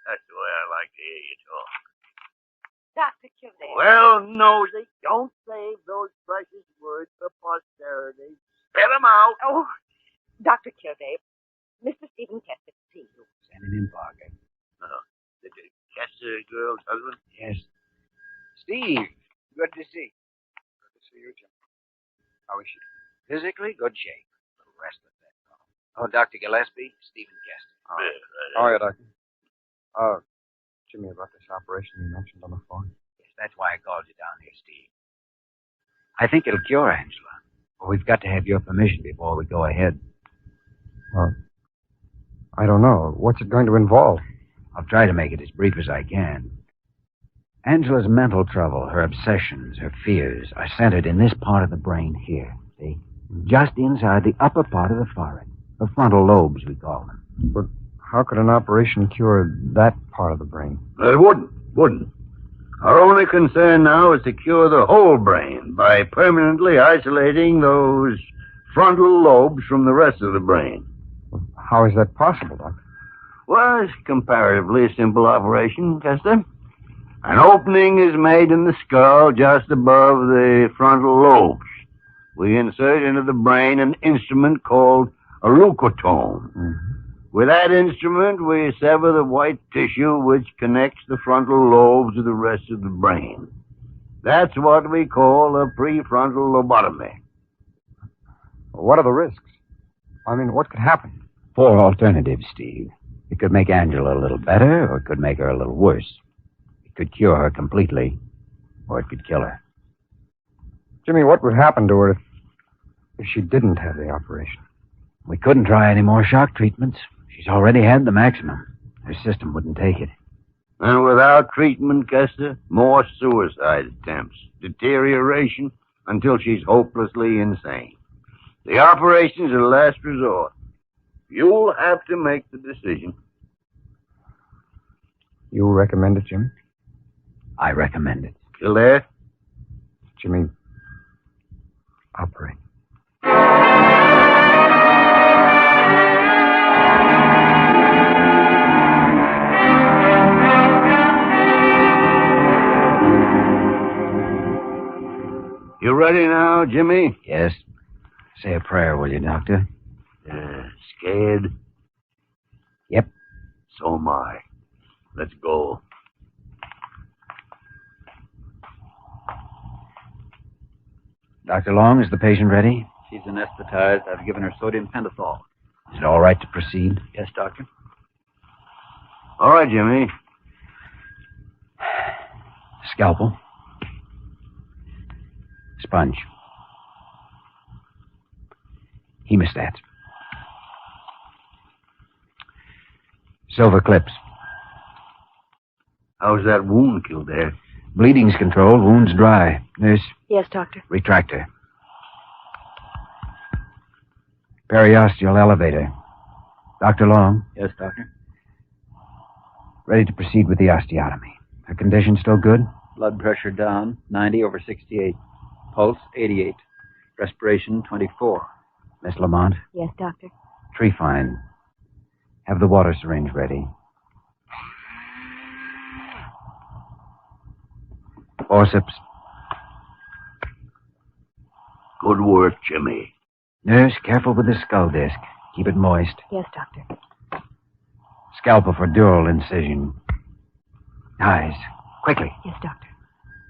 That's the way I like to hear you talk. Dr. Kildare. Well, Nosy, don't save those precious words for posterity. Spit them out. Oh, Dr. Kildare, Mr. Stephen Kester to see you. Send him in, Parker. The Kester girl's husband? Yes. Steve, good to see you. Good to see you, Jim. How is she? Physically, good shape. A little restless, that's all. Oh, Dr. Gillespie, Stephen Kester. How are you, Doctor? Jimmy, about this operation you mentioned on the phone. Yes, that's why I called you down here, Steve. I think it'll cure Angela. But we've got to have your permission before we go ahead. Well, I don't know. What's it going to involve? I'll try to make it as brief as I can. Angela's mental trouble, her obsessions, her fears are centered in this part of the brain here, see? Just inside the upper part of the forehead. The frontal lobes, we call them. But how could an operation cure that part of the brain? It wouldn't. Our only concern now is to cure the whole brain by permanently isolating those frontal lobes from the rest of the brain. How is that possible, Doctor? Well, it's comparatively a simple operation, Kester. An opening is made in the skull just above the frontal lobes. We insert into the brain an instrument called a leucotome. Mm-hmm. With that instrument, we sever the white tissue which connects the frontal lobes to the rest of the brain. That's what we call a prefrontal lobotomy. What are the risks? I mean, what could happen? 4 alternatives, Steve. It could make Angela a little better, or it could make her a little worse. It could cure her completely, or it could kill her. Jimmy, what would happen to her if she didn't have the operation? We couldn't try any more shock treatments. She's already had the maximum. Her system wouldn't take it. And without treatment, Kester, more suicide attempts, deterioration, until she's hopelessly insane. The operation's a last resort. You'll have to make the decision. You recommend it, Jim? I recommend it. Kildare? Jimmy, operate. You ready now, Jimmy? Yes. Say a prayer, will you, Doctor? Scared? Yep. So am I. Let's go. Dr. Long, is the patient ready? She's anesthetized. I've given her sodium pentothal. Is it all right to proceed? Yes, Doctor. All right, Jimmy. Scalpel. Sponge. Hemostats. Silver clips. How's that wound, Kildare? Bleeding's controlled, wound's dry. Nurse, Yes, Doctor. retractor. Periosteal elevator. Dr. Long, Yes, Doctor. ready to proceed with the osteotomy. Her condition still good? Blood pressure down, 90/68. Pulse, 88. Respiration, 24. Miss Lamont, Yes, Doctor. Trephine. Have the water syringe ready. Forceps. Good work, Jimmy. Nurse, careful with the skull disc. Keep it moist. Yes, Doctor. Scalpel for dural incision. Eyes. Quickly. Yes, Doctor.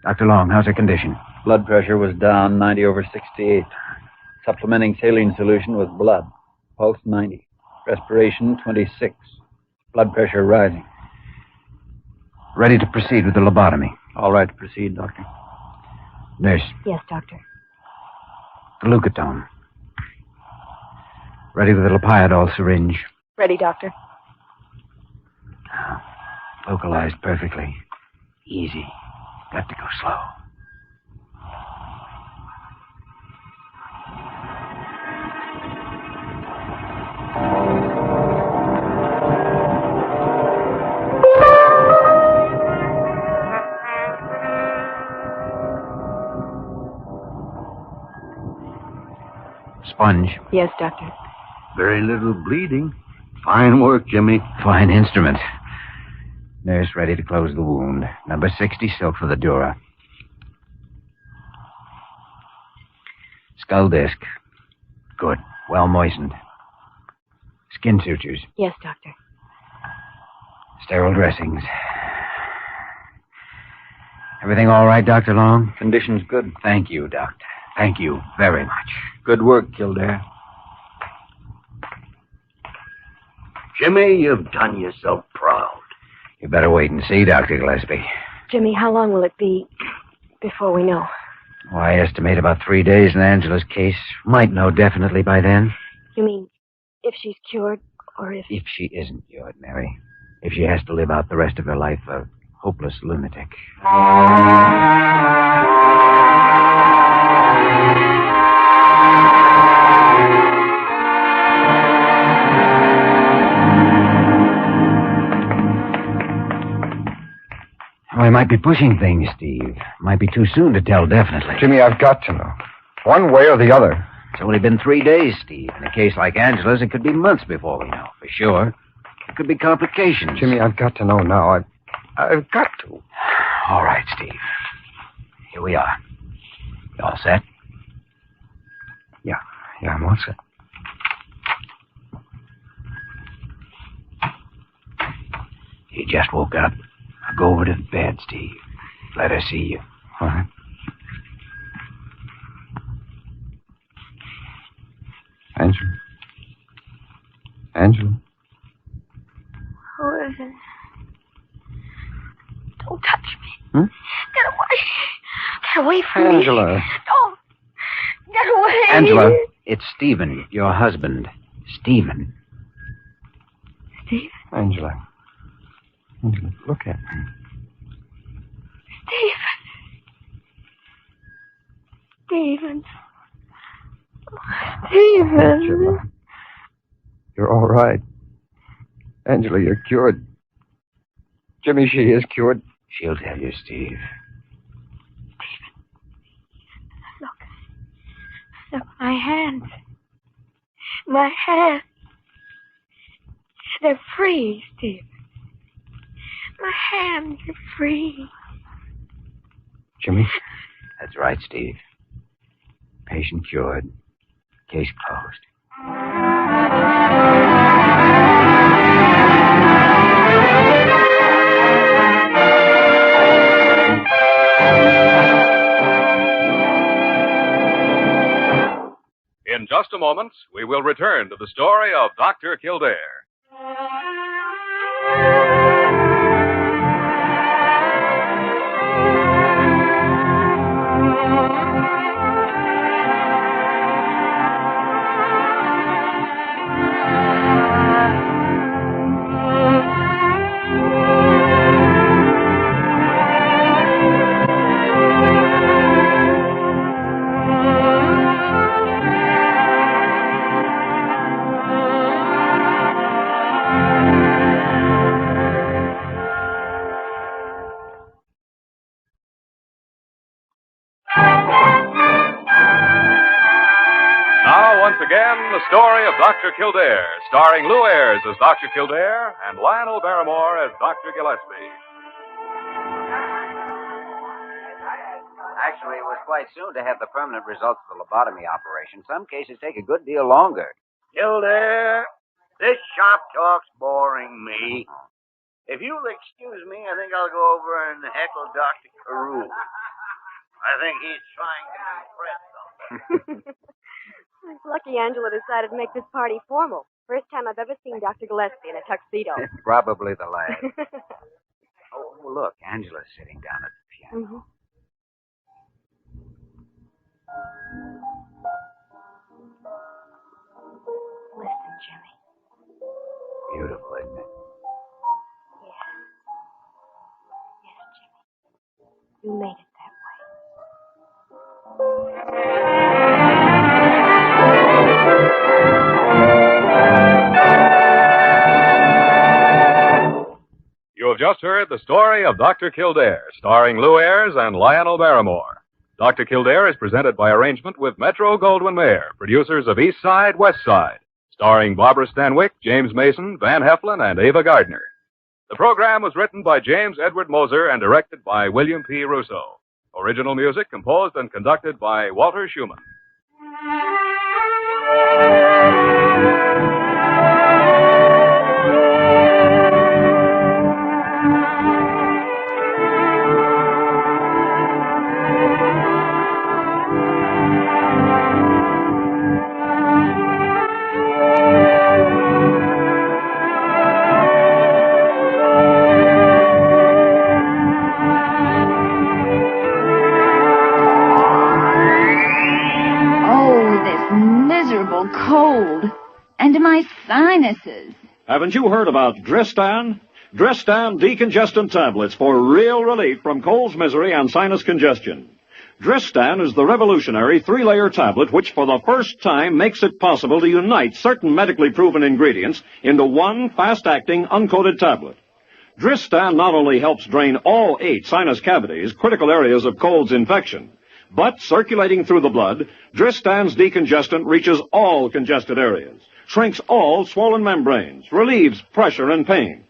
Dr. Long, how's her condition? Blood pressure was down, 90/68. Supplementing saline solution with blood. Pulse, 90. Respiration, 26. Blood pressure rising. Ready to proceed with the lobotomy. All right to proceed, Doctor. Nurse, Yes, Doctor. the leucotone. Ready with the Lipiodol syringe. Ready, Doctor. Localized perfectly. Easy. Got to go slow. Sponge. Yes, Doctor. Very little bleeding. Fine work, Jimmy. Fine instrument. Nurse ready to close the wound. Number 60 silk for the dura. Skull disc. Good. Well moistened. Skin sutures. Yes, Doctor. Sterile dressings. Everything all right, Dr. Long? Condition's good. Thank you, Doctor. Thank you very much. Good work, Kildare. Jimmy, you've done yourself proud. You better wait and see, Dr. Gillespie. Jimmy, how long will it be before we know? Oh, I estimate about 3 days in Angela's case. Might know definitely by then. You mean if she's cured or if... If she isn't cured, Mary. If she has to live out the rest of her life a hopeless lunatic. We might be pushing things, Steve. Might be too soon to tell definitely. Jimmy, I've got to know. One way or the other. It's only been 3 days, Steve. In a case like Angela's, it could be months before we know, for sure. It could be complications. Jimmy, I've got to know now. I've got to. All right, Steve. Here we are. You all set? Yeah, I'm all set. You just woke up. Now go over to the bed, Steve. Let her see you. All right. Angela. Who is it? Don't touch me. Hmm? Get away. Get away from me. Angela. Don't. Get away. Angela, it's Stephen, your husband. Stephen. Steve? Angela, look at me. Stephen. Stephen. Angela. You're all right. Angela, you're cured. Jimmy, she is cured. She'll tell you, Steve. Look, my hands. My hands. They're free, Steve. My hands are free. Jimmy? That's right, Steve. Patient cured. Case closed. In just a moment, we will return to the story of Dr. Kildare. Once again, the story of Dr. Kildare, starring Lou Ayres as Dr. Kildare and Lionel Barrymore as Dr. Gillespie. Actually, it was quite soon to have the permanent results of the lobotomy operation. Some cases take a good deal longer. Kildare, this shop talk's boring me. If you'll excuse me, I think I'll go over and heckle Dr. Carew. I think he's trying to impress something. It's lucky Angela decided to make this party formal. First time I've ever seen Dr. Gillespie in a tuxedo. Probably the last. Oh, look, Angela's sitting down at the piano. Mm-hmm. Listen, Jimmy. Beautiful, isn't it? Yes. Yes, Jimmy. You made it that You have just heard the story of Dr. Kildare, starring Lou Ayres and Lionel Barrymore. Dr. Kildare is presented by arrangement with Metro-Goldwyn-Mayer, producers of East Side, West Side, starring Barbara Stanwyck, James Mason, Van Heflin, and Ava Gardner. The program was written by James Edward Moser and directed by William P. Russo. Original music composed and conducted by Walter Schumann. Cold. And my sinuses. Haven't you heard about Dristan? Dristan decongestant tablets for real relief from cold's misery and sinus congestion. Dristan is the revolutionary 3-layer tablet which for the first time makes it possible to unite certain medically proven ingredients into one fast-acting uncoated tablet. Dristan not only helps drain all 8 sinus cavities, critical areas of cold's infection, but circulating through the blood, Dristan's decongestant reaches all congested areas, shrinks all swollen membranes, relieves pressure and pain.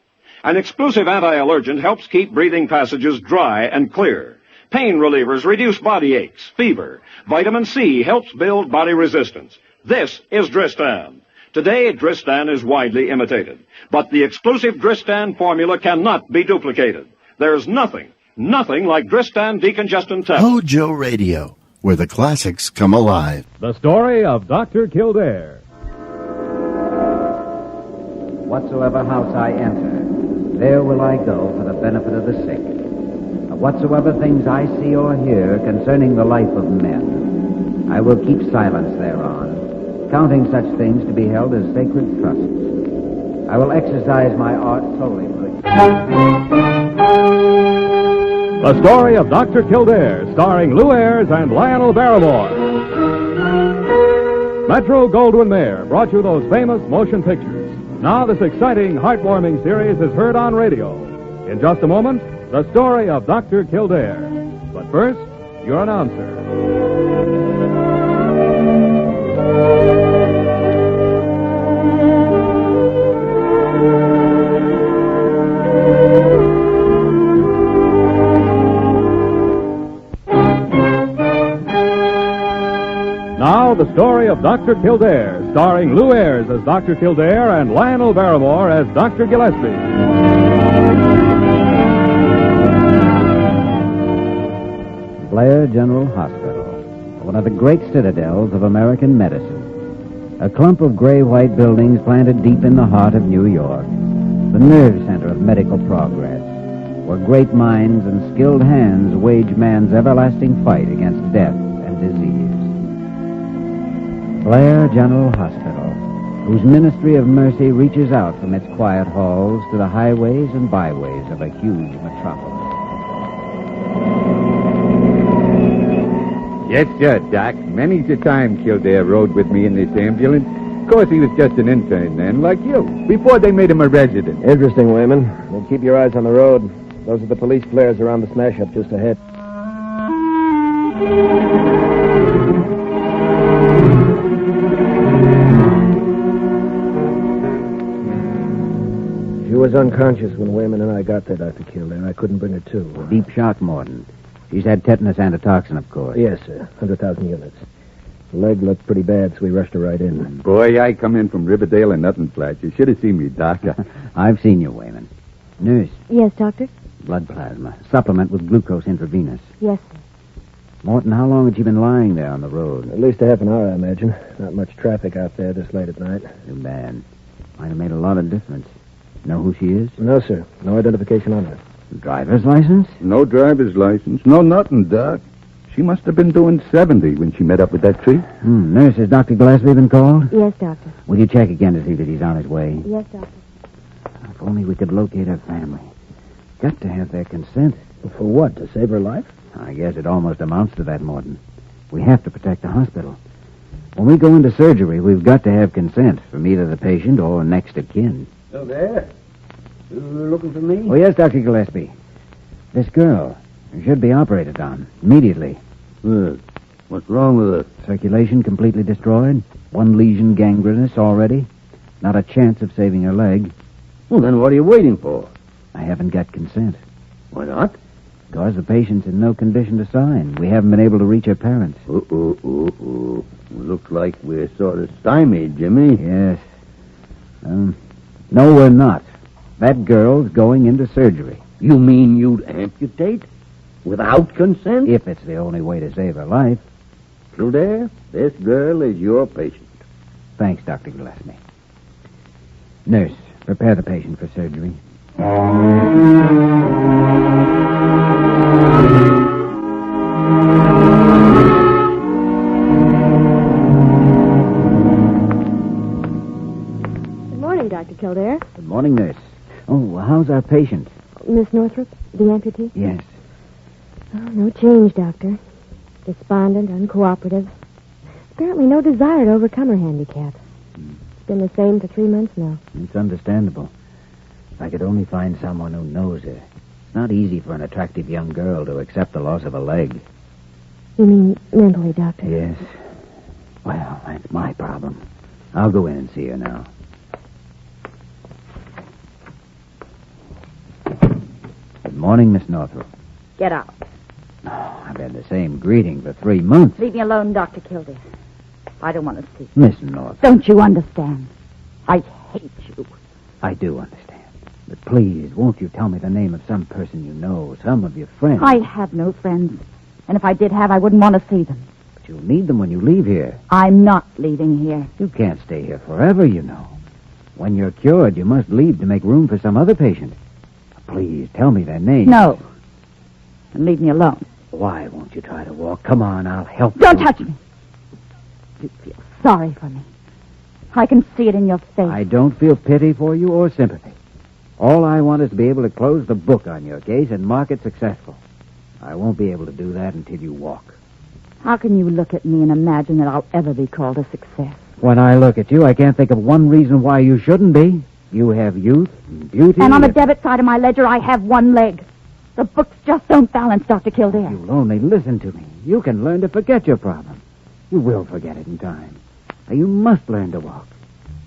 An exclusive anti-allergent helps keep breathing passages dry and clear. Pain relievers reduce body aches, fever. Vitamin C helps build body resistance. This is Dristan. Today, Dristan is widely imitated, but the exclusive Dristan formula cannot be duplicated. There's nothing like Dristan decongestant tablet. HOJO Radio, where the classics come alive. The story of Dr. Kildare. Whatsoever house I enter, there will I go for the benefit of the sick. Whatsoever things I see or hear concerning the life of men, I will keep silence thereon, counting such things to be held as sacred trusts. I will exercise my art solely for The story of Dr. Kildare, starring Lou Ayres and Lionel Barrymore. Metro-Goldwyn-Mayer brought you those famous motion pictures. Now this exciting, heartwarming series is heard on radio. In just a moment, the story of Dr. Kildare. But first, your announcer. Now, the story of Dr. Kildare, starring Lou Ayres as Dr. Kildare and Lionel Barrymore as Dr. Gillespie. Blair General Hospital, one of the great citadels of American medicine. A clump of gray-white buildings planted deep in the heart of New York, the nerve center of medical progress, where great minds and skilled hands wage man's everlasting fight against death and disease. Blair General Hospital, whose ministry of mercy reaches out from its quiet halls to the highways and byways of a huge metropolis. Yes, sir, Doc. Many's the time Kildare rode with me in this ambulance. Of course, he was just an intern then, like you, before they made him a resident. Interesting, Wayman. Well, keep your eyes on the road. Those are the police flares around the smash-up just ahead. She was unconscious when Wayman and I got there, Dr. Kildare. I couldn't bring her to. Deep shock, Morton. She's had tetanus antitoxin, of course. Yes, sir. 100,000 units. The leg looked pretty bad, so we rushed her right in. Boy, I come in from Riverdale and nothing flat. You should have seen me, Doc. I've seen you, Wayman. Nurse. Yes, Doctor? Blood plasma. Supplement with glucose intravenous. Yes, sir. Morton, how long had she been lying there on the road? At least a half an hour, I imagine. Not much traffic out there this late at night. Too bad. Might have made a lot of difference. Know who she is? No, sir. No identification on her. Driver's license? No driver's license. No nothing, Doc. She must have been doing 70 when she met up with that tree. Nurse, has Dr. Gillespie been called? Yes, Doctor. Will you check again to see that he's on his way? Yes, Doctor. If only we could locate her family. Got to have their consent. For what? To save her life? I guess it almost amounts to that, Morton. We have to protect the hospital. When we go into surgery, we've got to have consent from either the patient or next of kin. Still there? You looking for me? Oh, yes, Dr. Gillespie. This girl should be operated on immediately. What's wrong with her? Circulation completely destroyed. One lesion gangrenous already. Not a chance of saving her leg. Well, then what are you waiting for? I haven't got consent. Why not? Because the patient's in no condition to sign. We haven't been able to reach her parents. Looks like we're sort of stymied, Jimmy. Yes. No, we're not. That girl's going into surgery. You mean you'd amputate? Without consent? If it's the only way to save her life. Kildare, this girl is your patient. Thanks, Dr. Gillespie. Nurse, prepare the patient for surgery. Good morning, Dr. Kildare. Good morning, nurse. Oh, how's our patient? Miss Northrop, the amputee? Yes. Oh, no change, Doctor. Despondent, uncooperative. Apparently no desire to overcome her handicap. It's been the same for 3 months now. It's understandable. If I could only find someone who knows her. It's not easy for an attractive young girl to accept the loss of a leg. You mean mentally, Doctor? Yes. Well, that's my problem. I'll go in and see her now. Good morning, Miss Northrop. Get out. Oh, I've had the same greeting for 3 months. Leave me alone, Dr. Kildare. I don't want to see you. Miss Northrop. Don't you understand? I hate you. I do understand. But please, won't you tell me the name of some person you know, some of your friends? I have no friends. And if I did have, I wouldn't want to see them. But you'll need them when you leave here. I'm not leaving here. You can't stay here forever, you know. When you're cured, you must leave to make room for some other patient. Please, tell me their names. No. And leave me alone. Why won't you try to walk? Come on, I'll help you. Don't touch me. You feel sorry for me. I can see it in your face. I don't feel pity for you or sympathy. All I want is to be able to close the book on your case and mark it successful. I won't be able to do that until you walk. How can you look at me and imagine that I'll ever be called a success? When I look at you, I can't think of one reason why you shouldn't be. You have youth and beauty. And on the debit side of my ledger, I have one leg. The books just don't balance, Dr. Kildare. You'll only listen to me. You can learn to forget your problem. You will forget it in time. Now, you must learn to walk.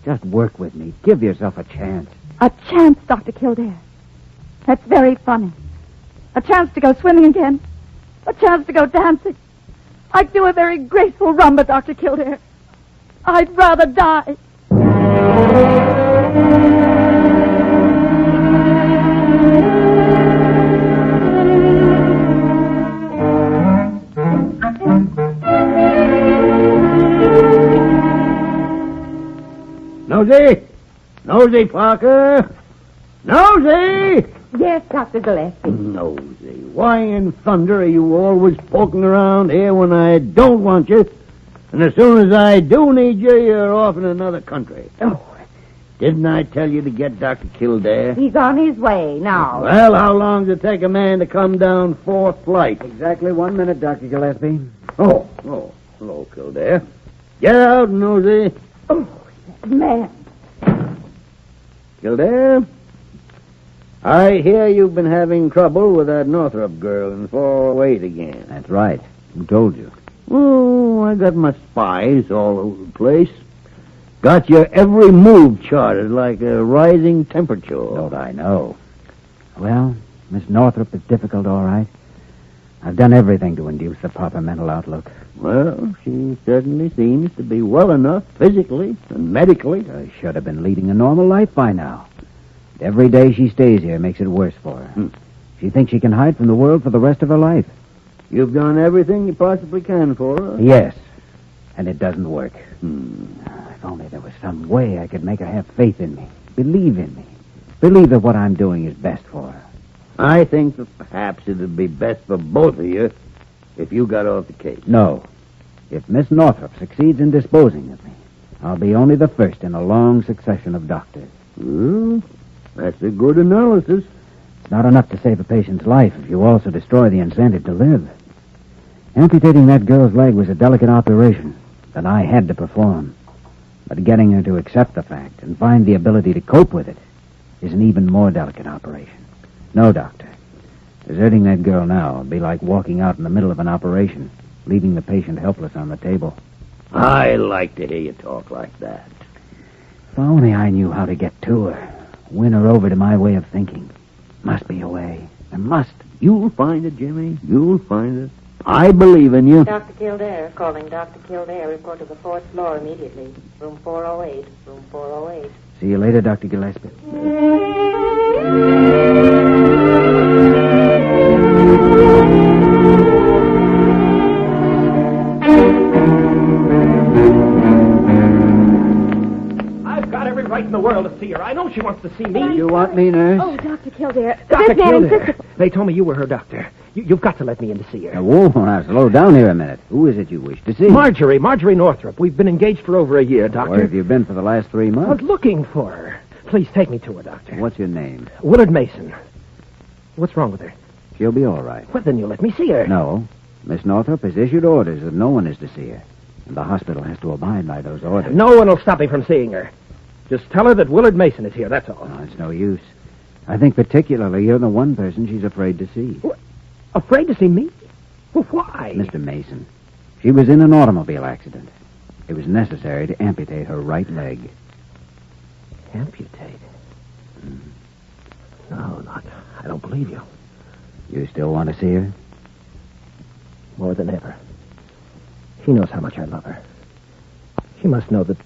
Just work with me. Give yourself a chance. A chance, Dr. Kildare. That's very funny. A chance to go swimming again. A chance to go dancing. I'd do a very graceful rumba, Dr. Kildare. I'd rather die. Nosy! Nosy, Parker! Nosy! Yes, Dr. Gillespie. Nosy, why in thunder are you always poking around here when I don't want you? And as soon as I do need you, you're off in another country. Oh. Didn't I tell you to get Dr. Kildare? He's on his way now. Well, how long does it take a man to come down 4th flight? Exactly 1 minute, Dr. Gillespie. Oh, hello, Kildare. Get out, Nosy. Oh, man. Kildare? I hear you've been having trouble with that Northrop girl in 408 again. That's right. Who told you? Oh, I got my spies all over the place. Got your every move charted like a rising temperature. Don't I know? Well, Miss Northrop is difficult, all right. I've done everything to induce the proper mental outlook. Well, she certainly seems to be well enough physically and medically. I should have been leading a normal life by now. Every day she stays here makes it worse for her. She thinks she can hide from the world for the rest of her life. You've done everything you possibly can for her? Yes, and it doesn't work. If only there was some way I could make her have faith in me, believe in me, believe that what I'm doing is best for her. I think that perhaps it'd be best for both of you if you got off the case. No. If Miss Northrop succeeds in disposing of me, I'll be only the first in a long succession of doctors. Well, that's a good analysis. It's not enough to save a patient's life if you also destroy the incentive to live. Amputating that girl's leg was a delicate operation that I had to perform. But getting her to accept the fact and find the ability to cope with it is an even more delicate operation. No, Doctor. Deserting that girl now would be like walking out in the middle of an operation, leaving the patient helpless on the table. I like to hear you talk like that. If only I knew how to get to her, win her over to my way of thinking. Must be a way. There must. You'll find it, Jimmy. You'll find it. I believe in you. Dr. Kildare, calling Dr. Kildare. Report to the 4th floor immediately. Room 408. Room 408. See you later, Dr. Gillespie. I've got every right in the world to see her. I know she wants to see me. You want me, nurse? Oh, Dr. Kildare. Dr. This man Kildare. insisted... They told me you were her doctor. You've got to let me in to see her. Now, whoa, now, slow down here a minute. Who is it you wish to see? Marjorie Northrop. We've been engaged for over a year, Doctor. Where have you been for the last 3 I was months? looking for her. Please take me to her, Doctor. What's your name? Willard Mason. What's wrong with her? She'll be all right. Well, then you let me see her. No. Miss Northrop has issued orders that no one is to see her. And the hospital has to abide by those orders. No one will stop me from seeing her. Just tell her that Willard Mason is here, that's all. No, it's no use. I think particularly you're the one person she's afraid to see. What? Afraid to see me? Well, why? Mr. Mason, she was in an automobile accident. It was necessary to amputate her right leg. Amputate? No, I don't believe you. You still want to see her? More than ever. She knows how much I love her. She must know that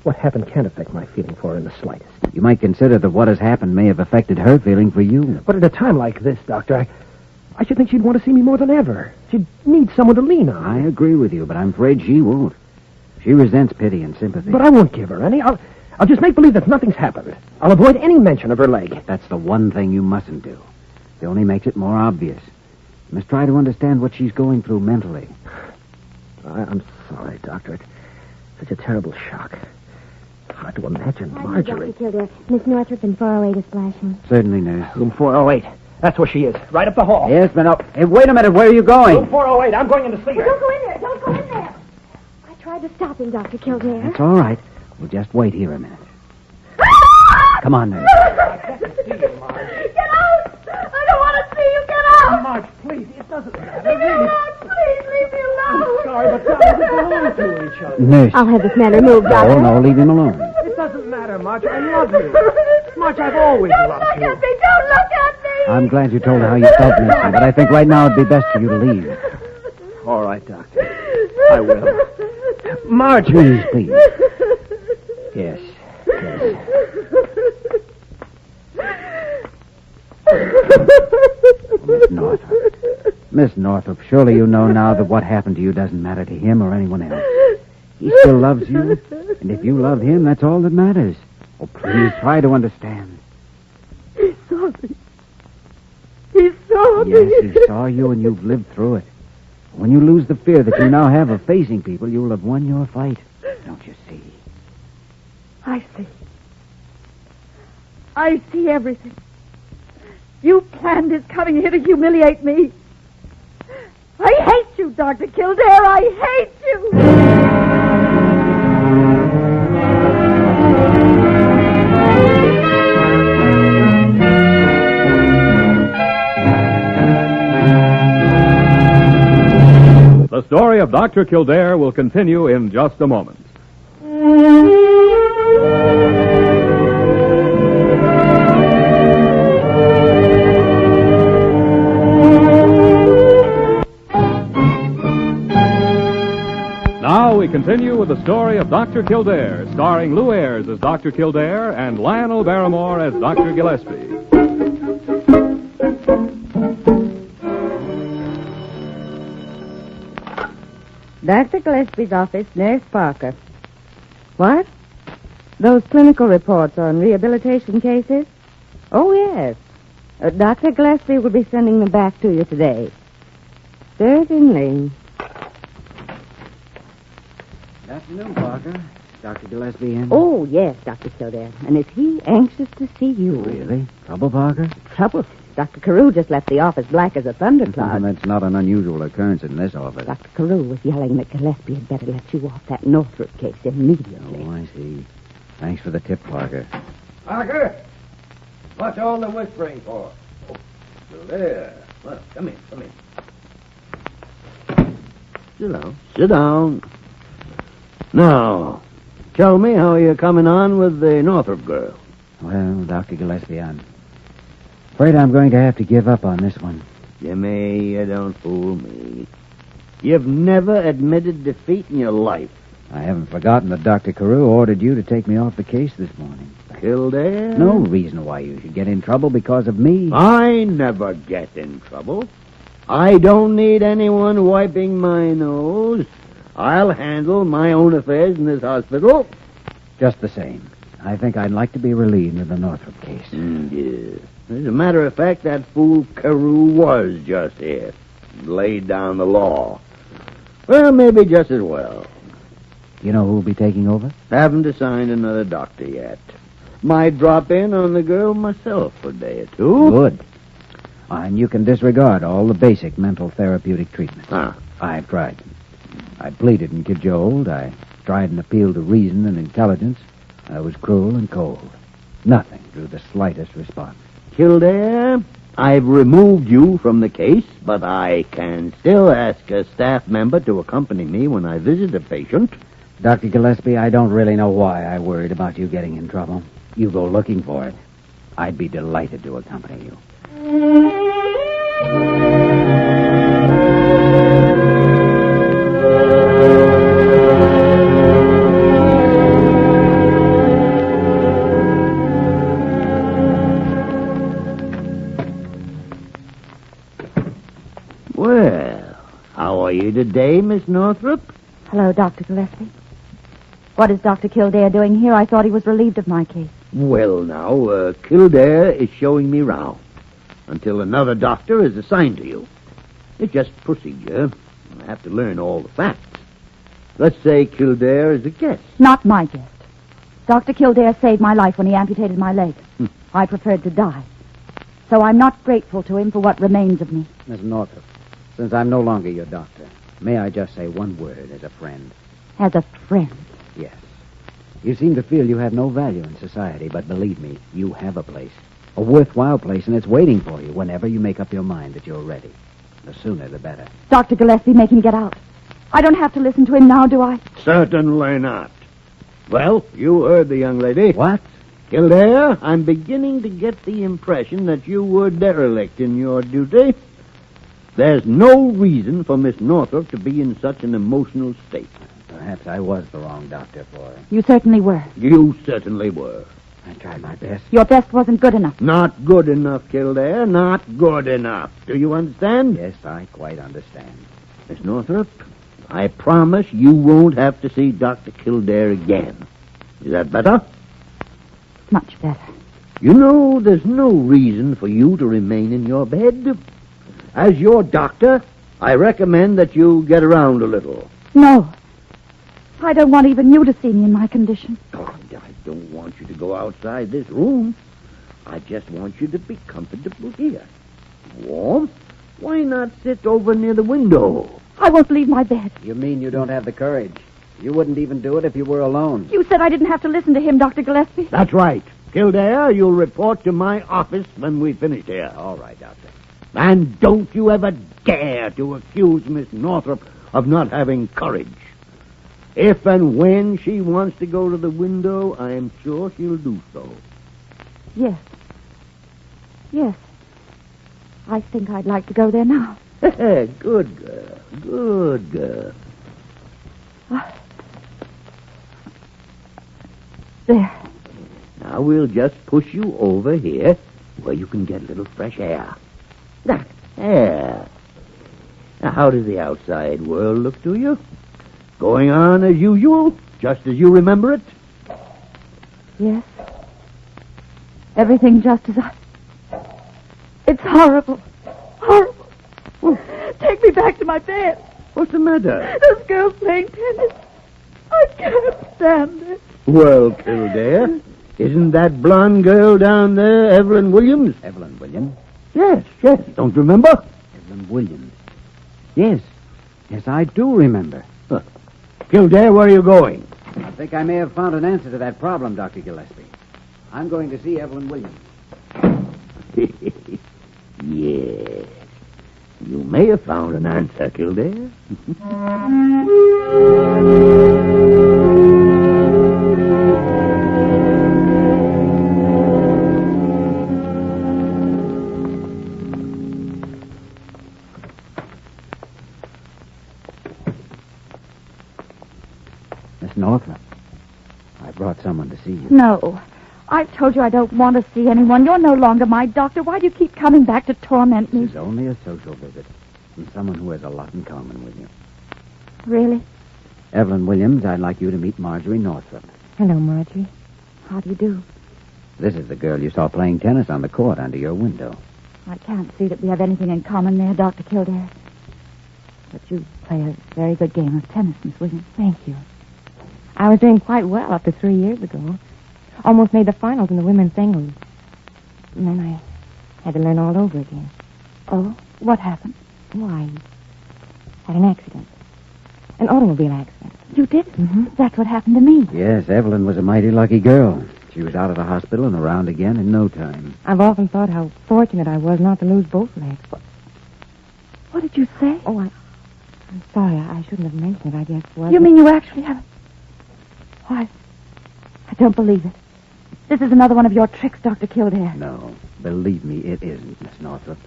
what happened can't affect my feeling for her in the slightest. You might consider that what has happened may have affected her feeling for you. But at a time like this, Doctor, I should think she'd want to see me more than ever. She'd need someone to lean on. I agree with you, but I'm afraid she won't. She resents pity and sympathy. But I won't give her any. I'll just make believe that nothing's happened. I'll avoid any mention of her leg. That's the one thing you mustn't do. It only makes it more obvious. You must try to understand what she's going through mentally. I'm sorry, Doctor. It's such a terrible shock. Hard to imagine Marjorie. Dr. Kildare, Miss Northrop in 408 is flashing. Certainly, nurse. Room 408. That's where she is. Right up the hall. Yes, but no. Hey, wait a minute. Where are you going? Room 408. I'm going in to see her. Don't go in there. Don't go in there. I tried to stop him, Dr. Kildare. It's all right. We'll just wait here a minute. Come on, nurse. Get out! I don't want to see you. Get out! Marge, please. It doesn't matter. Leave me alone. Please, leave me alone. I'm sorry, but doctors belong to each other. Nurse. I'll have this man removed, Doctor. No, leave him alone. It doesn't matter, Marge. I love you. Marge, I've always loved you. Don't look at me. I'm glad you told her how you felt, Missy, but I think right now it'd be best for you to leave. All right, Doctor. I will. Marge. Please. Yes. Miss Northrop, surely you know now that what happened to you doesn't matter to him or anyone else. He still loves you, and if you love him, that's all that matters. Oh, please, try to understand. He saw me. He saw me. Yes, he saw you, and you've lived through it. When you lose the fear that you now have of facing people, you'll have won your fight. Don't you see? I see. I see everything. You planned his coming here to humiliate me. I hate you, Dr. Kildare. I hate you. The story of Dr. Kildare will continue in just a moment. Now we continue with the story of Dr. Kildare, starring Lou Ayres as Dr. Kildare and Lionel Barrymore as Dr. Gillespie. Dr. Gillespie's office, Nurse Parker. What? Those clinical reports on rehabilitation cases? Oh, yes. Dr. Gillespie will be sending them back to you today. Certainly. Good afternoon, Parker. Dr. Gillespie in? Oh, yes, Dr. Kildare. And is he anxious to see you? Really? Trouble, Parker? Trouble? Dr. Carew just left the office black as a thundercloud. That's not an unusual occurrence in this office. Dr. Carew was yelling that Gillespie had better let you off that Northrop case immediately. Oh, I see. Thanks for the tip, Parker. Parker, what's all the whispering for? Oh, there. Well, come in. Sit down. Now, tell me how you're coming on with the Northrop girl. Well, Dr. Gillespie, I'm afraid I'm going to have to give up on this one. Jimmy, you don't fool me. You've never admitted defeat in your life. I haven't forgotten that Dr. Carew ordered you to take me off the case this morning. Kildare? No reason why you should get in trouble because of me. I never get in trouble. I don't need anyone wiping my nose. I'll handle my own affairs in this hospital. Just the same, I think I'd like to be relieved of the Northrop case. Yes. As a matter of fact, that fool Carew was just here. Laid down the law. Well, maybe just as well. You know who'll be taking over? Haven't assigned another doctor yet. Might drop in on the girl myself for a day or two. Good. And you can disregard all the basic mental therapeutic treatments. Ah. I've tried. I pleaded and cajoled. I tried and appealed to reason and intelligence. I was cruel and cold. Nothing drew the slightest response. Kildare, I've removed you from the case, but I can still ask a staff member to accompany me when I visit a patient. Dr. Gillespie, I don't really know why I worried about you getting in trouble. You go looking for it. I'd be delighted to accompany you. Well, how are you today, Miss Northrop? Hello, Dr. Gillespie. What is Dr. Kildare doing here? I thought he was relieved of my case. Well, now, Kildare is showing me round until another doctor is assigned to you. It's just procedure. I have to learn all the facts. Let's say Kildare is a guest. Not my guest. Dr. Kildare saved my life when he amputated my leg. I preferred to die. So I'm not grateful to him for what remains of me. Miss Northrop, since I'm no longer your doctor, may I just say one word as a friend? As a friend? Yes. You seem to feel you have no value in society, but believe me, you have a place. A worthwhile place, and it's waiting for you whenever you make up your mind that you're ready. The sooner, the better. Dr. Gillespie, make him get out. I don't have to listen to him now, do I? Certainly not. Well, you heard the young lady. What? Kildare, I'm beginning to get the impression that you were derelict in your duty. There's no reason for Miss Northrop to be in such an emotional state. Perhaps I was the wrong doctor for her. You certainly were. You certainly were. I tried my best. Your best wasn't good enough. Not good enough, Kildare. Not good enough. Do you understand? Yes, I quite understand. Miss Northrop, I promise you won't have to see Dr. Kildare again. Is that better? Much better. You know, there's no reason for you to remain in your bed. As your doctor, I recommend that you get around a little. No. I don't want even you to see me in my condition. Oh, I don't want you to go outside this room. I just want you to be comfortable here. Warm? Why not sit over near the window? I won't leave my bed. You mean you don't have the courage? You wouldn't even do it if you were alone. You said I didn't have to listen to him, Dr. Gillespie. That's right. Kildare, you'll report to my office when we finish here. All right, Doctor. And don't you ever dare to accuse Miss Northrop of not having courage. If and when she wants to go to the window, I am sure she'll do so. Yes. Yes. I think I'd like to go there now. Good girl. Good girl. There. Now we'll just push you over here where you can get a little fresh air. There. Now, how does the outside world look to you? Going on as usual, just as you remember it? Yes. Everything just as I... It's horrible. Horrible. Take Take me back to my bed. What's the matter? Those girls playing tennis. I can't stand it. Well, Kildare, isn't that blonde girl down there Evelyn Williams? Evelyn Williams? Yes. Don't you remember? Evelyn Williams. Yes, I do remember. Kildare, where are you going? I think I may have found an answer to that problem, Dr. Gillespie. I'm going to see Evelyn Williams. Yes. You may have found an answer, Kildare. Miss Northrup, I brought someone to see you. No. I've told you I don't want to see anyone. You're no longer my doctor. Why do you keep coming back to torment me? This is only a social visit from someone who has a lot in common with you. Really? Evelyn Williams, I'd like you to meet Marjorie Northrup. Hello, Marjorie. How do you do? This is the girl you saw playing tennis on the court under your window. I can't see that we have anything in common there, Dr. Kildare. But you play a very good game of tennis, Miss Williams. Thank you. I was doing quite well up to 3 years ago. Almost made the finals in the women's singles. And then I had to learn all over again. Oh? What happened? Oh, I had an accident. An automobile accident. You did? Mm-hmm. That's what happened to me. Yes, Evelyn was a mighty lucky girl. She was out of the hospital and around again in no time. I've often thought how fortunate I was not to lose both legs. What did you say? Oh, I'm sorry. I shouldn't have mentioned it, I guess. You mean you actually have... Why, I don't believe it. This is another one of your tricks, Dr. Kildare. No, believe me, it isn't, Miss Northrup.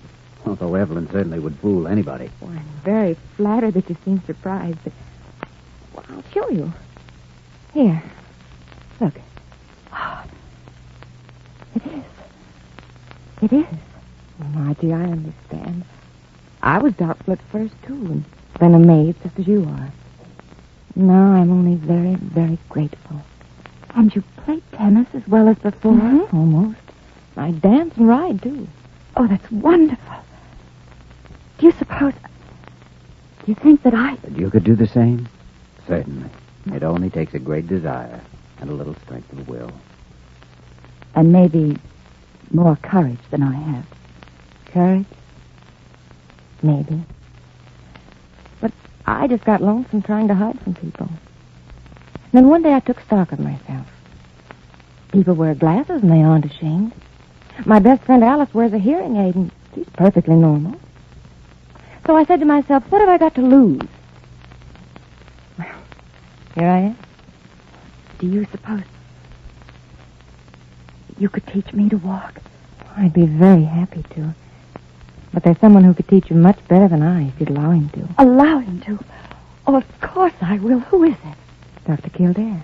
Although Evelyn certainly would fool anybody. Well, I'm very flattered that you seem surprised, but... Well, I'll show you. Here. Look. Oh, it is. It is. Well, Margie, I understand. I was doubtful at first, too, and then amazed, just as you are. Now I'm only very, very grateful. And you play tennis as well as before? Mm-hmm. Almost. I dance and ride, too. Oh, that's wonderful. Do you suppose... Do you think that I... That you could do the same? Certainly. It only takes a great desire and a little strength of will. And maybe more courage than I have. Courage? Maybe. But I just got lonesome trying to hide from people. Then one day I took stock of myself. People wear glasses and they aren't ashamed. My best friend Alice wears a hearing aid and she's perfectly normal. So I said to myself, what have I got to lose? Well, here I am. Do you suppose you could teach me to walk? I'd be very happy to. But there's someone who could teach you much better than I if you'd allow him to. Allow him to? Oh, of course I will. Who is it? Dr. Kildare.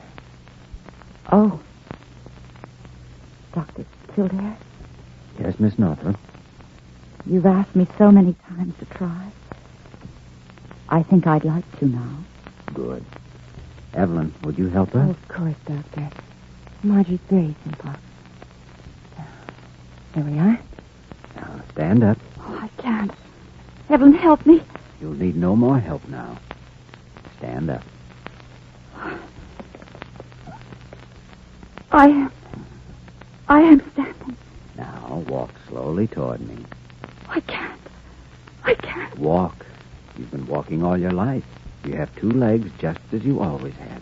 Oh. Dr. Kildare? Yes, Miss Northrup. You've asked me so many times to try. I think I'd like to now. Good. Evelyn, would you help her? Oh, of course, Doctor. Margie's very simple. There we are. Now, stand up. Oh, I can't. Evelyn, help me. You'll need no more help now. Stand up. I am standing. Now, walk slowly toward me. I can't. Walk. You've been walking all your life. You have two legs just as you always had.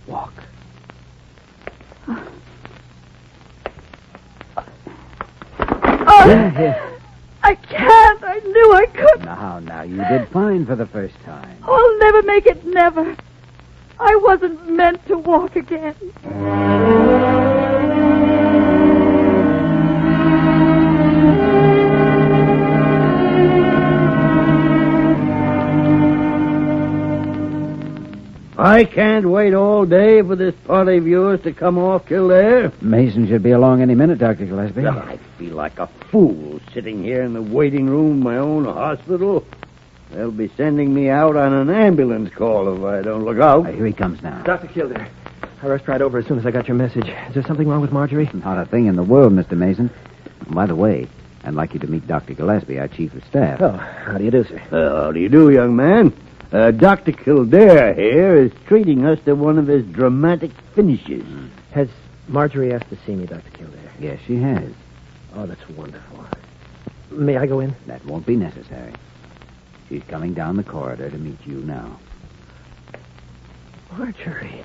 Walk. I can't. I knew I couldn't. Now, you did fine for the first time. Oh, I'll never make it, never. I wasn't meant to walk again. I can't wait all day for this party of yours to come off, Kildare. Mason should be along any minute, Dr. Gillespie. I feel like a fool sitting here in the waiting room of my own hospital. They'll be sending me out on an ambulance call if I don't look out. Here he comes now. Dr. Kildare, I rushed right over as soon as I got your message. Is there something wrong with Marjorie? Not a thing in the world, Mr. Mason. And by the way, I'd like you to meet Dr. Gillespie, our chief of staff. Oh, how do you do, sir? How do you do, young man? Dr. Kildare here is treating us to one of his dramatic finishes. Has Marjorie asked to see me, Dr. Kildare? Yes, she has. Oh, that's wonderful. May I go in? That won't be necessary. She's coming down the corridor to meet you now. Marjorie.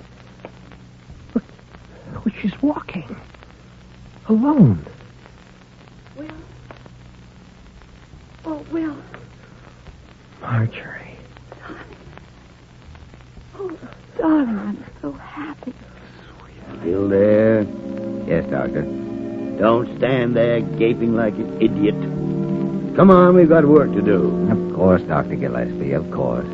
Look, she's walking. Alone. Will? Oh, Will. Marjorie. Oh, darling, I'm so happy. Kildare? Yes, Doctor. Don't stand there gaping like an idiot. Come on, we've got work to do. Of course, Dr. Gillespie, of course.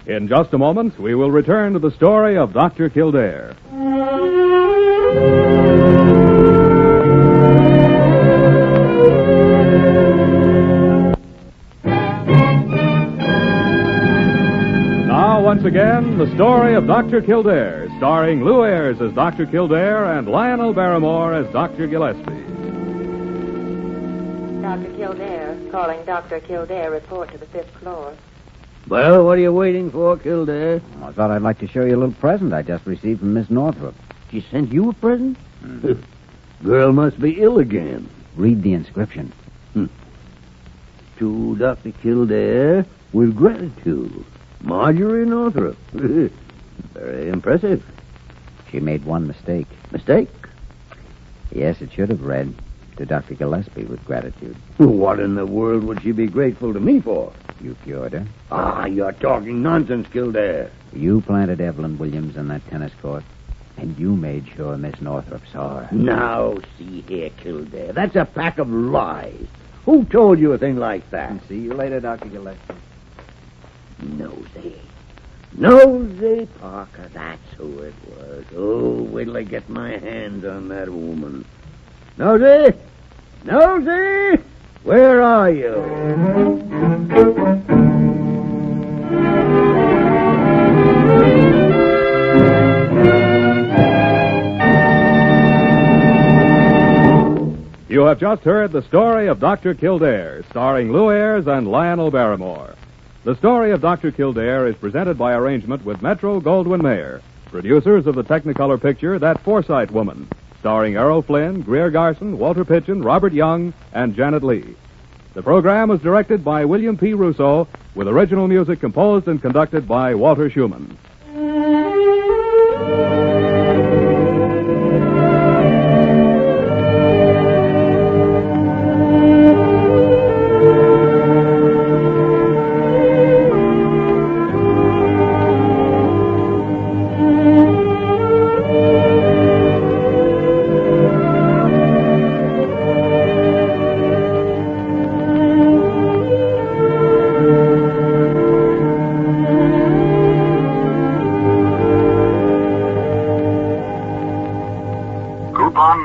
In just a moment, we will return to the story of Dr. Kildare. Now, once again, the story of Dr. Kildare, starring Lou Ayres as Dr. Kildare and Lionel Barrymore as Dr. Gillespie. Dr. Kildare, calling Dr. Kildare, report to the 5th floor. Well, what are you waiting for, Kildare? I thought I'd like to show you a little present I just received from Miss Northrop. She sent you a present? Girl must be ill again. Read the inscription. To Dr. Kildare, with gratitude. Marjorie Northrop. Very impressive. She made one mistake. Mistake? Yes, it should have read, to Dr. Gillespie with gratitude. What in the world would she be grateful to me for? You cured her. Ah, you're talking nonsense, Kildare. You planted Evelyn Williams in that tennis court, and you made sure Miss Northrop saw her. Now, see here, Kildare. That's a pack of lies. Who told you a thing like that? And see you later, Dr. Gillespie. Nosy Parker, that's who it was. Oh, wait till I get my hands on that woman. Nosy! Nosy! Where are you? You have just heard the story of Dr. Kildare, starring Lou Ayres and Lionel Barrymore. The story of Dr. Kildare is presented by arrangement with Metro-Goldwyn-Mayer, producers of the Technicolor picture That Forsyte Woman, starring Errol Flynn, Greer Garson, Walter Pitchin, Robert Young, and Janet Leigh. The program was directed by William P. Russo, with original music composed and conducted by Walter Schumann.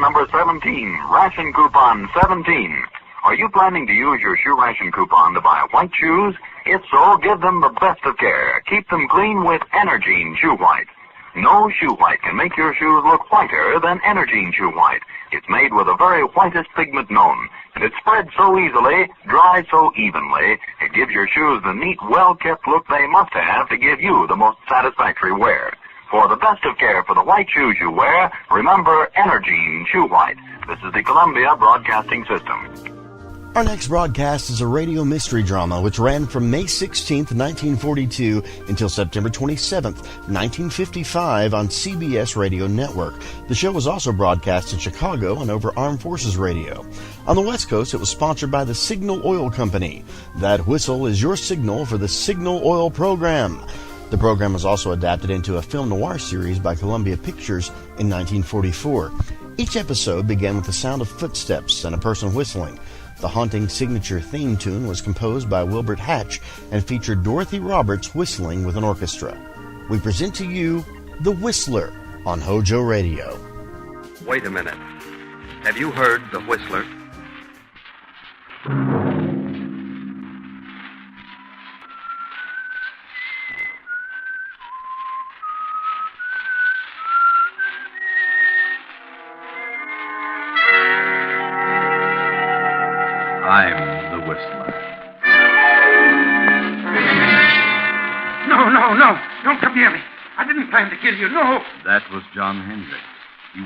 Number 17, ration coupon 17. Are you planning to use your shoe ration coupon to buy white shoes? If so, give them the best of care. Keep them clean with Energine Shoe White. No shoe white can make your shoes look whiter than Energine Shoe White. It's made with the very whitest pigment known, and it spreads so easily, dries so evenly, it gives your shoes the neat, well-kept look they must have to give you the most satisfactory wear. For the best of care for the white shoes you wear, remember Energine Shoe White. This is the Columbia Broadcasting System. Our next broadcast is a radio mystery drama which ran from May 16th, 1942 until September 27th, 1955 on CBS Radio Network. The show was also broadcast in Chicago and over Armed Forces Radio. On the West Coast, it was sponsored by the Signal Oil Company. That whistle is your signal for the Signal Oil program. The program was also adapted into a film noir series by Columbia Pictures in 1944. Each episode began with the sound of footsteps and a person whistling. The haunting signature theme tune was composed by Wilbert Hatch and featured Dorothy Roberts whistling with an orchestra. We present to you The Whistler on HOJO Radio. Wait a minute. Have you heard The Whistler? whistler. No. Don't come near me. I didn't plan to kill you, no. That was John Hendricks. He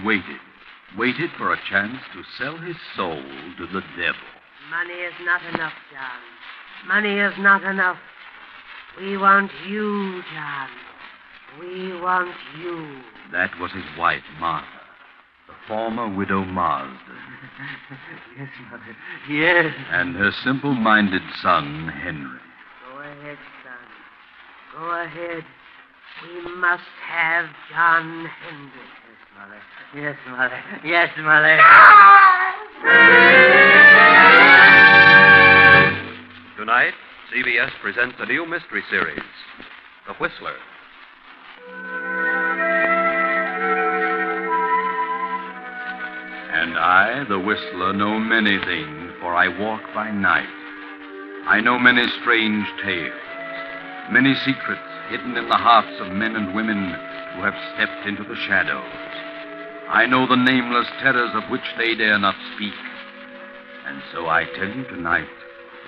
waited for a chance to sell his soul to the devil. Money is not enough, John. Money is not enough. We want you, John. We want you. That was his wife, Martha, the former widow Marsden. Yes, Mother. Yes. And her simple-minded son, Henry. Go ahead, son. Go ahead. We must have John Hendricks. Yes, Mother. Yes, Mother. Tonight, CBS presents a new mystery series, The Whistler. And I, the whistler, know many things, for I walk by night. I know many strange tales, many secrets hidden in the hearts of men and women who have stepped into the shadows. I know the nameless terrors of which they dare not speak. And so I tell you tonight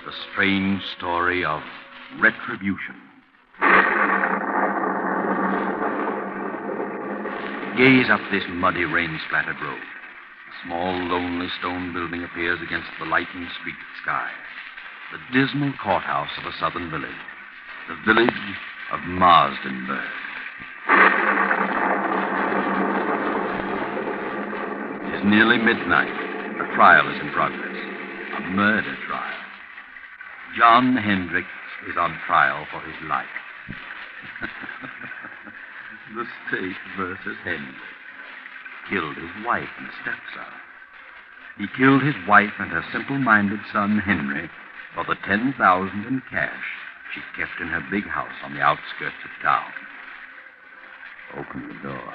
the strange story of retribution. Gaze up this muddy, rain-splattered road. A small, lonely stone building appears against the lightning-streaked sky. The dismal courthouse of a southern village. The village of Marsdenburg. It is nearly midnight. A trial is in progress. A murder trial. John Hendricks is on trial for his life. The state versus Hendricks. Killed his wife and stepson. He killed his wife and her simple-minded son, Henry, for the $10,000 in cash she kept in her big house on the outskirts of town. Open the door.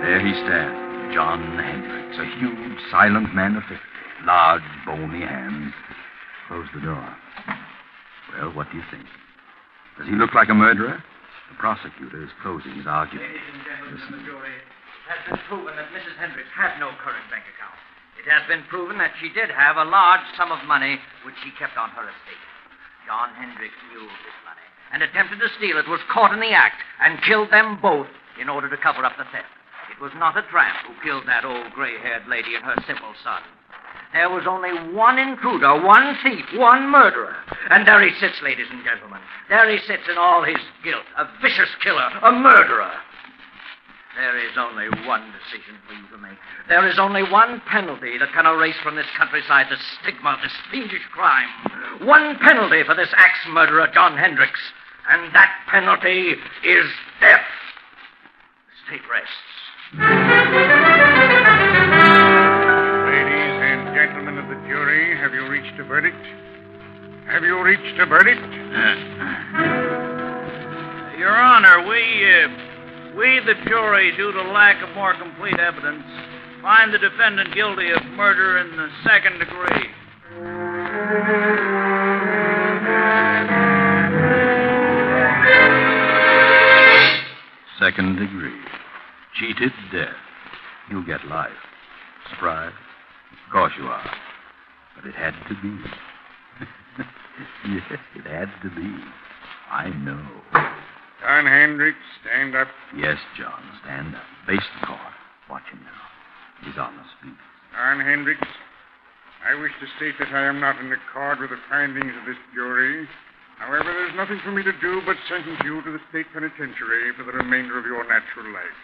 There he stands, John Hendricks, a huge, silent man of 50, large, bony hands. Close the door. Well, what do you think? Does he look like a murderer? The prosecutor is closing his argument. Ladies and gentlemen of the jury, it has been proven that Mrs. Hendricks had no current bank account. It has been proven that she did have a large sum of money which she kept on her estate. John Hendricks knew of this money and attempted to steal it, was caught in the act, and killed them both in order to cover up the theft. It was not a tramp who killed that old gray-haired lady and her simple son. There was only one intruder, one thief, one murderer. And there he sits, ladies and gentlemen. There he sits in all his guilt, a vicious killer, a murderer. There is only one decision for you to make. There is only one penalty that can erase from this countryside the stigma of this fiendish crime. One penalty for this axe murderer, John Hendricks. And that penalty is death. The state rests. Ladies and gentlemen of the jury, have you reached a verdict? Have you reached a verdict? Your Honor, we, the jury, due to lack of more complete evidence, find the defendant guilty of murder in the second degree. Second degree. Cheated death. You'll get life. Surprised? Of course you are. But it had to be. Yes, it had to be. I know. John Hendricks, stand up. Yes, John, stand up. Face the court. Watch him now. He's on the speed. John Hendricks, I wish to state that I am not in accord with the findings of this jury. However, there's nothing for me to do but sentence you to the state penitentiary for the remainder of your natural life.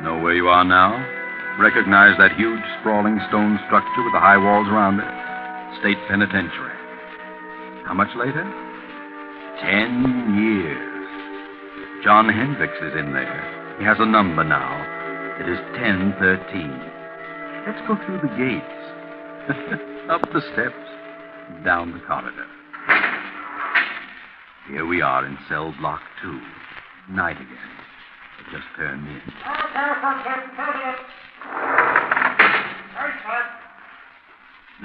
Know where you are now? Recognize that huge, sprawling stone structure with the high walls around it? State penitentiary. How much later? 10 years. John Hendricks is in there. He has a number now. It is 1013. Let's go through the gates. Up the steps. Down the corridor. Here we are in cell block 2. Night again. It just turned in.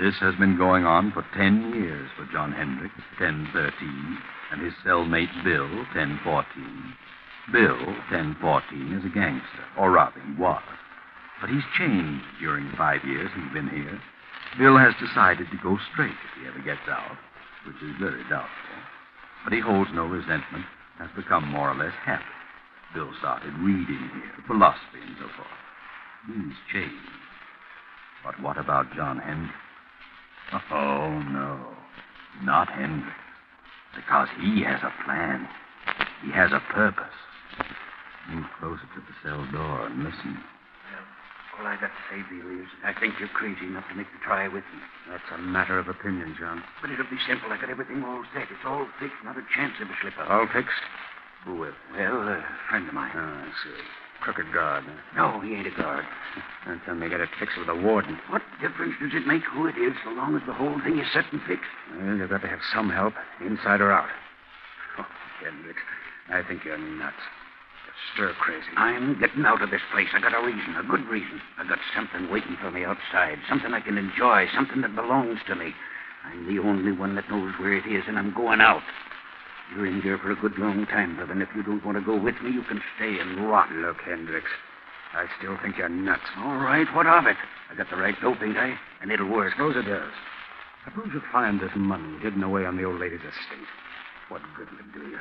This has been going on for 10 years for John Hendricks, 1013, and his cellmate Bill, 1014. Bill, 10-14, is a gangster, or rather he was. But he's changed during the 5 years he's been here. Bill has decided to go straight if he ever gets out, which is very doubtful. But he holds no resentment, has become more or less happy. Bill started reading here, philosophy and so forth. He's changed. But what about John Hendricks? Oh, no, not Hendricks. Because he has a plan. He has a purpose. Move closer to the cell door and listen. All I got to say, Bill, is I think you're crazy enough to make the try with me. That's a matter of opinion, John. But it'll be simple. I got everything all set. It's all fixed. Not a chance of a slip-up. All fixed? Who with? Well, a friend of mine. Oh, I see. Crooked guard. No, he ain't a guard. Don't tell me you got it fixed with a warden. What difference does it make who it is so long as the whole thing is set and fixed? Well, you've got to have some help, inside or out. Oh, Hendricks, I think you're nuts. Stir crazy. I'm getting out of this place. I got a reason, a good reason. I got something waiting for me outside, something I can enjoy, something that belongs to me. I'm the only one that knows where it is, and I'm going out. You're in here for a good long time, brother, and if you don't want to go with me, you can stay and rot. Look, Hendricks, I still think you're nuts. All right, what of it? I got the right dope, ain't I? And it'll work. Suppose it does. Suppose you find this money hidden away on the old lady's estate. What good will it do you?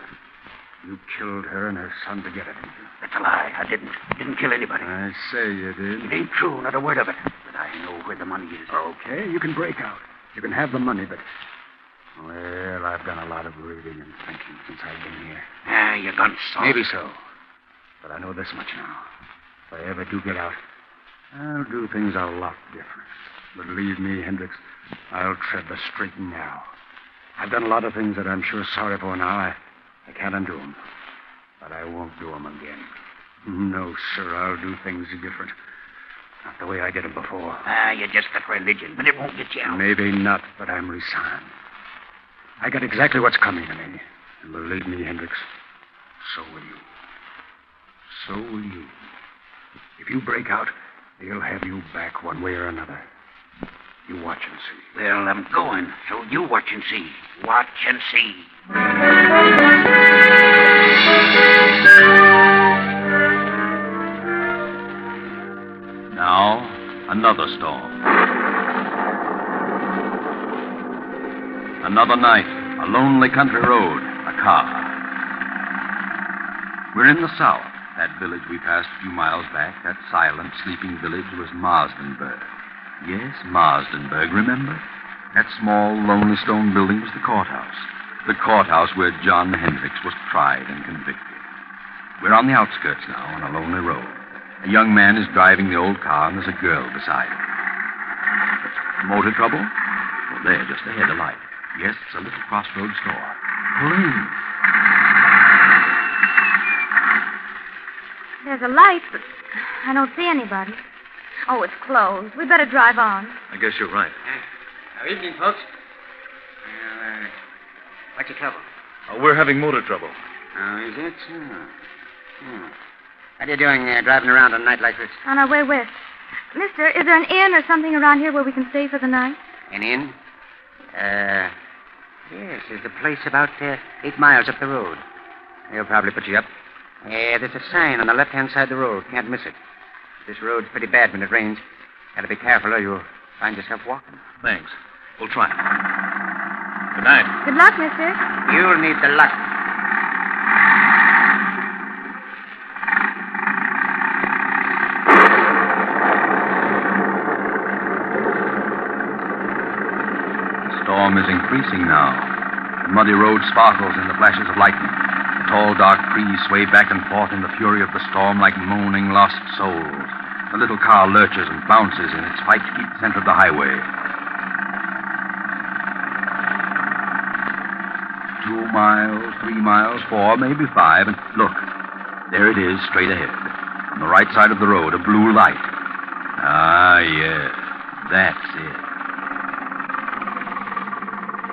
You killed her and her son to get it, didn't you? That's a lie. I didn't. Didn't kill anybody. I say you did. It ain't true, not a word of it. But I know where the money is. Okay, you can break out. You can have the money, but... Well, I've done a lot of reading and thinking since I've been here. Ah, you gone soft. Maybe so. But I know this much now. If I ever do get out, I'll do things a lot different. Believe me, Hendricks, I'll tread the straight and narrow. I've done a lot of things that I'm sure sorry for now. I can't undo them. But I won't do them again. No, sir, I'll do things different. Not the way I did them before. Ah, you're just got religion, but it won't get you out. Maybe not, but I'm resigned. I got exactly what's coming to me. And believe me, Hendricks, so will you. So will you. If you break out, they'll have you back one way or another. You watch and see. Well, I'm going, so you watch and see. Watch and see. Now, another storm. Another night, a lonely country road, a car. We're in the south. That village we passed a few miles back, that silent, sleeping village, was Marsdenburg. Yes, Marsdenburg, remember? That small, lonely stone building was the courthouse. The courthouse where John Hendricks was tried and convicted. We're on the outskirts now, on a lonely road. A young man is driving the old car, and there's a girl beside him. Motor trouble? Well, there, just ahead, a light. Yes, it's a little crossroads store. Pull in. There's a light, but I don't see anybody. Oh, it's closed. We better drive on. I guess you're right. Good evening, folks. What's your trouble? We're having motor trouble. Oh, is it? What are you doing driving around on a night like this? On our way west. Mister, is there an inn or something around here where we can stay for the night? An inn? Yes, there's a place about 8 miles up the road. They'll probably put you up. There's a sign on the left-hand side of the road. Can't miss it. This road's pretty bad when it rains. Gotta be careful or you'll find yourself walking. Thanks. We'll try. Good night. Good luck, mister. You'll need the luck. The storm is increasing now. The muddy road sparkles in the flashes of lightning. The tall, dark trees sway back and forth in the fury of the storm like moaning lost souls. The little car lurches and bounces in its fight to keep the center of the highway. 2 miles, 3 miles, 4, maybe 5, and look, there it is, straight ahead. On the right side of the road, a blue light. Ah, yes, that's it.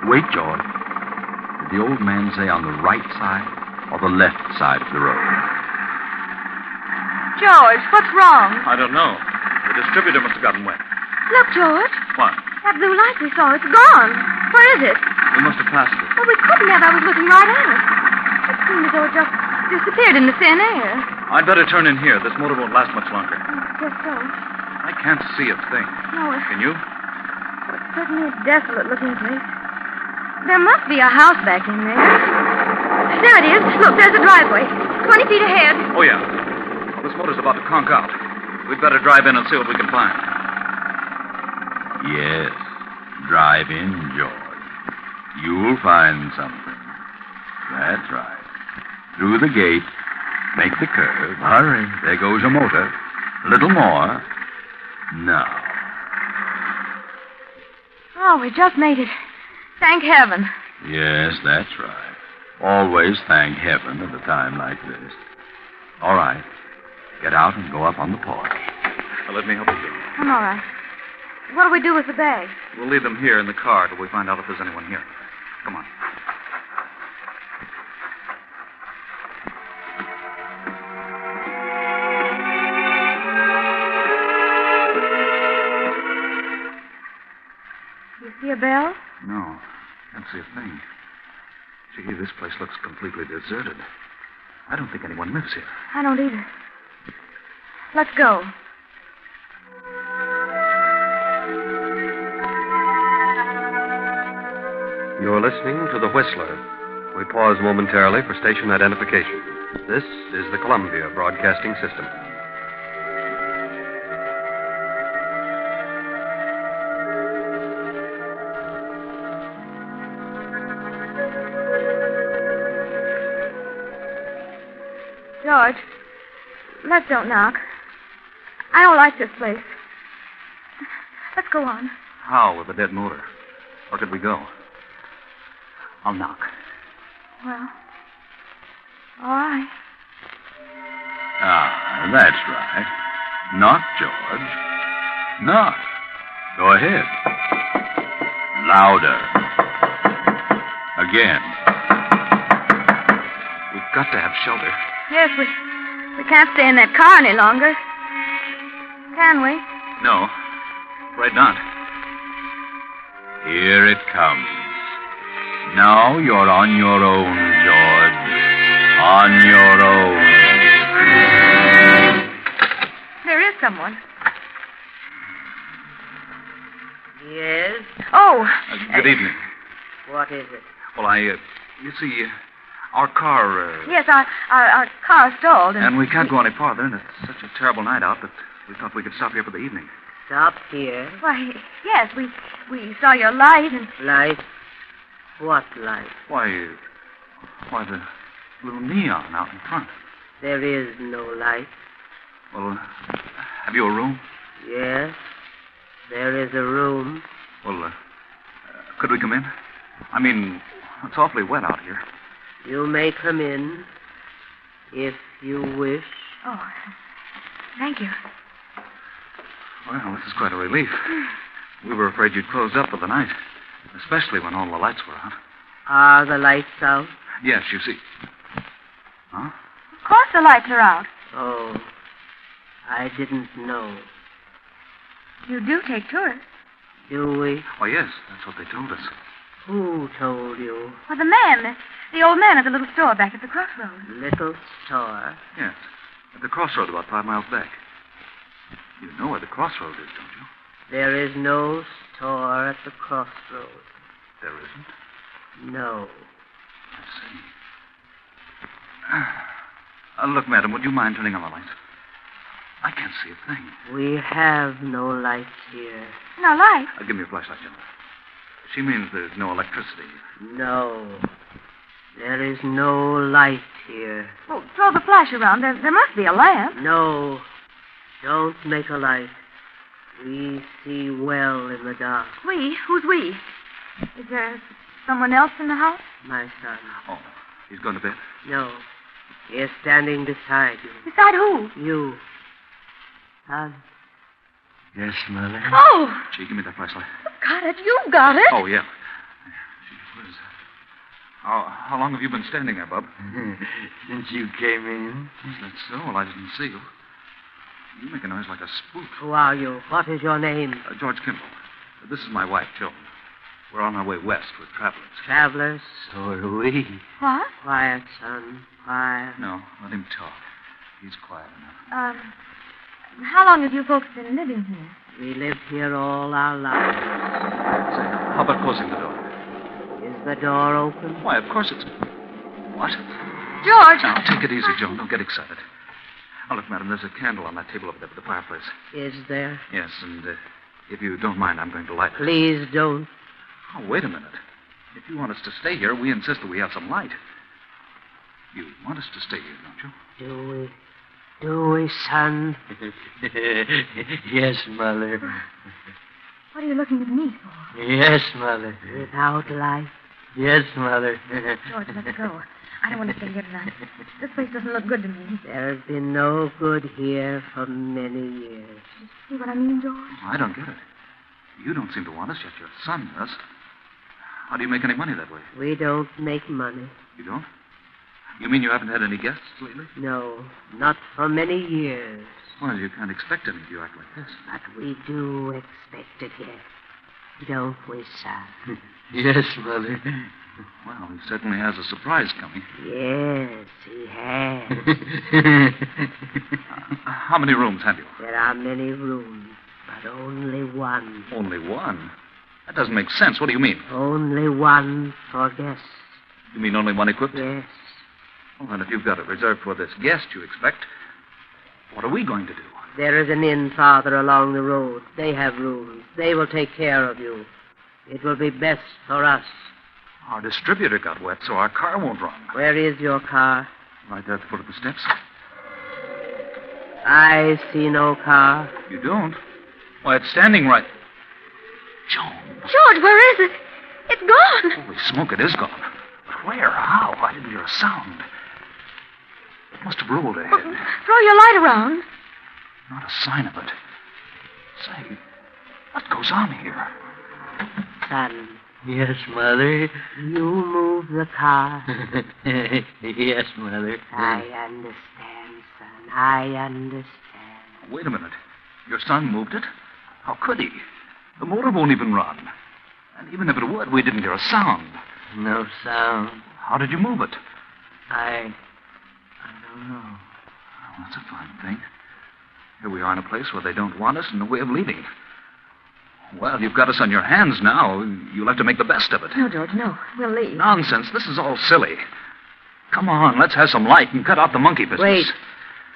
Wait, George. Did the old man say on the right side or the left side of the road? George, what's wrong? I don't know. The distributor must have gotten wet. Look, George. What? That blue light we saw, it's gone. Where is it? We must have passed it. Well, we couldn't have. I was looking right at it. It seemed as though it just disappeared in the thin air. I'd better turn in here. This motor won't last much longer. Guess so. I can't see a thing. No, Can you? it's certainly a desolate-looking place. There must be a house back in there. There it is. Look, there's a driveway. 20 feet ahead. Oh, yeah. Well, this motor's about to conk out. We'd better drive in and see what we can find. Yes. Drive in, George. You'll find something. That's right. Through the gate. Make the curve. Hurry. There goes your motor. A little more. Now. Oh, we just made it. Thank heaven. Yes, that's right. Always thank heaven at a time like this. All right. Get out and go up on the porch. Now, let me help you. I'm all right. What do we do with the bags? We'll leave them here in the car till we find out if there's anyone here. Come on. You see a bell? No. Can't see a thing. Gee, this place looks completely deserted. I don't think anyone lives here. I don't either. Let's go. You're listening to The Whistler. We pause momentarily for station identification. This is the Columbia Broadcasting System. George, let's don't knock. I don't like this place. Let's go on. How with a dead motor? Where could we go? I'll knock. Well, all right. Ah, that's right. Knock, George. Knock. Go ahead. Louder. Again. We've got to have shelter. Yes, we can't stay in that car any longer. Can we? No. Afraid not. Here it comes. Now you're on your own, George. On your own. There is someone. Yes? Oh. Good evening. What is it? Well, you see, our car... Yes, our car stalled. And we can't go any farther, and it's such a terrible night out that we thought we could stop here for the evening. Stop here? Why, yes, we saw your light and... Light? What light? Why, the little neon out in front. There is no light. Well, have you a room? Yes, there is a room. Well, could we come in? I mean, it's awfully wet out here. You may come in, if you wish. Oh, thank you. Well, this is quite a relief. We were afraid you'd closed up for the night, especially when all the lights were out. Are the lights out? Yes, you see. Huh? Of course the lights are out. Oh, I didn't know. You do take tourists. Do we? Oh, yes, that's what they told us. Who told you? Well, the old man at the little store back at the crossroads. Little store? Yes, at the crossroad about 5 miles back. You know where the crossroad is, don't you? There is no store at the crossroads. There isn't? No. I see. Look, madam, would you mind turning on the lights? I can't see a thing. We have no lights here. No light? Give me a flashlight, gentlemen. She means there's no electricity. No. There is no light here. Well, throw the flash around. There must be a lamp. No. Don't make a light. We see well in the dark. We? Who's we? Is there someone else in the house? My son. Oh, he's going to bed? No. He is standing beside you. Beside who? You. Son. Yes, Mother? Oh! Gee, give me that flashlight. Got it. You got it. Oh, yeah. Gee whiz. How long have you been standing there, Bub? Since you came in. Is that so? Well, I didn't see you. You make a noise like a spook. Who are you? What is your name? George Kimball. This is my wife, Joan. We're on our way west. We're travelers. Travelers, so are we. What? Quiet, son. Quiet. No, let him talk. He's quiet enough. How long have you folks been living here? We lived here all our lives. Say, how about closing the door? Is the door open? Why, of course it's... What? George! Now, take it easy, Joan. Don't get excited. Oh, look, madam, there's a candle on that table over there by the fireplace. Is there? Yes, and if you don't mind, I'm going to light it. Please don't. Oh, wait a minute. If you want us to stay here, we insist that we have some light. You want us to stay here, don't you? Do we? Do we, son? Yes, Mother. What are you looking at me for? Yes, Mother. Without light? Yes, Mother. George, let's go. I don't want to stay here tonight. This place doesn't look good to me. There has been no good here for many years. See what I mean, George? I don't get it. You don't seem to want us, yet your son does. How do you make any money that way? We don't make money. You don't? You mean you haven't had any guests lately? No, not for many years. Well, you can't expect any if you act like this. But we do expect it here. Don't we, son? Yes, Mother. Well, he certainly has a surprise coming. Yes, he has. How many rooms have you? There are many rooms, but only one. Only one? That doesn't make sense. What do you mean? Only one for guests. You mean only one equipped? Yes. Well, then if you've got it reserved for this guest you expect, what are we going to do? There is an inn farther along the road. They have rooms. They will take care of you. It will be best for us. Our distributor got wet, so our car won't run. Where is your car? Right there at the foot of the steps. I see no car. You don't? Why, it's standing right... Joan. George, where is it? It's gone. Holy smoke, it is gone. But where? How? I didn't hear a sound. It must have rolled ahead. Well, throw your light around. Not a sign of it. Say, what goes on here? Son. Yes, Mother. You move the car. Yes, Mother. I understand, son. I understand. Wait a minute. Your son moved it? How could he? The motor won't even run. And even if it would, we didn't hear a sound. No sound. How did you move it? I don't know. Oh, that's a fine thing. Here we are in a place where they don't want us and no way of leaving. Well, you've got us on your hands now. You'll have to make the best of it. No, George, no. We'll leave. Nonsense. This is all silly. Come on, let's have some light and cut out the monkey business. Wait.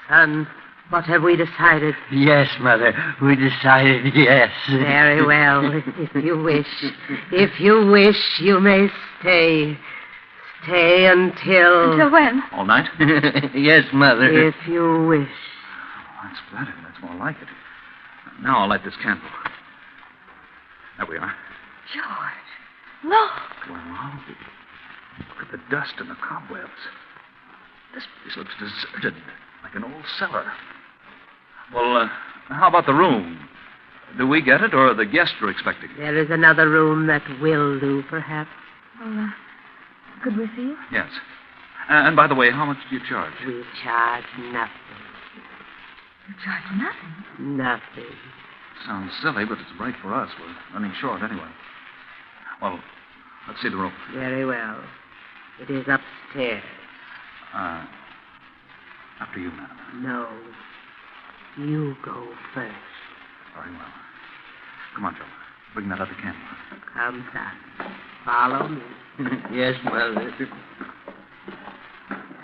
Son, what have we decided? Yes, Mother. We decided yes. Very well. If you wish. If you wish, you may stay. Stay until... Until when? All night? Yes, Mother. If you wish. Oh, that's better. That's more like it. Now I'll light this candle. There we are. George, look. Well, look at the dust and the cobwebs. This place looks deserted, like an old cellar. Well, how about the room? Do we get it, or the guests are expecting it? There is another room that will do, perhaps. Well, could we see it? Yes. And by the way, how much do you charge? We charge nothing. You charge nothing? Nothing. Sounds silly, but it's bright for us. We're running short anyway. Well, let's see the room. Very well. It is upstairs. After you, madam. No. You go first. Very well. Come on, Joe. Bring that other candle. Come, son. Follow me. Yes, Mother.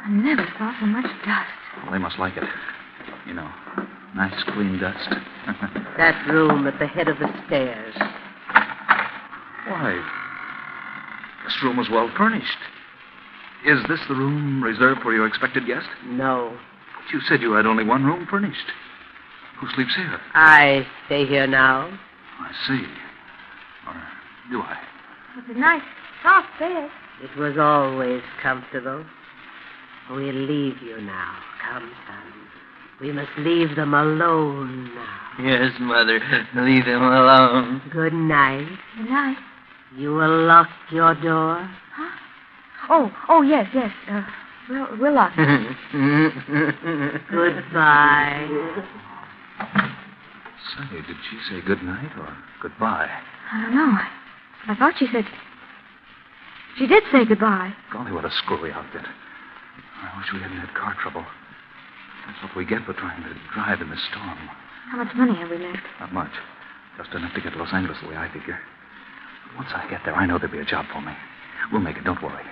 I never saw so much dust. Well, they must like it. You know, nice clean dust. That room at the head of the stairs. Why, this room was well furnished. Is this the room reserved for your expected guest? No. But you said you had only one room furnished. Who sleeps here? I stay here now. I see. Or do I? It's a nice, soft bed. It was always comfortable. We'll leave you now. Come, son. We must leave them alone now. Yes, Mother. Leave them alone. Good night. Good night. You will lock your door? Huh? Oh, yes. We'll lock it. Goodbye. Say, did she say good night or goodbye? I don't know. I thought she said... She did say goodbye. Golly, what a screwy outfit. I wish we hadn't had car trouble. That's what we get for trying to drive in this storm. How much money have we left? Not much. Just enough to get to Los Angeles the way I figure. Once I get there, I know there'll be a job for me. We'll make it, don't worry.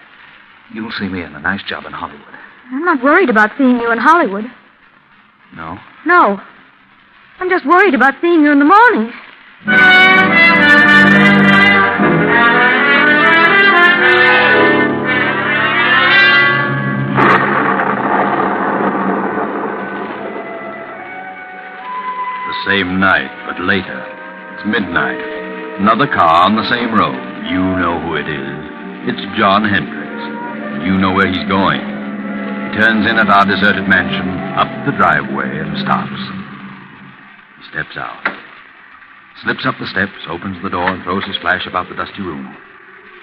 You'll see me in a nice job in Hollywood. I'm not worried about seeing you in Hollywood. No? No. I'm just worried about seeing you in the morning. The same night, but later. It's midnight. Another car on the same road. You know who it is. It's John Hendricks. You know where he's going. He turns in at our deserted mansion, up the driveway, and stops. He steps out. Slips up the steps, opens the door, and throws his flash about the dusty room.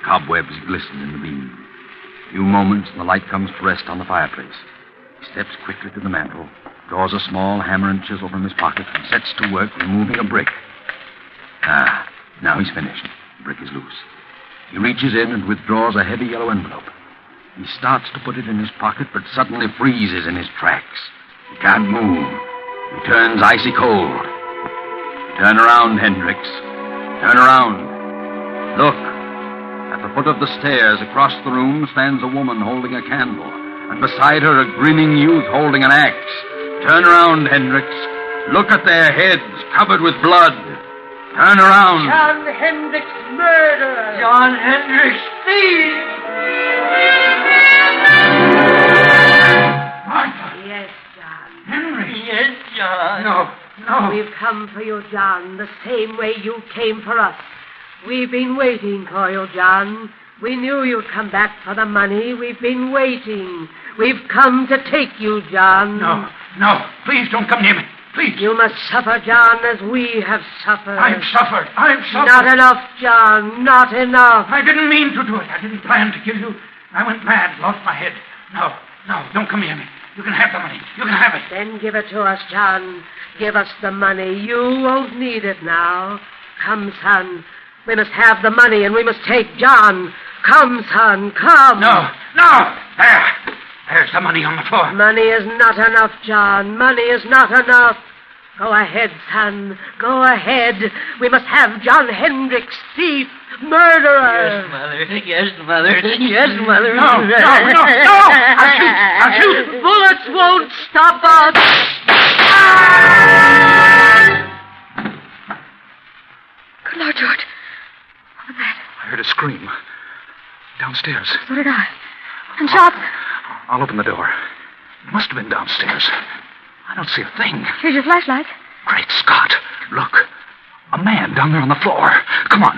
Cobwebs glisten in the beam. A few moments, and the light comes to rest on the fireplace. He steps quickly to the mantel, draws a small hammer and chisel from his pocket, and sets to work removing a brick. Now he's finished. The brick is loose. He reaches in and withdraws a heavy yellow envelope. He starts to put it in his pocket, but suddenly freezes in his tracks. He can't move. He turns icy cold. Turn around, Hendricks. Turn around. Look. At the foot of the stairs across the room stands a woman holding a candle, and beside her a grinning youth holding an axe. Turn around, Hendricks. Look at their heads covered with blood. Turn around. John Hendricks, murderer. John Hendricks, thief. Martha. Yes, John. Henry. Yes, John. No. We've come for you, John, the same way you came for us. We've been waiting for you, John. We knew you'd come back for the money. We've been waiting. We've come to take you, John. No. Please don't come near me. Please. You must suffer, John, as we have suffered. I've suffered. Not enough, John. Not enough. I didn't mean to do it. I didn't plan to kill you. I went mad, lost my head. No, don't come near me. You can have the money. You can have it. Then give it to us, John. Give us the money. You won't need it now. Come, son. We must have the money, and we must take John. Come, son, come. No. There's the money on the floor. Money is not enough, John. Money is not enough. Go ahead, son. Go ahead. We must have John Hendricks, thief, murderer. Yes, Mother. Yes, Mother. No. I'll shoot. Bullets won't stop us. Good Lord, George. What was that? I heard a scream. Downstairs. So did I. And shots. I'll open the door. It must have been downstairs. I don't see a thing. Here's your flashlight. Great Scott. Look. A man down there on the floor. Come on.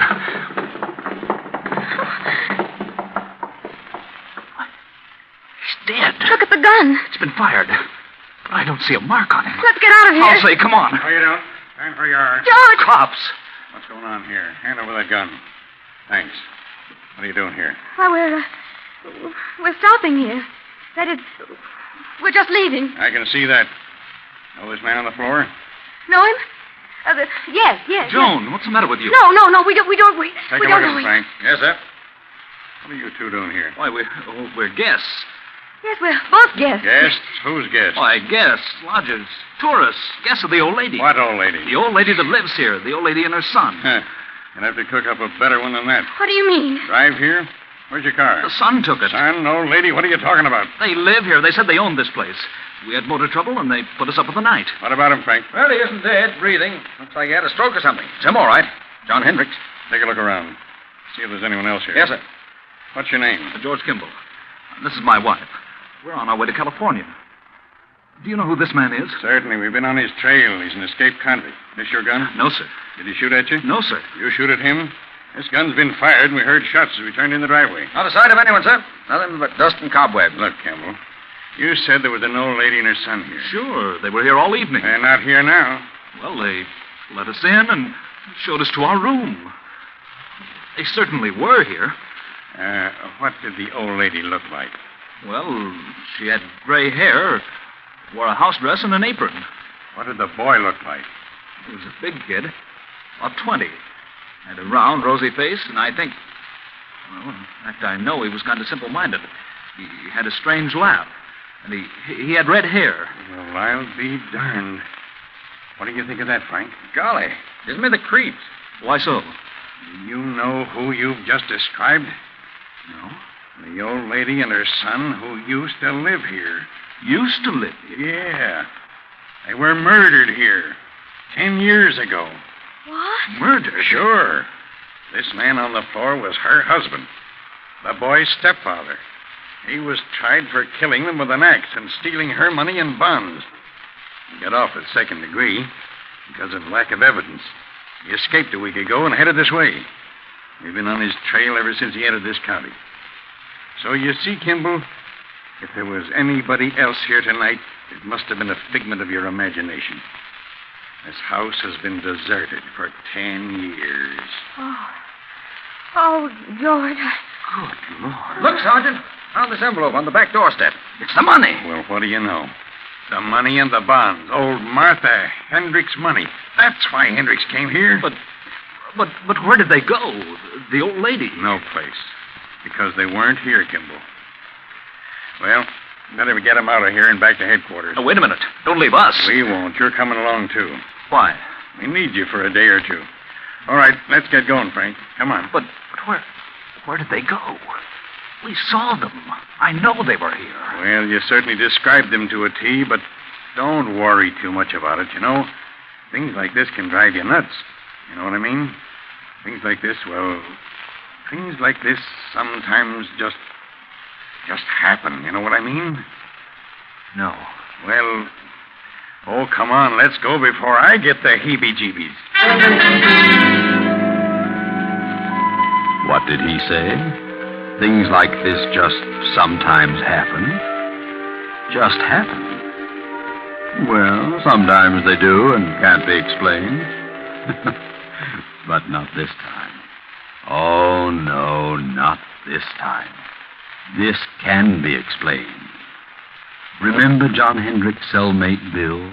He's dead. Look at the gun. It's been fired. But I don't see a mark on him. Let's get out of here. I'll say, come on. No, you don't. Stand where you are. George! Cops. What's going on here? Hand over that gun. Thanks. What are you doing here? Why, we're stopping here. That is, we're just leaving. I can see that. Know this man on the floor? Know him? Yes. Joan, what's the matter with you? No, we don't. Take We a don't look know at him, him. Frank. Yes, sir. What are you two doing here? Why, we're guests. Yes, we're both guests. Guests? Who's guests? Why, guests, lodgers, tourists, guests of the old lady. What old lady? The old lady that lives here, the old lady and her son. You'll have to cook up a better one than that. What do you mean? Drive here? Where's your car? The son took it. Son, old lady, what are you talking about? They live here. They said they owned this place. We had motor trouble, and they put us up for the night. What about him, Frank? Well, he isn't dead, breathing. Looks like he had a stroke or something. It's him, all right. John Hendricks. Take a look around. See if there's anyone else here. Yes, sir. What's your name? George Kimball. This is my wife. We're on our way to California. Do you know who this man is? Certainly. We've been on his trail. He's an escaped convict. This your gun? No, sir. Did he shoot at you? No, sir. You shoot at him? This gun's been fired, and we heard shots as we turned in the driveway. Not a sight of anyone, sir. Nothing but dust and cobwebs. Look, Campbell, you said there was an old lady and her son here. Sure. They were here all evening. They're not here now. Well, they let us in and showed us to our room. They certainly were here. What did the old lady look like? Well, she had gray hair, wore a house dress and an apron. What did the boy look like? He was a big kid, about 20. Had a round, rosy face, and I think... Well, in fact, I know he was kind of simple-minded. He had a strange laugh, and he had red hair. Well, I'll be darned. What do you think of that, Frank? Golly, gives me the creeps. Why so? Do you know who you've just described? No. The old lady and her son who used to live here. Used to live here? Yeah. They were murdered here 10 years ago. What? Murdered? Sure. This man on the floor was her husband, the boy's stepfather. He was tried for killing them with an axe and stealing her money and bonds. He got off with second degree because of lack of evidence. He escaped a week ago and headed this way. We've been on his trail ever since he entered this county. So you see, Kimball, if there was anybody else here tonight, it must have been a figment of your imagination. This house has been deserted for 10 years. Oh, George. Good Lord. Look, Sergeant. Found this envelope on the back doorstep. It's the money. Well, what do you know? The money and the bonds. Old Martha Hendricks' money. That's why Hendricks came here. But where did they go? The old lady? No place. Because they weren't here, Kimball. Well, better get them out of here and back to headquarters. Oh, wait a minute. Don't leave us. We won't. You're coming along, too. Why? We need you for a day or two. All right, let's get going, Frank. Come on. But where did they go? We saw them. I know they were here. Well, you certainly described them to a T, but don't worry too much about it, you know. Things like this can drive you nuts. You know what I mean? Things like this sometimes just happen. You know what I mean? No. Well, oh, come on, let's go before I get the heebie-jeebies. What did he say? Things like this just sometimes happen? Just happen? Well, sometimes they do and can't be explained. But not this time. Oh, no, not this time. This can be explained. Remember John Hendrick's cellmate Bill?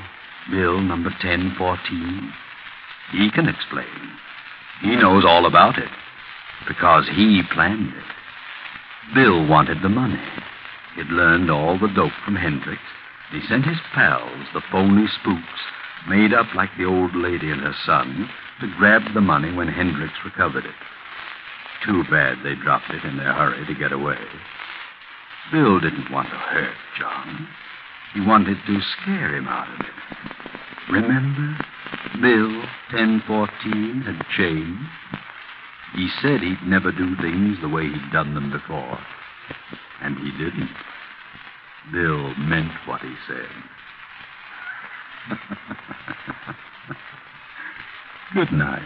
Bill number 1014? He can explain. He knows all about it because he planned it. Bill wanted the money. He'd learned all the dope from Hendricks. He sent his pals, the phony spooks, made up like the old lady and her son, to grab the money when Hendricks recovered it. Too bad they dropped it in their hurry to get away. Bill didn't want to hurt John. He wanted to scare him out of it. Remember? Bill, 1014, had changed. He said he'd never do things the way he'd done them before. And he didn't. Bill meant what he said. Good night.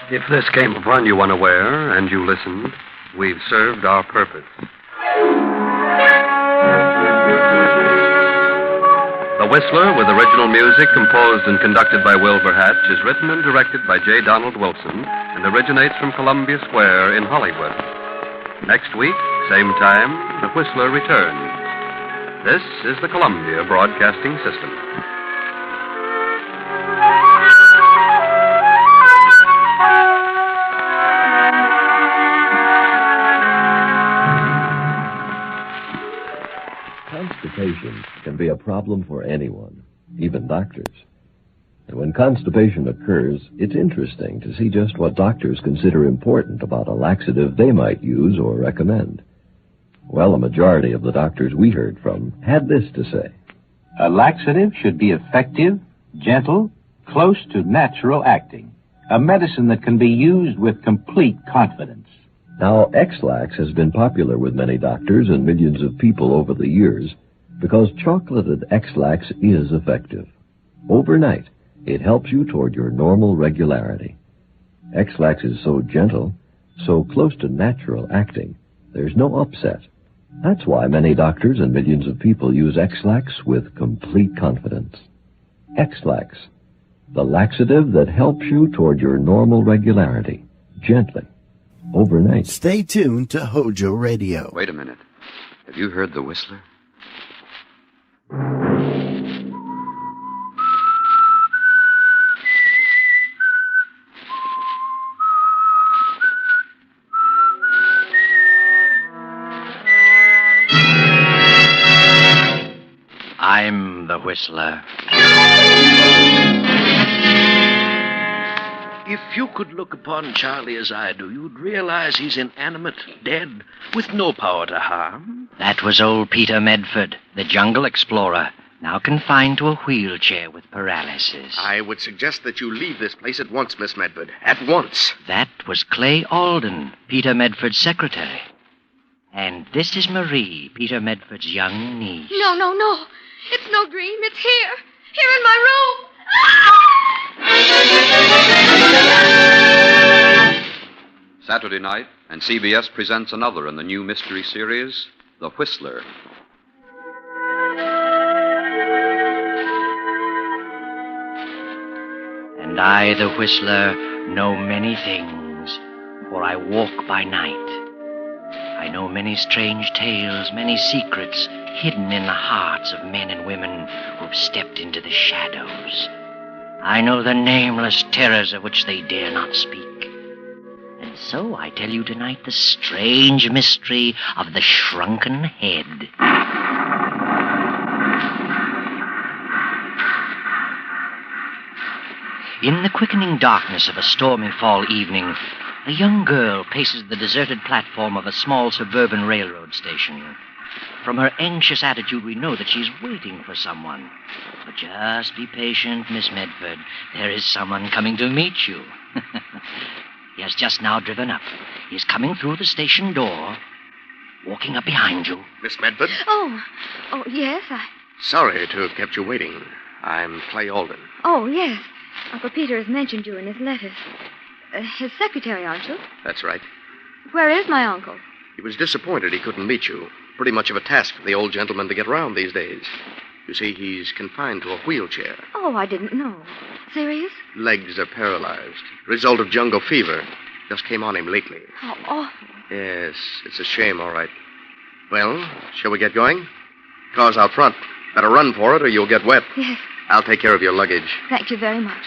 If this came upon you unaware and you listened, we've served our purpose. The Whistler, with original music composed and conducted by Wilbur Hatch, is written and directed by J. Donald Wilson and originates from Columbia Square in Hollywood. Next week, same time, The Whistler returns. This is the Columbia Broadcasting System. Constipation can be a problem for anyone, even doctors. And when constipation occurs, it's interesting to see just what doctors consider important about a laxative they might use or recommend. Well, a majority of the doctors we heard from had this to say. A laxative should be effective, gentle, close to natural acting. A medicine that can be used with complete confidence. Now, X-Lax has been popular with many doctors and millions of people over the years because chocolated X-Lax is effective. Overnight, it helps you toward your normal regularity. X-Lax is so gentle, so close to natural acting, there's no upset, That's why many doctors and millions of people use X-Lax with complete confidence. X-Lax, the laxative that helps you toward your normal regularity, gently, overnight. Stay tuned to HOJO Radio. Wait a minute. Have you heard the whistler? I'm the whistler. If you could look upon Charlie as I do, you'd realize he's inanimate, dead, with no power to harm. That was old Peter Medford, the jungle explorer, now confined to a wheelchair with paralysis. I would suggest that you leave this place at once, Miss Medford. At once. That was Clay Alden, Peter Medford's secretary. And this is Marie, Peter Medford's young niece. No, no, no. It's no dream. It's here. Here in my room. Saturday night, and CBS presents another in the new mystery series, The Whistler. And I, the whistler, know many things, for I walk by night. I know many strange tales, many secrets hidden in the hearts of men and women who've stepped into the shadows. I know the nameless terrors of which they dare not speak. And so I tell you tonight the strange mystery of the shrunken head. In the quickening darkness of a stormy fall evening, a young girl paces the deserted platform of a small suburban railroad station. From her anxious attitude, we know that she's waiting for someone. But just be patient, Miss Medford. There is someone coming to meet you. He has just now driven up. He's coming through the station door, walking up behind you. Miss Medford? Oh, yes, Sorry to have kept you waiting. I'm Clay Alden. Oh, yes. Uncle Peter has mentioned you in his letters. His secretary, aren't you? That's right. Where is my uncle? He was disappointed he couldn't meet you. Pretty much of a task for the old gentleman to get around these days. You see, he's confined to a wheelchair. Oh, I didn't know. Serious? Legs are paralyzed. Result of jungle fever. Just came on him lately. How awful. Yes, it's a shame, all right. Well, shall we get going? Car's out front. Better run for it or you'll get wet. Yes. I'll take care of your luggage. Thank you very much.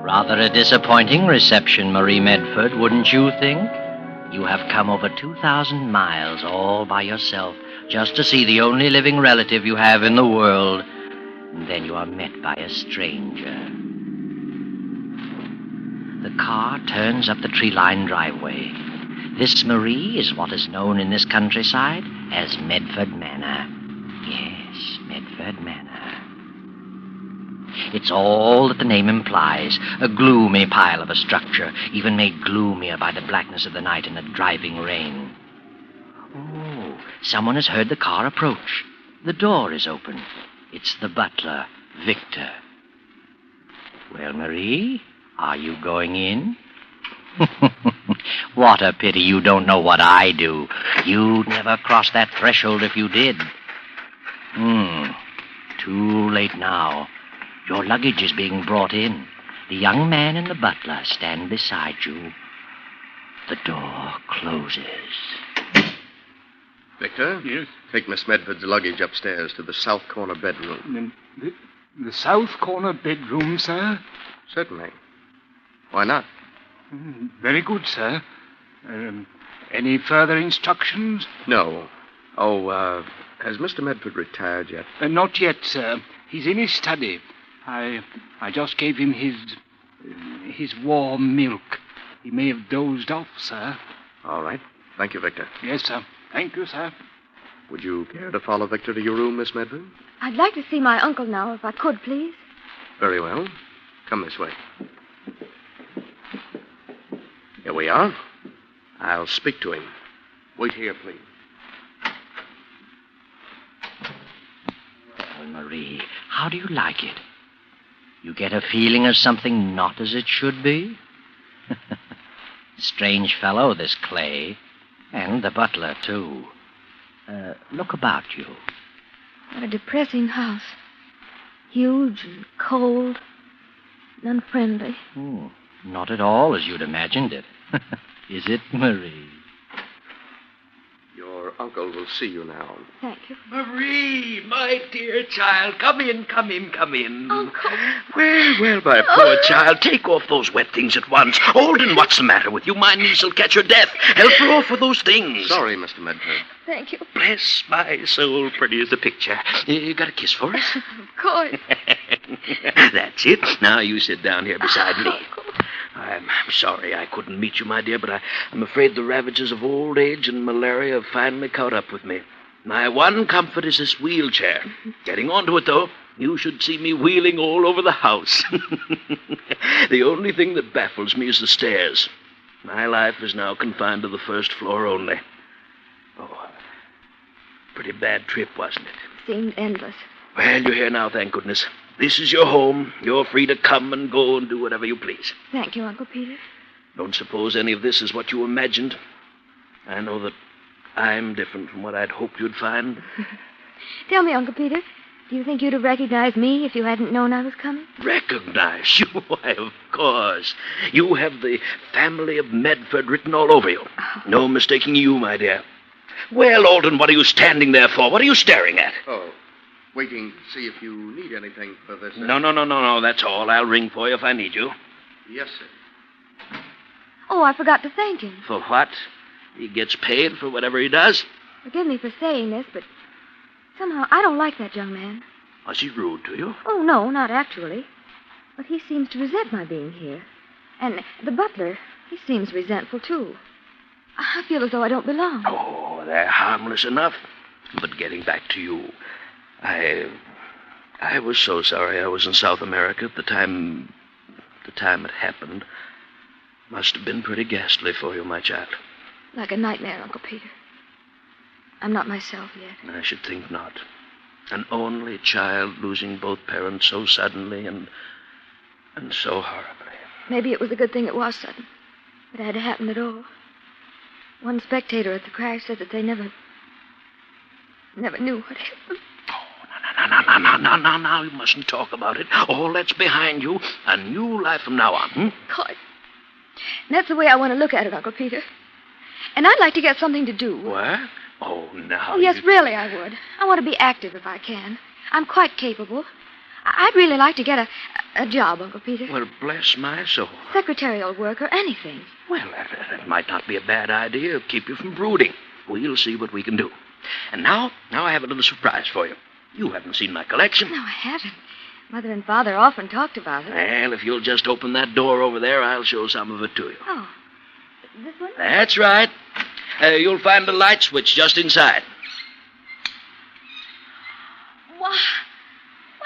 Rather a disappointing reception, Marie Medford, wouldn't you think? You have come over 2,000 miles all by yourself just to see the only living relative you have in the world. And then you are met by a stranger. The car turns up the tree-lined driveway. This, Marie, is what is known in this countryside as Medford Manor. Yes, Medford Manor. It's all that the name implies, a gloomy pile of a structure, even made gloomier by the blackness of the night and the driving rain. Oh, someone has heard the car approach. The door is open. It's the butler, Victor. Well, Marie, are you going in? What a pity you don't know what I do. You'd never cross that threshold if you did. Too late now. Your luggage is being brought in. The young man and the butler stand beside you. The door closes. Victor? Yes? Take Miss Medford's luggage upstairs to the south corner bedroom. The south corner bedroom, sir? Certainly. Why not? Very good, sir. Any further instructions? No. Oh, has Mr. Medford retired yet? Not yet, sir. He's in his study. I just gave him his warm milk. He may have dozed off, sir. All right. Thank you, Victor. Yes, sir. Thank you, sir. Would you care to follow Victor to your room, Miss Medford? I'd like to see my uncle now, if I could, please. Very well. Come this way. Here we are. I'll speak to him. Wait here, please. Well, Marie, how do you like it? You get a feeling of something not as it should be? Strange fellow, this Clay. And the butler, too. Look about you. What a depressing house. Huge and cold and unfriendly. Not at all as you'd imagined it. Is it, Marie? Your uncle will see you now. Thank you. Marie, my dear child, come in, come in, come in. Uncle. Well, my poor child, take off those wet things at once. Alden, what's the matter with you? My niece will catch her death. Help her off with those things. Sorry, Mr. Medford. Thank you. Bless my soul, pretty as a picture. You got a kiss for us? Of course. That's it. Now you sit down here beside me. I'm sorry I couldn't meet you, my dear, but I'm afraid the ravages of old age and malaria have finally caught up with me. My one comfort is this wheelchair. Getting onto it, though, you should see me wheeling all over the house. The only thing that baffles me is the stairs. My life is now confined to the first floor only. Oh, pretty bad trip, wasn't it? Seemed endless. Well, you're here now, thank goodness. This is your home. You're free to come and go and do whatever you please. Thank you, Uncle Peter. Don't suppose any of this is what you imagined. I know that I'm different from what I'd hoped you'd find. Tell me, Uncle Peter, do you think you'd have recognized me if you hadn't known I was coming? Recognize you? Why, of course. You have the family of Medford written all over you. No mistaking you, my dear. Well, Alden, what are you standing there for? What are you staring at? Oh, waiting to see if you need anything for this. No, that's all. I'll ring for you if I need you. Yes, sir. Oh, I forgot to thank him. For what? He gets paid for whatever he does? Forgive me for saying this, but somehow I don't like that young man. Was he rude to you? Oh, no, not actually. But he seems to resent my being here. And the butler, he seems resentful, too. I feel as though I don't belong. Oh, they're harmless enough. But getting back to you, I was so sorry I was in South America at the time it happened. Must have been pretty ghastly for you, my child. Like a nightmare, Uncle Peter. I'm not myself yet. I should think not. An only child losing both parents so suddenly and so horribly. Maybe it was a good thing it was sudden. It had to happen at all. One spectator at the crash said that they never knew what happened. Now, you mustn't talk about it. All that's behind you. A new life from now on, God. That's the way I want to look at it, Uncle Peter. And I'd like to get something to do. What? Oh, now. Oh, yes, really, I would. I want to be active if I can. I'm quite capable. I'd really like to get a job, Uncle Peter. Well, bless my soul. Secretarial work or anything. Well, that might not be a bad idea. Keep you from brooding. We'll see what we can do. And now I have a little surprise for you. You haven't seen my collection. No, I haven't. Mother and Father often talked about it. Well, if you'll just open that door over there, I'll show some of it to you. Oh, this one? That's right. You'll find the light switch just inside. Why,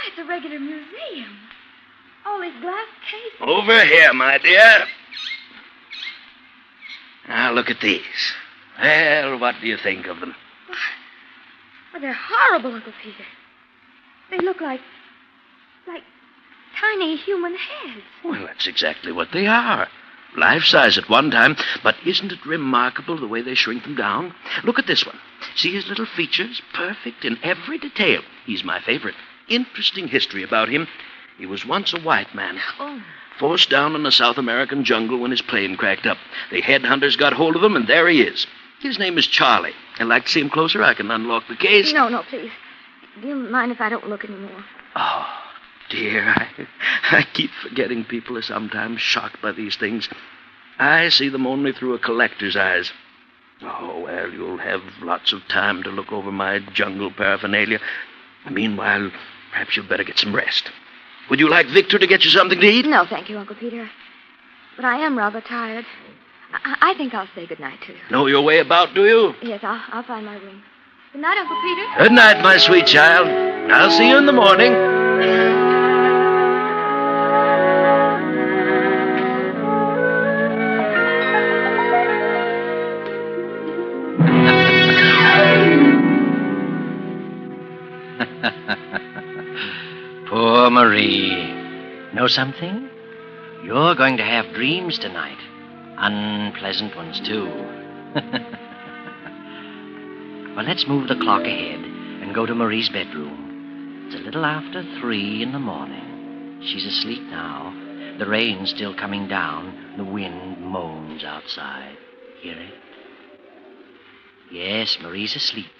it's a regular museum. All these glass cases. Over here, my dear. Now, look at these. Well, what do you think of them? Well, they're horrible, Uncle Peter. They look like tiny human heads. Well, that's exactly what they are. Life-size at one time, but isn't it remarkable the way they shrink them down? Look at this one. See his little features? Perfect in every detail. He's my favorite. Interesting history about him. He was once a white man. Oh. Forced down in the South American jungle when his plane cracked up. The headhunters got hold of him, and there he is. His name is Charlie. I'd like to see him closer. I can unlock the case. No, please. Do you mind if I don't look anymore? Oh, dear, I keep forgetting people are sometimes shocked by these things. I see them only through a collector's eyes. Oh, well, you'll have lots of time to look over my jungle paraphernalia. Meanwhile, perhaps you'd better get some rest. Would you like Victor to get you something to eat? No, thank you, Uncle Peter. But I am rather tired. I think I'll say goodnight to you. Know your way about, do you? Yes, I'll find my room. Good night, Uncle Peter. Good night, my sweet child. I'll see you in the morning. Poor Marie. know something? You're going to have dreams tonight. Unpleasant ones, too. Well, let's move the clock ahead and go to Marie's bedroom. It's a little after 3 in the morning. She's asleep now. The rain's still coming down. The wind moans outside. Hear it? Yes, Marie's asleep.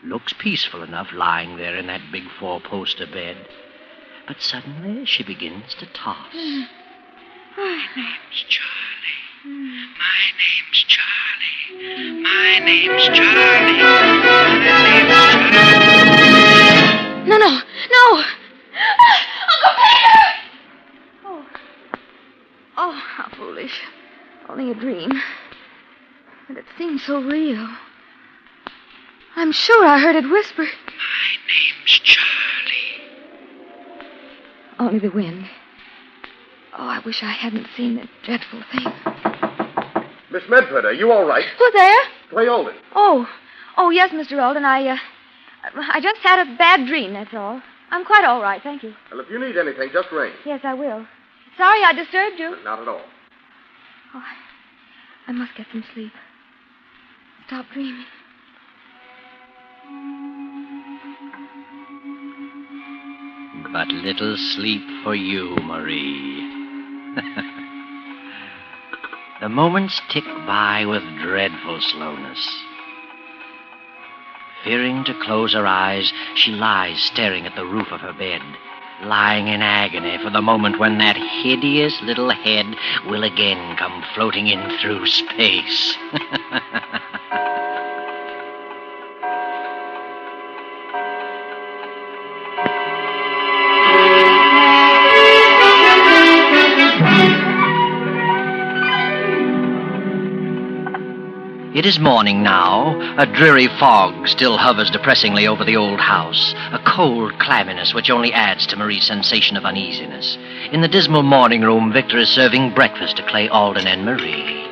Looks peaceful enough lying there in that big 4-poster bed. But suddenly she begins to toss. My name's Charlie. My name's Charlie. My name's Charlie. No. Uncle Peter! Oh, how foolish. Only a dream. But it seems so real. I'm sure I heard it whisper. My name's Charlie. Only the wind. Oh, I wish I hadn't seen that dreadful thing. Miss Medford, are you all right? Who's there? Clay Olden. Oh, yes, Mr. Alden. I just had a bad dream, that's all. I'm quite all right, thank you. Well, if you need anything, just ring. Yes, I will. Sorry I disturbed you. Not at all. Oh, I must get some sleep. Stop dreaming. But little sleep for you, Marie. The moments tick by with dreadful slowness. Fearing to close her eyes, she lies staring at the roof of her bed, lying in agony for the moment when that hideous little head will again come floating in through space. It is morning now. A dreary fog still hovers depressingly over the old house, a cold clamminess which only adds to Marie's sensation of uneasiness. In the dismal morning room, Victor is serving breakfast to Clay Alden and Marie.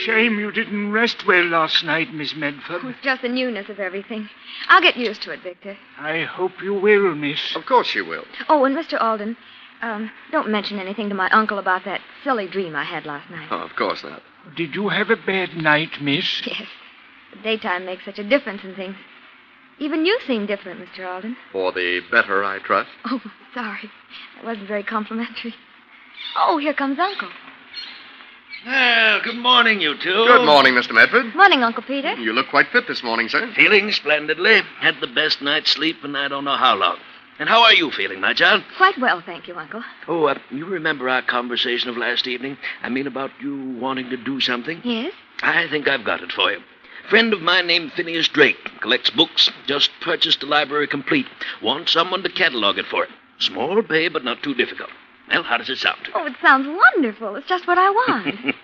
Shame you didn't rest well last night, Miss Medford. It's just the newness of everything. I'll get used to it, Victor. I hope you will, miss. Of course you will. Oh, and Mr. Alden, don't mention anything to my uncle about that silly dream I had last night. Oh, of course not. Did you have a bad night, miss? Yes. The daytime makes such a difference in things. Even you seem different, Mr. Alden. For the better, I trust. Oh, sorry. That wasn't very complimentary. Oh, here comes Uncle. Well, good morning, you two. Good morning, Mr. Medford. Morning, Uncle Peter. You look quite fit this morning, sir. Feeling splendidly. Had the best night's sleep in I don't know how long. And how are you feeling, my child? Quite well, thank you, Uncle. Oh, you remember our conversation of last evening? I mean about you wanting to do something? Yes? I think I've got it for you. Friend of mine named Phineas Drake. Collects books. Just purchased a library complete. Wants someone to catalog it for him. Small pay, but not too difficult. Well, how does it sound? Oh, it sounds wonderful. It's just what I want.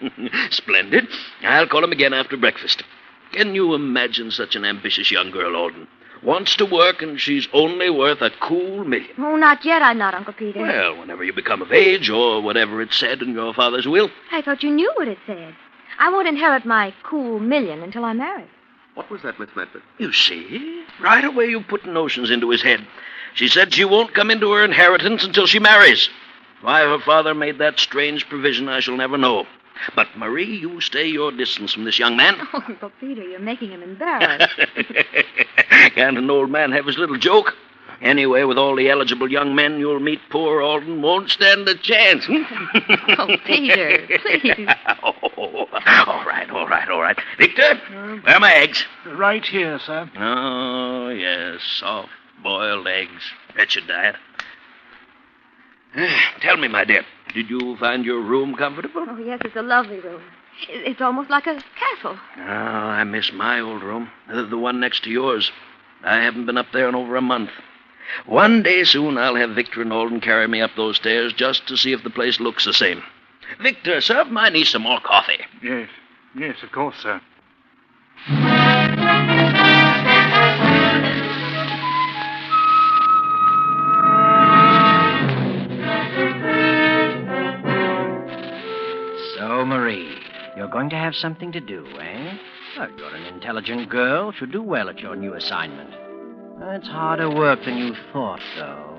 Splendid. I'll call him again after breakfast. Can you imagine such an ambitious young girl, Alden? Wants to work, and she's only worth a cool $1 million. Oh, not yet, I'm not, Uncle Peter. Well, whenever you become of age, or whatever it said in your father's will. I thought you knew what it said. I won't inherit my cool $1 million until I'm married. What was that, Miss Medford? You see? Right away you put notions into his head. She said she won't come into her inheritance until she marries. Why her father made that strange provision, I shall never know. But, Marie, you stay your distance from this young man. Oh, Uncle Peter, you're making him embarrassed. Can't an old man have his little joke? Anyway, with all the eligible young men you'll meet, poor Alden won't stand a chance. Oh, Peter, please. Oh, all right. Victor, where are my eggs? Right here, sir. Oh, yes, soft-boiled eggs. That's your diet. Tell me, my dear, did you find your room comfortable? Oh, yes, it's a lovely room. It's almost like a castle. Oh, I miss my old room, the one next to yours. I haven't been up there in over a month. One day soon I'll have Victor and Alden carry me up those stairs just to see if the place looks the same. Victor, serve my niece some more coffee. Yes, of course, sir. So, Marie, you're going to have something to do, eh? Well, you're an intelligent girl. Should do well at your new assignment. It's harder work than you thought, though.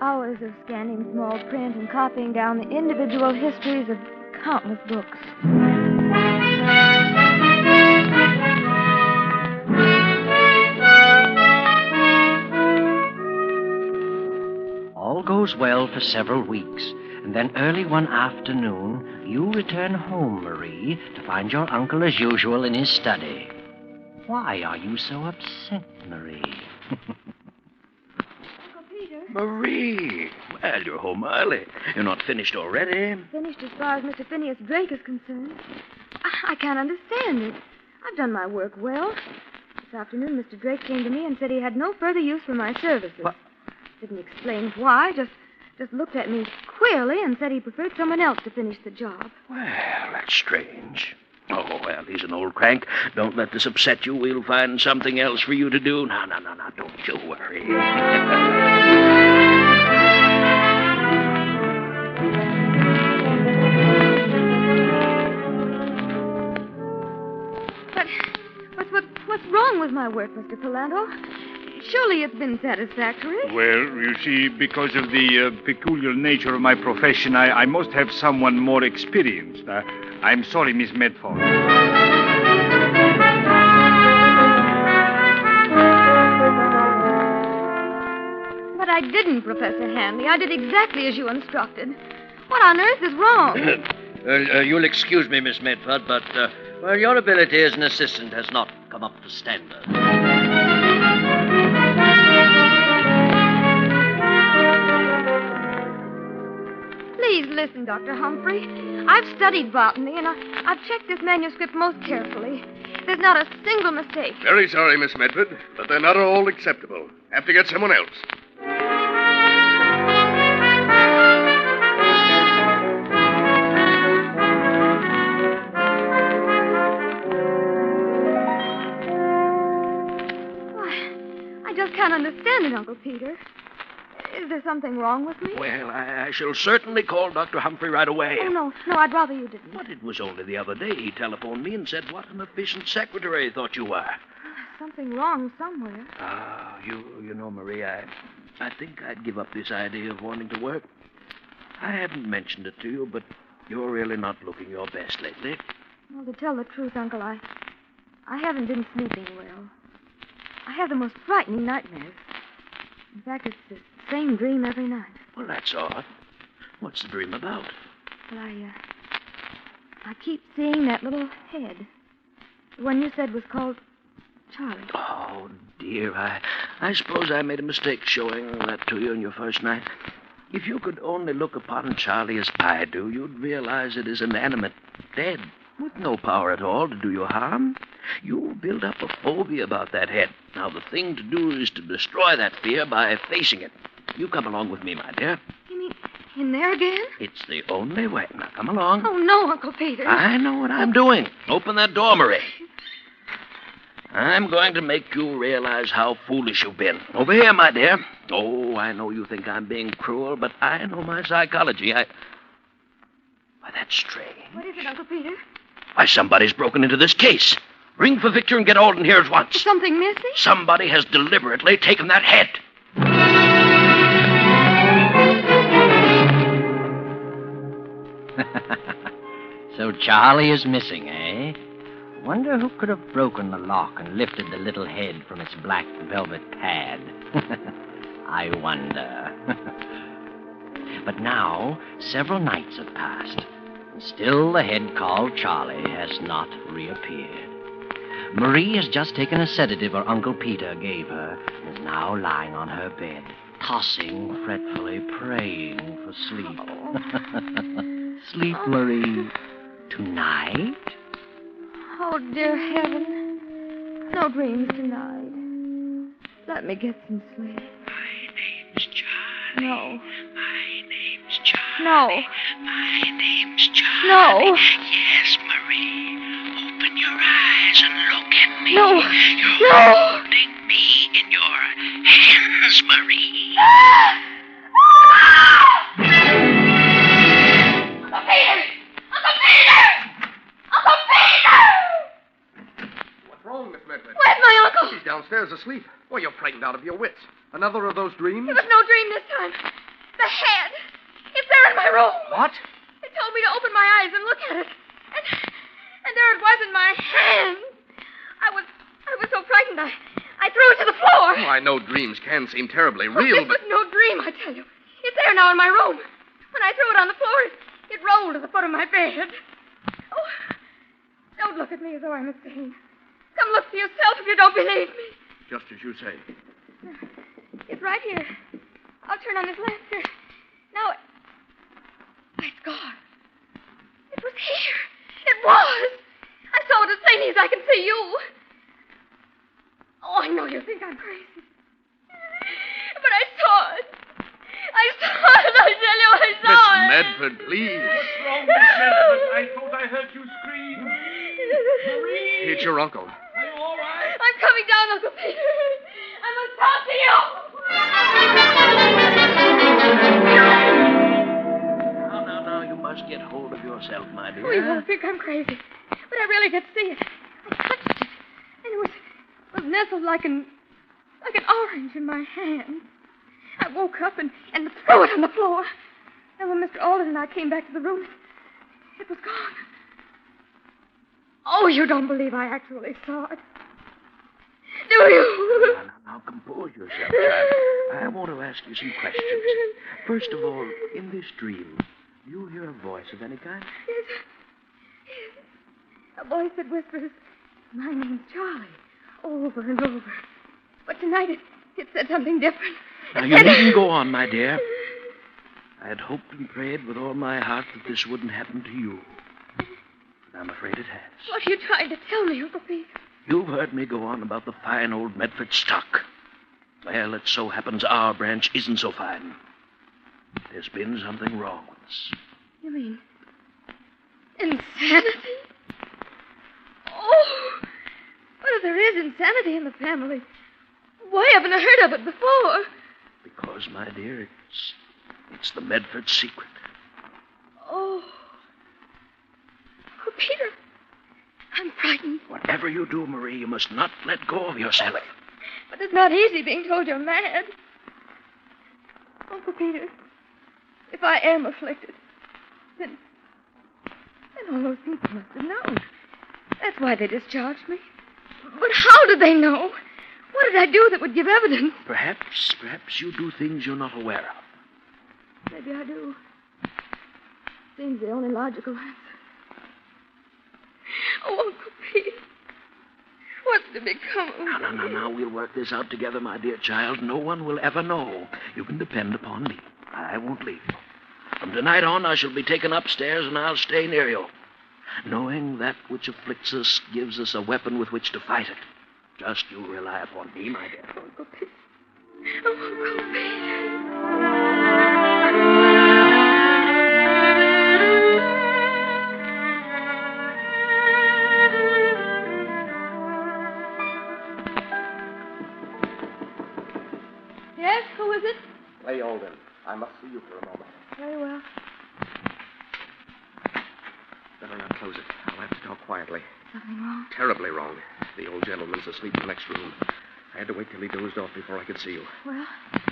Hours of scanning small print and copying down the individual histories of countless books. All goes well for several weeks, and then early one afternoon, you return home, Marie, to find your uncle as usual in his study. Why are you so upset, Marie? Marie! Well, you're home early. You're not finished already. Finished as far as Mr. Phineas Drake is concerned. I can't understand it. I've done my work well. This afternoon, Mr. Drake came to me and said he had no further use for my services. What? Didn't explain why, just looked at me queerly and said he preferred someone else to finish the job. Well, that's strange. Oh, well, he's an old crank. Don't let this upset you. We'll find something else for you to do. No, don't you worry. But what's wrong with my work, Mr. Palando? Surely it's been satisfactory. Well, you see, because of the peculiar nature of my profession, I must have someone more experienced. I'm sorry, Miss Medford. But I didn't, Professor Hanley. I did exactly as you instructed. What on earth is wrong? You'll excuse me, Miss Medford, but well, your ability as an assistant has not come up to standard. Please listen, Dr. Humphrey. I've studied botany, and I've checked this manuscript most carefully. There's not a single mistake. Very sorry, Miss Medford, but they're not all acceptable. Have to get someone else. I just can't understand it, Uncle Peter. Is there something wrong with me? Well, I shall certainly call Dr. Humphrey right away. Oh, no, I'd rather you didn't. But it was only the other day he telephoned me and said what an efficient secretary he thought you were. Something wrong somewhere. You know, Marie, I think I'd give up this idea of wanting to work. I haven't mentioned it to you, but you're really not looking your best lately. Well, to tell the truth, Uncle, I haven't been sleeping well. I have the most frightening nightmares. In fact, it's the same dream every night. Well, that's odd. What's the dream about? Well, I keep seeing that little head. The one you said was called Charlie. Oh, dear. I suppose I made a mistake showing that to you on your first night. If you could only look upon Charlie as I do, you'd realize it is inanimate, dead, with no power at all to do you harm. You'll build up a phobia about that head. Now, the thing to do is to destroy that fear by facing it. You come along with me, my dear. You mean in there again? It's the only way. Now, come along. Oh, no, Uncle Peter. I know what I'm doing. Open that door, Marie. I'm going to make you realize how foolish you've been. Over here, my dear. Oh, I know you think I'm being cruel, but I know my psychology. Why, that's strange. What is it, Uncle Peter? Why, somebody's broken into this case. Ring for Victor and get Alden here at once. Is something missing? Somebody has deliberately taken that head. So Charlie is missing, eh? Wonder who could have broken the lock and lifted the little head from its black velvet pad. I wonder. But now, several nights have passed, and still the head called Charlie has not reappeared. Marie has just taken a sedative her Uncle Peter gave her and is now lying on her bed, tossing fretfully, praying for sleep. Sleep, Marie. Tonight? Oh, dear heaven. No dreams tonight. Let me get some sleep. My name's Charlie. No. My name's Charlie. No. My name's Charlie. No. Yes, Marie. Open your eyes and look at me. No. You're No. holding me in your hands, Marie. Uncle Peter! Uncle Peter! Uncle Peter! What's wrong, Miss Medford? Where's my uncle? He's downstairs asleep. Oh, you're frightened out of your wits. Another of those dreams? It was no dream this time. room. What? It told me to open my eyes and look at it. And there it was in my hand. I was so frightened I threw it to the floor. Oh, I know dreams can seem terribly real, It was no dream, I tell you. It's there now in my room. When I threw it on the floor, it rolled to the foot of my bed. Oh, don't look at me as though I'm insane. Come look for yourself if you don't believe me. Just as you say. It's right here. I'll turn on this lamp here. Now, it's gone. It was here. It was. I saw it as plainly as I can see you. Oh, I know you think I'm crazy. But I saw it. I tell you, I saw it. Miss Medford, please. What's wrong, Miss Medford? I thought I heard you scream. Marie! It's your uncle. Are you all right? I'm coming down, Uncle Peter. I must talk to you. Now, you must get hold of yourself, my dear. Oh, you won't think I'm crazy. But I really did see it. I touched it. And it was nestled like an orange in my hand. I woke up and threw it on the floor. And when Mr. Alden and I came back to the room, it was gone. Oh, you don't believe I actually saw it. Do you? Now, compose yourself, child. I want to ask you some questions. First of all, in this dream, do you hear a voice of any kind? Yes. A voice that whispers, "My name's Charlie," over and over. But tonight it said something different. Now, you needn't go on, my dear. I had hoped and prayed with all my heart that this wouldn't happen to you. But I'm afraid it has. What are you trying to tell me, Uncle Pete? You've heard me go on about the fine old Medford stock. Well, it so happens our branch isn't so fine. There's been something wrong with us. You mean insanity? Oh, but if there is insanity in the family, why haven't I heard of it before? Because, my dear, it's the Medford secret. Oh, Peter, I'm frightened. Whatever you do, Marie, you must not let go of yourself. But it's not easy being told you're mad. Uncle Peter, if I am afflicted, then all those people must have known. That's why they discharged me. But how did they know? What did I do that would give evidence? Perhaps you do things you're not aware of. Maybe I do. Seems the only logical answer. Oh, Uncle Pete, what's to become of me? Now, we'll work this out together, my dear child. No one will ever know. You can depend upon me. I won't leave you. From tonight on, I shall be taken upstairs, and I'll stay near you. Knowing that which afflicts us gives us a weapon with which to fight it. Just you rely upon me, my dear. Uncle Pete. Oh, Uncle Pete. Yes, who is it? Lay Alden. I must see you for a moment. Very well. Better not close it. I'll have to talk quietly. Something wrong? Terribly wrong. The old gentleman's asleep in the next room. I had to wait till he dozed off before I could see you. Well?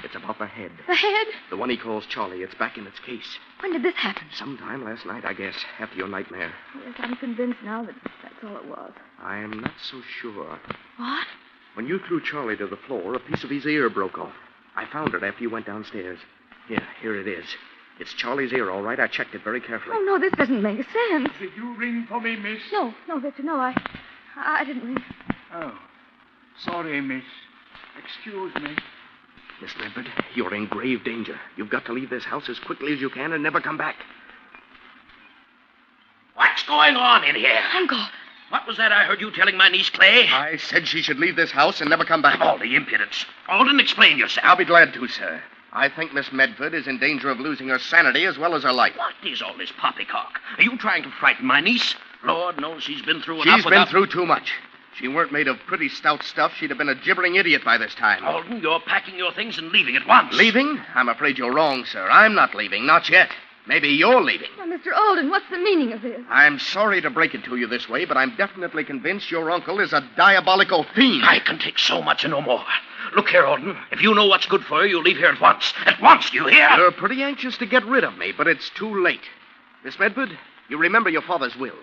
It's about the head. The head? The one he calls Charlie. It's back in its case. When did this happen? Sometime last night, I guess, after your nightmare. Yes, I'm convinced now that that's all it was. I am not so sure. What? When you threw Charlie to the floor, a piece of his ear broke off. I found it after you went downstairs. Here it is. It's Charlie's ear, all right. I checked it very carefully. Oh, no, this doesn't make sense. Did you ring for me, miss? No, Victor, no, I didn't ring. Oh, sorry, miss. Excuse me. Miss Medford, you're in grave danger. You've got to leave this house as quickly as you can and never come back. What's going on in here? Uncle. What was that I heard you telling my niece Clay? I said she should leave this house and never come back. All the impudence. Alden, explain yourself. I'll be glad to, sir. I think Miss Medford is in danger of losing her sanity as well as her life. What is all this poppycock? Are you trying to frighten my niece? Lord knows she's been through enough. She's been through too much. She weren't made of pretty stout stuff, she'd have been a gibbering idiot by this time. Alden, you're packing your things and leaving at once. Leaving? I'm afraid you're wrong, sir. I'm not leaving. Not yet. Maybe you're leaving. Now, Mr. Alden, what's the meaning of this? I'm sorry to break it to you this way, but I'm definitely convinced your uncle is a diabolical fiend. I can take so much and no more. Look here, Alden. If you know what's good for you, you'll leave here at once. At once, do you hear? You're pretty anxious to get rid of me, but it's too late. Miss Medford, you remember your father's will.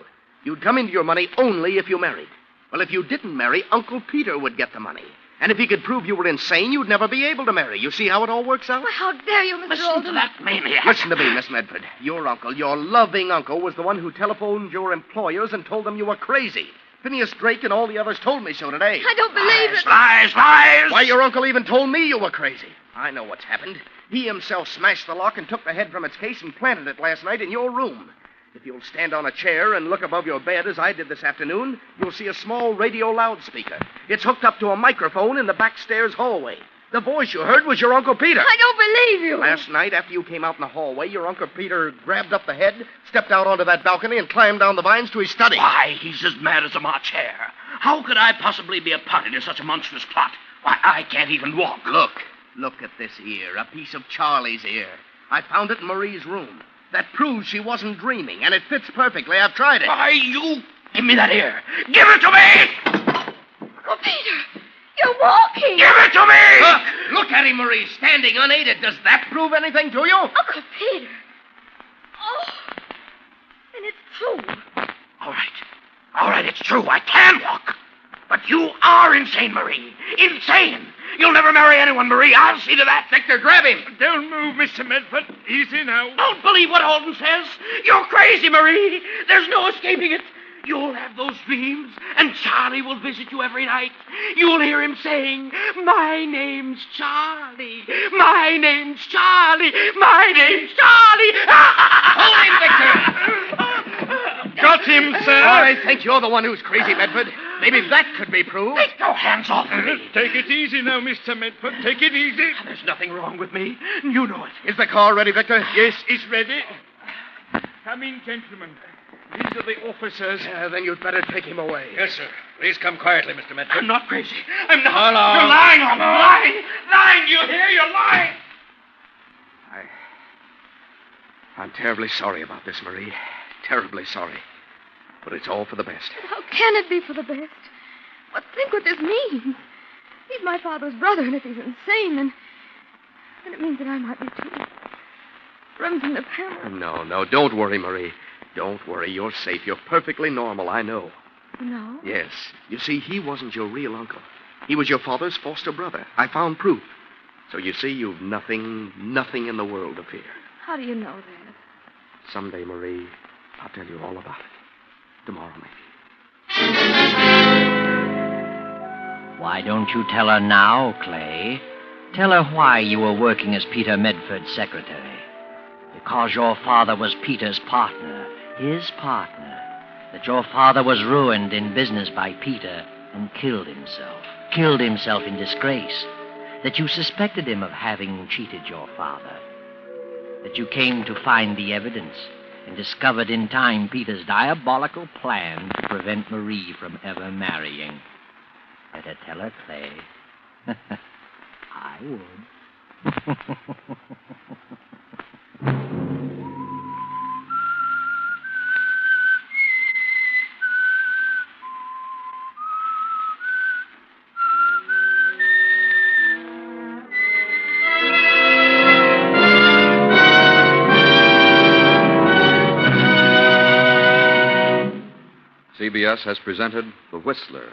You'd come into your money only if you married. Well, if you didn't marry, Uncle Peter would get the money. And if he could prove you were insane, you'd never be able to marry. You see how it all works out? Well, how dare you, Mr. Listen Alden? to that maniac. Listen to me, Miss Medford. Your uncle, your loving uncle, was the one who telephoned your employers and told them you were crazy. Phineas Drake and all the others told me so today. I don't believe it. Lies, lies! Why, your uncle even told me you were crazy. I know what's happened. He himself smashed the lock and took the head from its case and planted it last night in your room. If you'll stand on a chair and look above your bed as I did this afternoon, you'll see a small radio loudspeaker. It's hooked up to a microphone in the backstairs hallway. The voice you heard was your Uncle Peter. I don't believe you. Last night, after you came out in the hallway, your Uncle Peter grabbed up the head, stepped out onto that balcony, and climbed down the vines to his study. Why, he's as mad as a March hare. How could I possibly be a party to such a monstrous plot? Why, I can't even walk. Look at this ear, a piece of Charlie's ear. I found it in Marie's room. That proves she wasn't dreaming, and it fits perfectly. I've tried it. Why, you... Give me that ear. Give it to me! Uncle Peter, you're walking. Give it to me! Look at him, Marie, standing unaided. Does that prove anything to you? Uncle Peter. Oh, and it's true. All right, it's true. I can walk. But you are insane, Marie. Insane. You'll never marry anyone, Marie. I'll see to that. Victor, grab him. Don't move, Mr. Medford. Easy now. Don't believe what Alden says. You're crazy, Marie. There's no escaping it. You'll have those dreams, and Charlie will visit you every night. You'll hear him saying, "My name's Charlie. My name's Charlie. My name's Charlie." Hold him, Victor. Got him, sir. I think you're the one who's crazy, Medford. Maybe that could be proved. Take your hands off me. Take it easy now, Mr. Medford. Take it easy. There's nothing wrong with me. You know it. Is the car ready, Victor? Yes, it's ready. Come in, gentlemen. These are the officers. Then you'd better take him away. Yes, sir. Please come quietly, Mr. Medford. I'm not crazy. I'm not. Hello. You're lying on me. Lying. Lying. Do you hear? You're lying. I'm terribly sorry about this, Marie. Terribly sorry. But it's all for the best. How can it be for the best? But think what this means. He's my father's brother, and if he's insane, then it means that I might be too. Remsen the parent. No, don't worry, Marie. Don't worry. You're safe. You're perfectly normal, I know. No? Yes. You see, he wasn't your real uncle. He was your father's foster brother. I found proof. So you see, you've nothing in the world to fear. How do you know that? Someday, Marie, I'll tell you all about it. Tomorrow, maybe. Why don't you tell her now, Clay? Tell her why you were working as Peter Medford's secretary. Because your father was Peter's partner, his partner. That your father was ruined in business by Peter and killed himself in disgrace. That you suspected him of having cheated your father. That you came to find the evidence and discovered in time Peter's diabolical plan to prevent Marie from ever marrying. Better tell her, Clay. I would. CBS has presented The Whistler.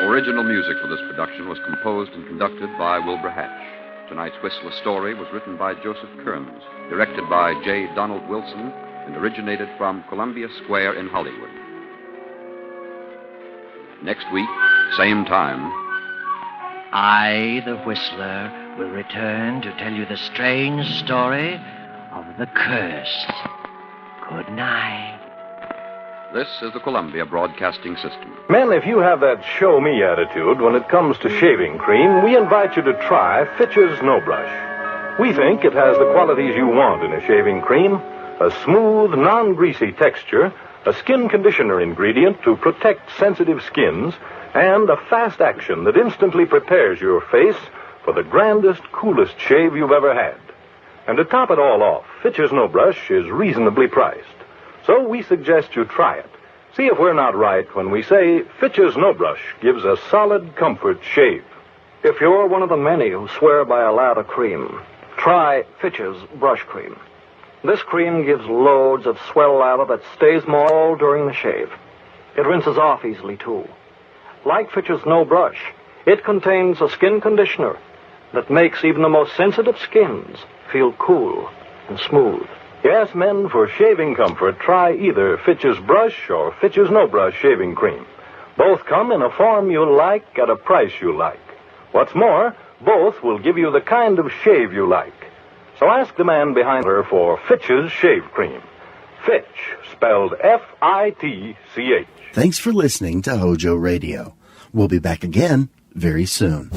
Original music for this production was composed and conducted by Wilbur Hatch. Tonight's Whistler story was written by Joseph Kearns, directed by J. Donald Wilson, and originated from Columbia Square in Hollywood. Next week, same time, I, the Whistler, will return to tell you the strange story of the cursed. Good night. this is the Columbia Broadcasting System. Men, if you have that show-me attitude when it comes to shaving cream, we invite you to try Fitch's No Brush. We think it has the qualities you want in a shaving cream: a smooth, non-greasy texture, a skin conditioner ingredient to protect sensitive skins, and a fast action that instantly prepares your face for the grandest, coolest shave you've ever had. And to top it all off, Fitch's No Brush is reasonably priced. So we suggest you try it. See if we're not right when we say Fitch's No Brush gives a solid comfort shave. If you're one of the many who swear by a lather cream, try Fitch's Brush Cream. This cream gives loads of swell lather that stays more all during the shave. It rinses off easily, too. Like Fitch's No Brush, it contains a skin conditioner that makes even the most sensitive skins feel cool and smooth. Yes, men, for shaving comfort, try either Fitch's Brush or Fitch's No Brush shaving cream. Both come in a form you like at a price you like. What's more, both will give you the kind of shave you like. So ask the man behind her for Fitch's Shave Cream. Fitch, spelled F-I-T-C-H. Thanks for listening to HOJO Radio. We'll be back again very soon.